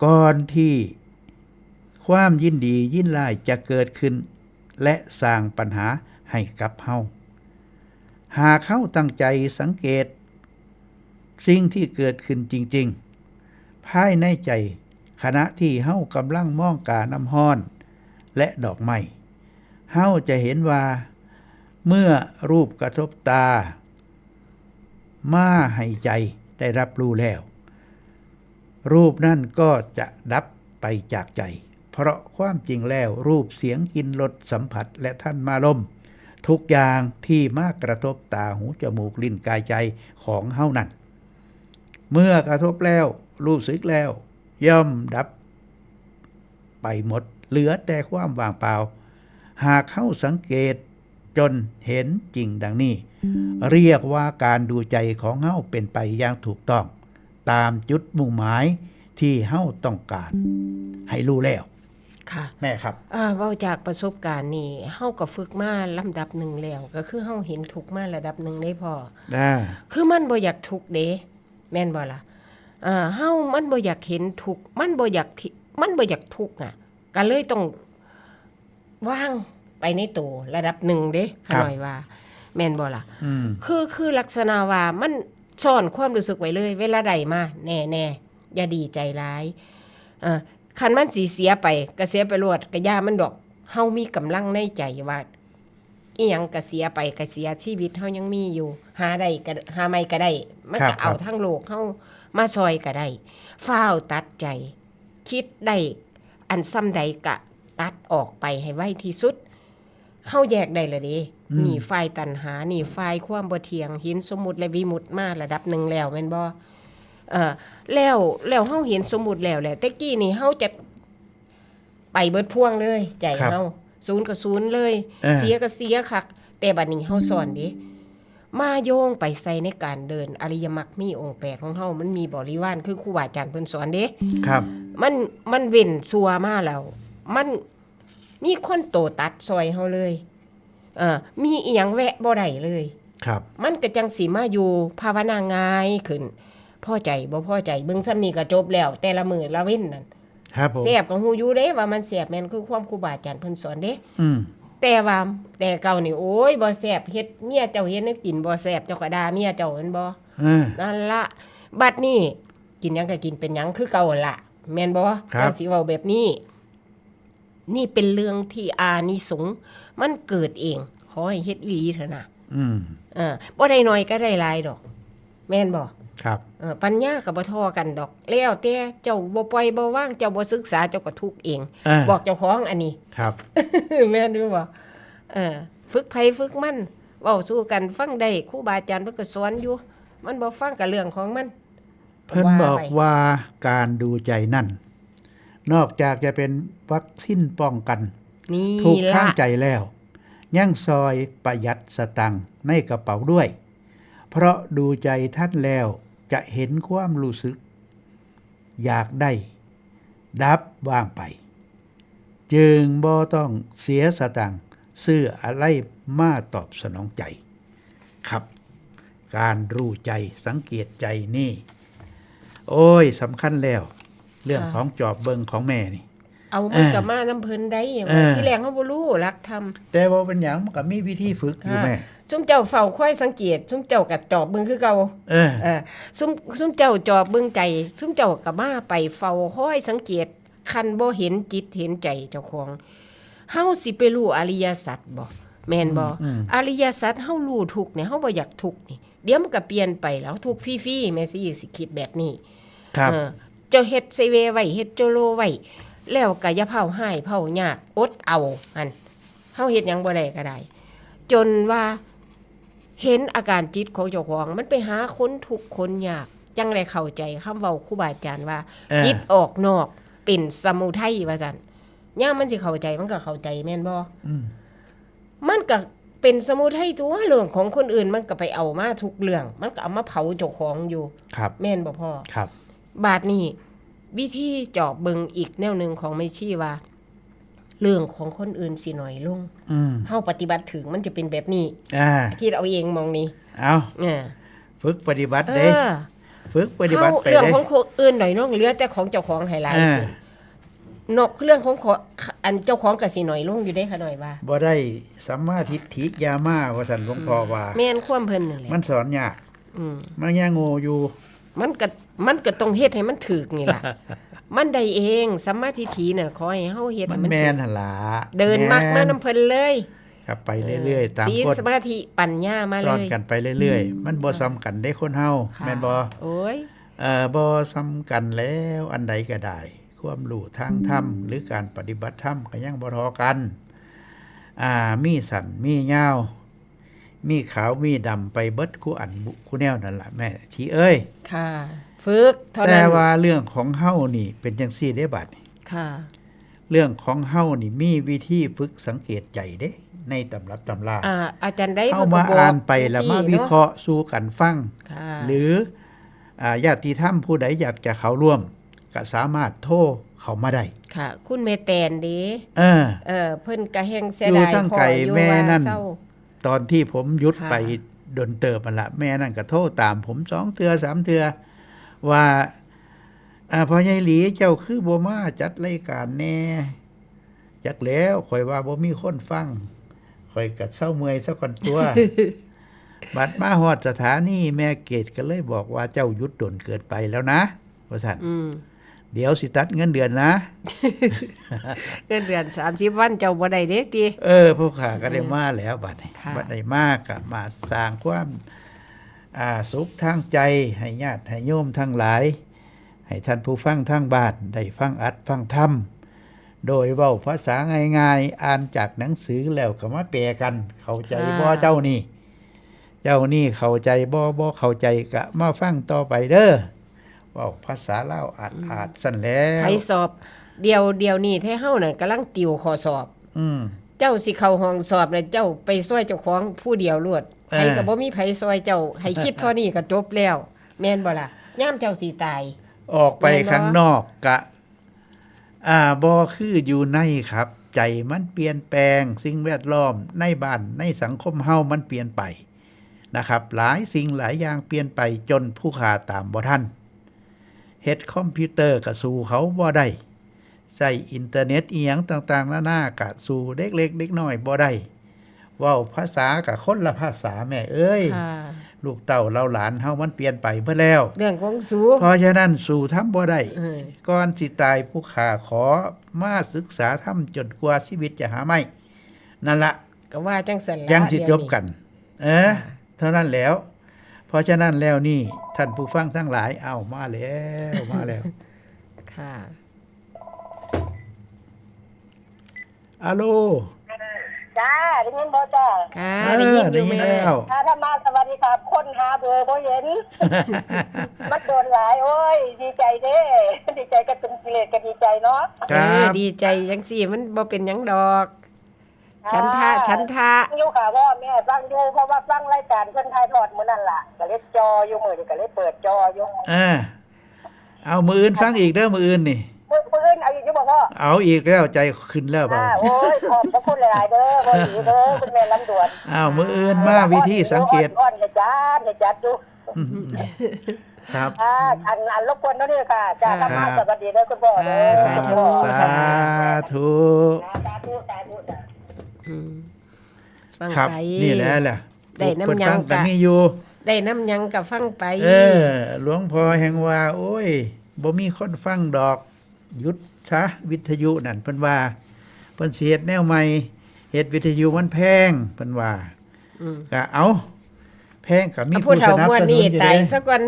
ก่อนที่ความยินดียินร้ายจะเกิดขึ้นและสร้างปัญหาให้กับเฮาหากเฮาตั้งใจสังเกตสิ่งที่เกิดขึ้นจริงๆภายในใจขณะที่เฮากำลังมองกาน้ำห้อนและดอกไม้เฮาจะเห็นว่าเมื่อรูปกระทบตามาให้ใจได้รับรู้แล้วรูปนั่นก็จะดับไปจากใจเพราะความจริงแล้วรูปเสียงกลิ่นรสสัมผัสและท่านมารมทุกอย่างที่มากระทบตาหูจมูกลิ้นกายใจของเฮานั้นเมื่อกระทบแล้วรู้สึกแล้ว ย่อมดับไปหมดเหลือแต่ความว่างเปล่าหากเข้าสังเกตจนเห็นจริงดังนี้เรียกว่าการดูใจของเฮาเป็นไปอย่างถูกต้องตามจุดมุ่งหมายที่เฮาต้องการให้รู้แล้ว ค่ะ แม่ครับ เว้าจากประสบการณ์นี่เฮาก็ฝึกมาลำดับหนึ่งแล้วก็คือเฮาเห็นทุกข์มาระดับหนึ่งได้พอ คือมันบ่อยากทุกข์เด้แม่นบ่ล่ะเฮามันบ่อยากเห็นทุกข์มันบ่อยากทุกข์อ่ะก็เลยต้องวางไปในตัวระดับหนึ่งเด้ขน่อยว่า แม่นบ่ล่ะคือลักษณะว่ามันซ่อนความรู้สึกไว้เลย เวลาใดมาแน่ๆอย่าดีใจร้ายคันมันสิเสียไปก็เสียไปรวดก็ย่ามันดอกเฮามีกำลังในใจว่าอีหยังก็เสียไปก็เสียชีวิตเฮายังมีอยู่หาได้ก็หาใหม่ก็ได้มันก็เอาทั้งโลกเฮามาซอยก็ได้ฟ้าวตัดใจคิดได้อันซ้ำใดก็ตัดออกไปให้ไวที่สุดเฮาแยกได้ละเด้นี่ฝ่ายตัณหานี่ฝ่ายความบ่เที่ยงเห็นสมมุติและวิมุตติมาระดับหนึ่งแล้วแม่นบ่แล้วเฮาเห็นสมมุติแล้วแหละแต่กี้นี่เฮาจะไปเบิดพวงเลยใจเฮาศูนย์ก็ศูนย์เลยเสียก็เสียคักแต่บัดนี้เฮาสอนดิมาโยงไปใส่ในการเดินอริยมรรคมีองค์8ของเฮามันมีบริวารคือครูบาอาจารย์เพิ่นสอนเด้ครับมันเว้นซัวมาแล้วมันมีคนโตตัดซอยเฮาเลยมีอีหยังแวะบ่ได้เลยครับมันก็จังสิมาอยู่ภาวนาง่ายขึ้นพอใจบ่พอใจเบิ่งซ้ำนี้ก็จบแล้วแต่ละมื้อละเว้นนั่นครับผมแซ่บก็ฮู้อยู่เด้ว่ามันแซ่บแม่นคือความครูบาอาจารย์เพิ่นสอนเด้แต่ว่าแต่เก่านี่โอ้ยบ่แซ่บเฮ็ดเมียเจ้าเฮ็ดให้กินบ่แซ่บเจ้าก็ด่าเมียเจ้าแม่นบ่นั่นล่ะบัดนี้กินหยังก็กินเป็นหยังคือเก่าล่ะแม่นบ่จังสิเว้าแบบนี้นี่เป็นเรื่องที่อานิสงส์มันเกิดเองขอให้เฮ็ดอีหลีเถอะนะบ่ได้น้อยก็ได้หลายดอกแม่นบ่ครับปัญญาก็บ่เท่ากันดอกแล้วแต่เจ้าบ่ปล่อยบ่วางเจ้าบ่ศึกษาเจ้าก็ทุกข์เองบอกเจ้าของอันนี้ครับ แม่นอยู่บ่ฝึกไผฝึกมันเว้าสู่กันฟังได้ครูบาอาจารย์เพิ่นก็สอนอยู่มันบ่ฟังก็เรื่องของมันเพิ่นบอกว่าการดูใจนั่นนอกจากจะเป็นวัคซีนป้องกันทุกทางใจแล้วยังซอยประหยัดสตังค์ในกระเป๋าด้วยเพราะดูใจท่านแล้วจะเห็นความรู้สึกอยากได้ดับว่างไปจึงบ่ต้องเสียสตังค์ซื้ออะไรมาตอบสนองใจครับการรู้ใจสังเกตใจนี่โอ้ยสำคัญแล้วเรื่องของจอบเบิงของแม่นี่เอามันก็มาน้ำเพิ่นได้ที่แรงเฮาบ่รู้หลักธรรมแต่ว่าเป็นหยังมันก็มีวิธีฝึกอยู่แม่ซุมเจ้าเฝ้าคอยสังเกตซุมเจ้าก็จอบเบิ่งคือเก่าซุมเจ้าจอบเบิ่งใจซุมเจ้าก็มาไปเฝ้าคอยสังเกตคันบ่เห็นจิตเห็นใจเจ้าของเฮาสิไปรู้อริยสัจบ่แม่นบ่อริยสัจเฮารู้ทุกข์เนี่ยเฮาบ่อยากทุกข์นี่เดี๋ยวมันก็เปลี่ยนไปแล้วทุกข์ฟรีๆแม่สิคิดแบบนี้ครับเจ้าเฮ็ดไซเวไว้เฮ็ดโจโลไว้แล้วก็อย่าเผาให้เผายากอดเอาหั่นเฮาเฮ็ดหยังบ่ได้ก็ได้จนว่าเห็นอาการจิตของเจ้าของมันไปหาคนทุกข์คนยากจังได้เข้าใจคำเว้าครูบาอาจารย์ว่าจิตออกนอกเป็นสมุทัยว่าซั่นย่ามมันสิเข้าใจมันก็เข้าใจแม่นบ่มันก็เป็นสมุทัยตัวเรื่องของคนอื่นมันก็ไปเอามาทุกเรื่องมันก็เอามาเผาเจ้าของอยู่แม่นบ่พ่อครับบาดนี้วิธีจอบเบิงอีกแนวหนึ่งของแม่ชีว่าเรื่องของคนอื่นสิหน่อยลงเฮาปฏิบัติถึงมันจะเป็นแบบนี้คิดเอาเองมองนี้เอาฝึกปฏิบัติเด้ฝึกปฏิบัติไปเรื่องของคนอื่นหน่อยน้องเหลือแต่ของเจ้าของให้หลายนอกเรื่องของอันเจ้าของก็สิหน่อยลงอยู่ได้ค่ะหน่อยว่าบ่ได้สัมมาทิฏฐิยามาว่าซั่นหลวงพ่อว่าแม่นความเพิ่นนั่นแหละมันสอนยากมันยังโง่อยู่มันก็ต้องเฮ็ดให้มันถูกนี่ล่ะ มันได้เองสัมมาทิฏฐิน่ะขอให้เฮาเฮ็ดให้มันแม่นหั่นล่ะเดินมักมานำเพิ่นเลยครับไปเรื่อยๆตามศีลสมาธิปัญญามาเลยสอนกันไปเรื่อยๆมันบ่ซ้ำกันได้คนเฮาแม่นบ่โอ้ยบ่ซ้ำกันแล้วอันใดก็ได้ความรู้ทางธรรมหรือการปฏิบัติธรรมก็ยังบ่เท่ากันมีสั้นมียาวมีขาวมีดำไปเบิดคู่อันคู่แนวนั่นล่ะแม่ชีเอ้ยค่ะ ฝึกเท่านั้น แต่ว่าเรื่องของเฮานี่เป็นจังซี่เด้บัดนี้ ค่ะ เรื่องของเฮานี่มีวิธีฝึกสังเกตใจเด้ในตำรับตำรา อาจารย์ได้ เฮา พิ่นก็ มา บก อ่านไปแล้วมา จังซี่ วิเคราะห์สู่กันฟัง ค่ะ หรือญาติธรรมผู้ใดอยากจะเข้าร่วมก็สามารถโทรเข้ามาได้ ค่ะ คุณแม่แตนเด้ เออ เพิ่นก็แฮงเสีย อยู่ ดาย ทาง พ่อ ไกล อยู่ แม่ ว่า นั่น เศร้า ตอนที่ผมหยุด ค่ะ ไปดนเติบมันละแม่นั่นก็โทรตามผม2เทื่อ3เทื่อว่าพ่อใหญ่หลีเจ้าคือบ่มาจัดรายการแน่จักแล้วข่อยว่าบ่มีคนฟังข่อยก็เศร้าเมื่อยซะก่อนตัว บัดมาฮอดสถานีแม่เกดก็เลยบอกว่าเจ้าหยุดดนเกินไปแล้วนะว่าซั่น อืม เดี๋ยวสิตัดเงินเดือนนะ เงินเดือน30วันเจ้าบ่ได้เด้ติ พวกข้าก็ได้มาแล้วบัดนี้ ค่ะ บัดได้มากก็มาสร้างความสุขทางใจให้ญาติให้โยมทั้งหลาย ให้ท่านผู้ฟังทางบ้านได้ฟังอัดฟังธรรม โดยเว้าภาษาง่ายๆอ่านจากหนังสือแล้วก็มาแปลกัน เข้าใจบ่เจ้านี่เข้าใจบ่เข้าใจก็มาฟังต่อไปเด้อเว้าภาษาลาวอาจสั่นแล้ว ไผสอบเดี๋ยวนี้แท้เฮาน่ะกำลังติวข้อสอบ อืม เจ้าสิเข้าห้องสอบน่ะเจ้าไปซอยเจ้าของผู้เดียวโลดไผก็บ่มีไผซอยเจ้า ให้คิดเท่านี้ก็จบแล้ว แม่นบ่ล่ะยามเจ้าสิตาย ออกไป แม่นบ่ ข้างนอกกะบ่คืออยู่ในครับ ใจมันเปลี่ยนแปลงสิ่งแวดล้อมในบ้านในสังคมเฮามันเปลี่ยนไปนะครับ หลายสิ่งหลายอย่างเปลี่ยนไปจนผู้ขาตามบ่ทันเฮ็ดคอมพิวเตอร์ก็สู้เขาบ่ได้ใช้อินเทอร์เน็ตอีหยังต่างๆนานาก็สู้เด็กเล็กเด็กน้อยบ่ได้เว้าภาษาก็คนละภาษาแม่เอ้ย ค่ะ ลูกเต้าเราหลานเฮามันเปลี่ยนไปเบิดแล้ว เรื่องของสู เพราะฉะนั้นสู่ทำบ่ได้ เออ ก่อนสิตายผู้ขาขอมาศึกษาธรรมจนกว่าชีวิตจะหาไม่นั่นละ ก็ว่าจังซั่นล่ะ ยังสิจ เดี๋ยว บกัน เท่านั้นแล้ว เพราะฉะนั้นแล้วนี่ท่านผู้ฟังทั้งหลายเอามาแล้วมาแล้ว ค่ะ อะโล จ้าได้ยินบ่จ้า ค่ะได้ยินอ ได้ ยู่ ยิน แม่ แล้ว ถ้ามาสวัสดีครับคนหาเบอร์บ่เห็น มันโดนหลายโอ้ย ดีใจเด้ ดีใจก็ตึงกิเลสก็ดีใจเนาะ ครับ ดีใจจังซี่มันบ่เป็นหยังดอก ฉันทะ ฟังอยู่ค่ะว่าแม่ฟังอยู่เพราะว่าฟังรายการเพิ่นถ่ายทอดมื้อนั่นล่ะก็เลยจออยู่มื้อนี้ก็เลยเปิดจออยู่ เอามืออื่นฟังอีกเด้อมืออื่นนี่ มื้ออื่นเอาอีกอยู่บ่พ่อ เอาอีกแล้วใจขึ้นแล้วเปล่า โอ้ยขอบพระคุณหลายๆเด้อบ่ดีเด้อคุณแม่ลำดวน เอามืออื่นมาวิธีสังเกต อ่อนๆให้จัดอยู่ ครับ อันรบกวนเท่านี้ค่ะจ้าทำมาสวัสดีเด้อคุณพ่อเด้อ สาธุ สาธุ สาธุจ้า อืมฟัง ครับ ไป นี่แหละ ได้น้ำยัง เพิ่ฟัง กะ กันมีอยู่ ได้น้ำหยังก็ฟังไป หลวงพ่อแห่งว่า โอ้ยบ่มีคนฟังดอกหยุดซะวิทยุนั่นเพิ่นว่าเพิ่นสิเฮ็ดแนวใหม่เฮ็ดวิทยุมันแพงเพิ่นว่า อืม ก็เอาแพงก็มี ผู้ ผู้ส เฒ่า นับ ม่วน สนุน นี่ อยู่ ตาย เด้ ซะก่อน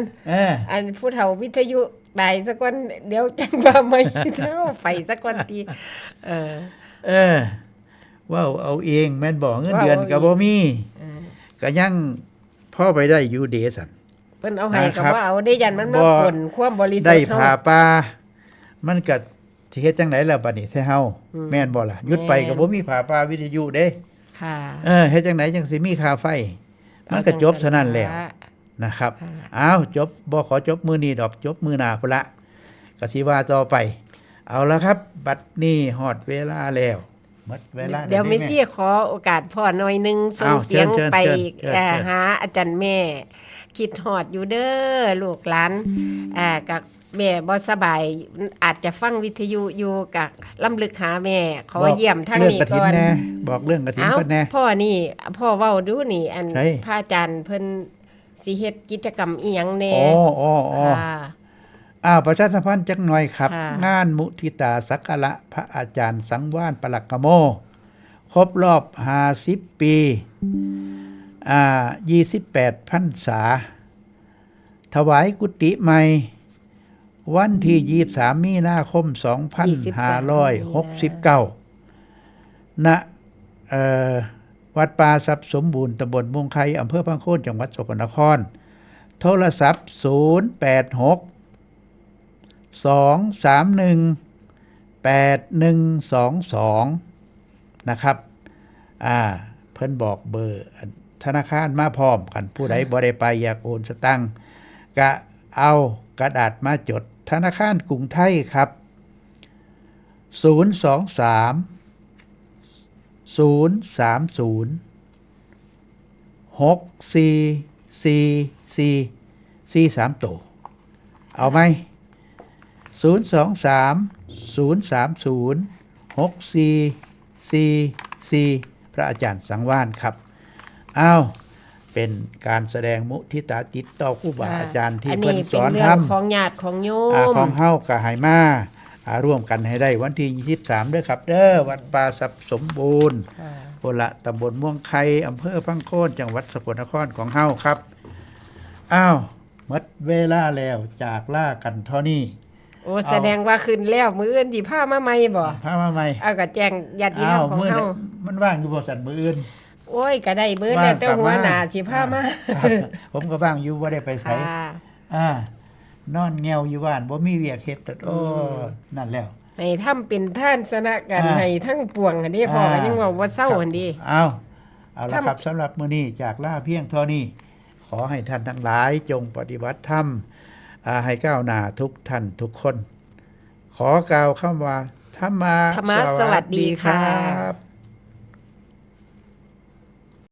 อันผู้เฒ่าวิทยุตายซะก่อนเดี๋ยวจังว่าใหม่เท่าไปซะก่อนติเออ ว้าวเอาเองแม่นบ่เงิน ว้าว เดือนก็บ่มี เออ ก็ยังพอไปได้อยู่เดซั่น เพิ่นเอาให้ก็ นะครับ ว่าเอาได้ยันมันมา บ่ ผลความบริสุท ได้ ธิ์เฮา ผ่าป่ามันก็สิเฮ็ดจังไดล่ะบัดนี้แท้เฮาแม่นบ่ล่ะหยุดไปก็บ่มีผ่าป่าวิทยุเด้ ค่ะ เฮ็ดจังไดจังสิมีค่าไฟ มันก็จบเท่านั้นแล้วนะครับ ค่ะ อ้าวจบบ่ขอจบมื้อนี้ดอกจบมื้อหน้าพุ่นละก็สิว่าต่อไป เอาละครับ บัดนี้ฮอดเวลาแล้วหมดเวลา เดี๋ยว แล้ ไม่ แ เสียขอโอกาสพ่อหน่อยหนึงส่ง อ้าว เสียง เชิญ ไป เชิญ หาอาจารย์แม่ คิดฮอดอยู่เด้อลูกหลานกับแม่บ่สบายอาจจะฟังวิทยุอยู่กับลำลึกหาแม่ ขอ บอก เยี่ยมทาง เรื่อง นี้ กฐิ ก่อน แน่บอกเรื่องกฐิน เอ้า ก่อนแน่ พ่อนี่พ่อเว้าดูนี่ อัน เฮ้ย พระอาจารย์เพิ่นสิเฮ็ดกิจกรรมอีหยังแน่ อ๋อ ค่ะ ประชาสัมพันธ์จักหน่อยครับ ค่ะ งานมุทิตาสักการะพระอาจารย์สังวาลปลักกโม ครบรอบ50 ปี28พรรษา ถวายกุฏิใหม่ วันที่23มีนาคม 2569 ณวัดป่าทรัพย์สมบูรณ์ตำบลม่วงไคอำเภอพังโคนจังหวัดสกลนคร โทรศัพท์ 086 นะครับเพิ่นบอกเบอร์ธนาคารมาพร้อมกันผู้ใดบ่ได้ไปอยากโอนสตังค์ก็เอากระดาษมาจดธนาคารกรุงไทยครับ023-030-6444 ตัวเอาไหม023-030-6444 พระอาจารย์สังวาลครับเป็นการแสดงมุทิตาจิตต่อครูบาอาจารย์ที่เพิ่นสอนทำ อันนี้เป็นเรื่องของญาติของโยม ของเฮาก็ให้มาร่วมกันให้ได้วันที่23เด้อครับเด้อวัดป่าทรัพย์สมบูรณ์โพละตำบลม่วงไข่อำเภอพังโคนจังหวัดสกลนครของเฮาครับหมดเวลาแล้วจากล่ากันเท่านี้ โอ้แสดงว่าขึ้นแล้วมื้ออื่นสิพามาใหม่บ่ พามาใหม่ เอาก็แจ้งญาติธรรมของเฮา มันว่างอยู่บ่สั่นมื้ออื่น โอ้ยก็ได้เบิดแล้วแต่หัวหน้าสิพามา ผมก็ว่างอยู่บ่ได้ไปไส ค่ะ นอนแงวอยู่บ้านบ่มีเวียกเฮ็ดนั่นแล้ว ให้ทำเป็นท่านสนะกันให้ทั้งปวงอันนี้พ่อก็ยังว่าบ่เศร้าอันนี้ เอาละครับสำหรับมื้อนี้จากล่าเพียงเท่านี้ขอให้ท่านทั้งหลายจงปฏิบัติธรรมให้ก้าวหน้าทุกท่านทุกคน ขอกล่าวคำว่าธรรมะ สวัสดีค่ะ รับ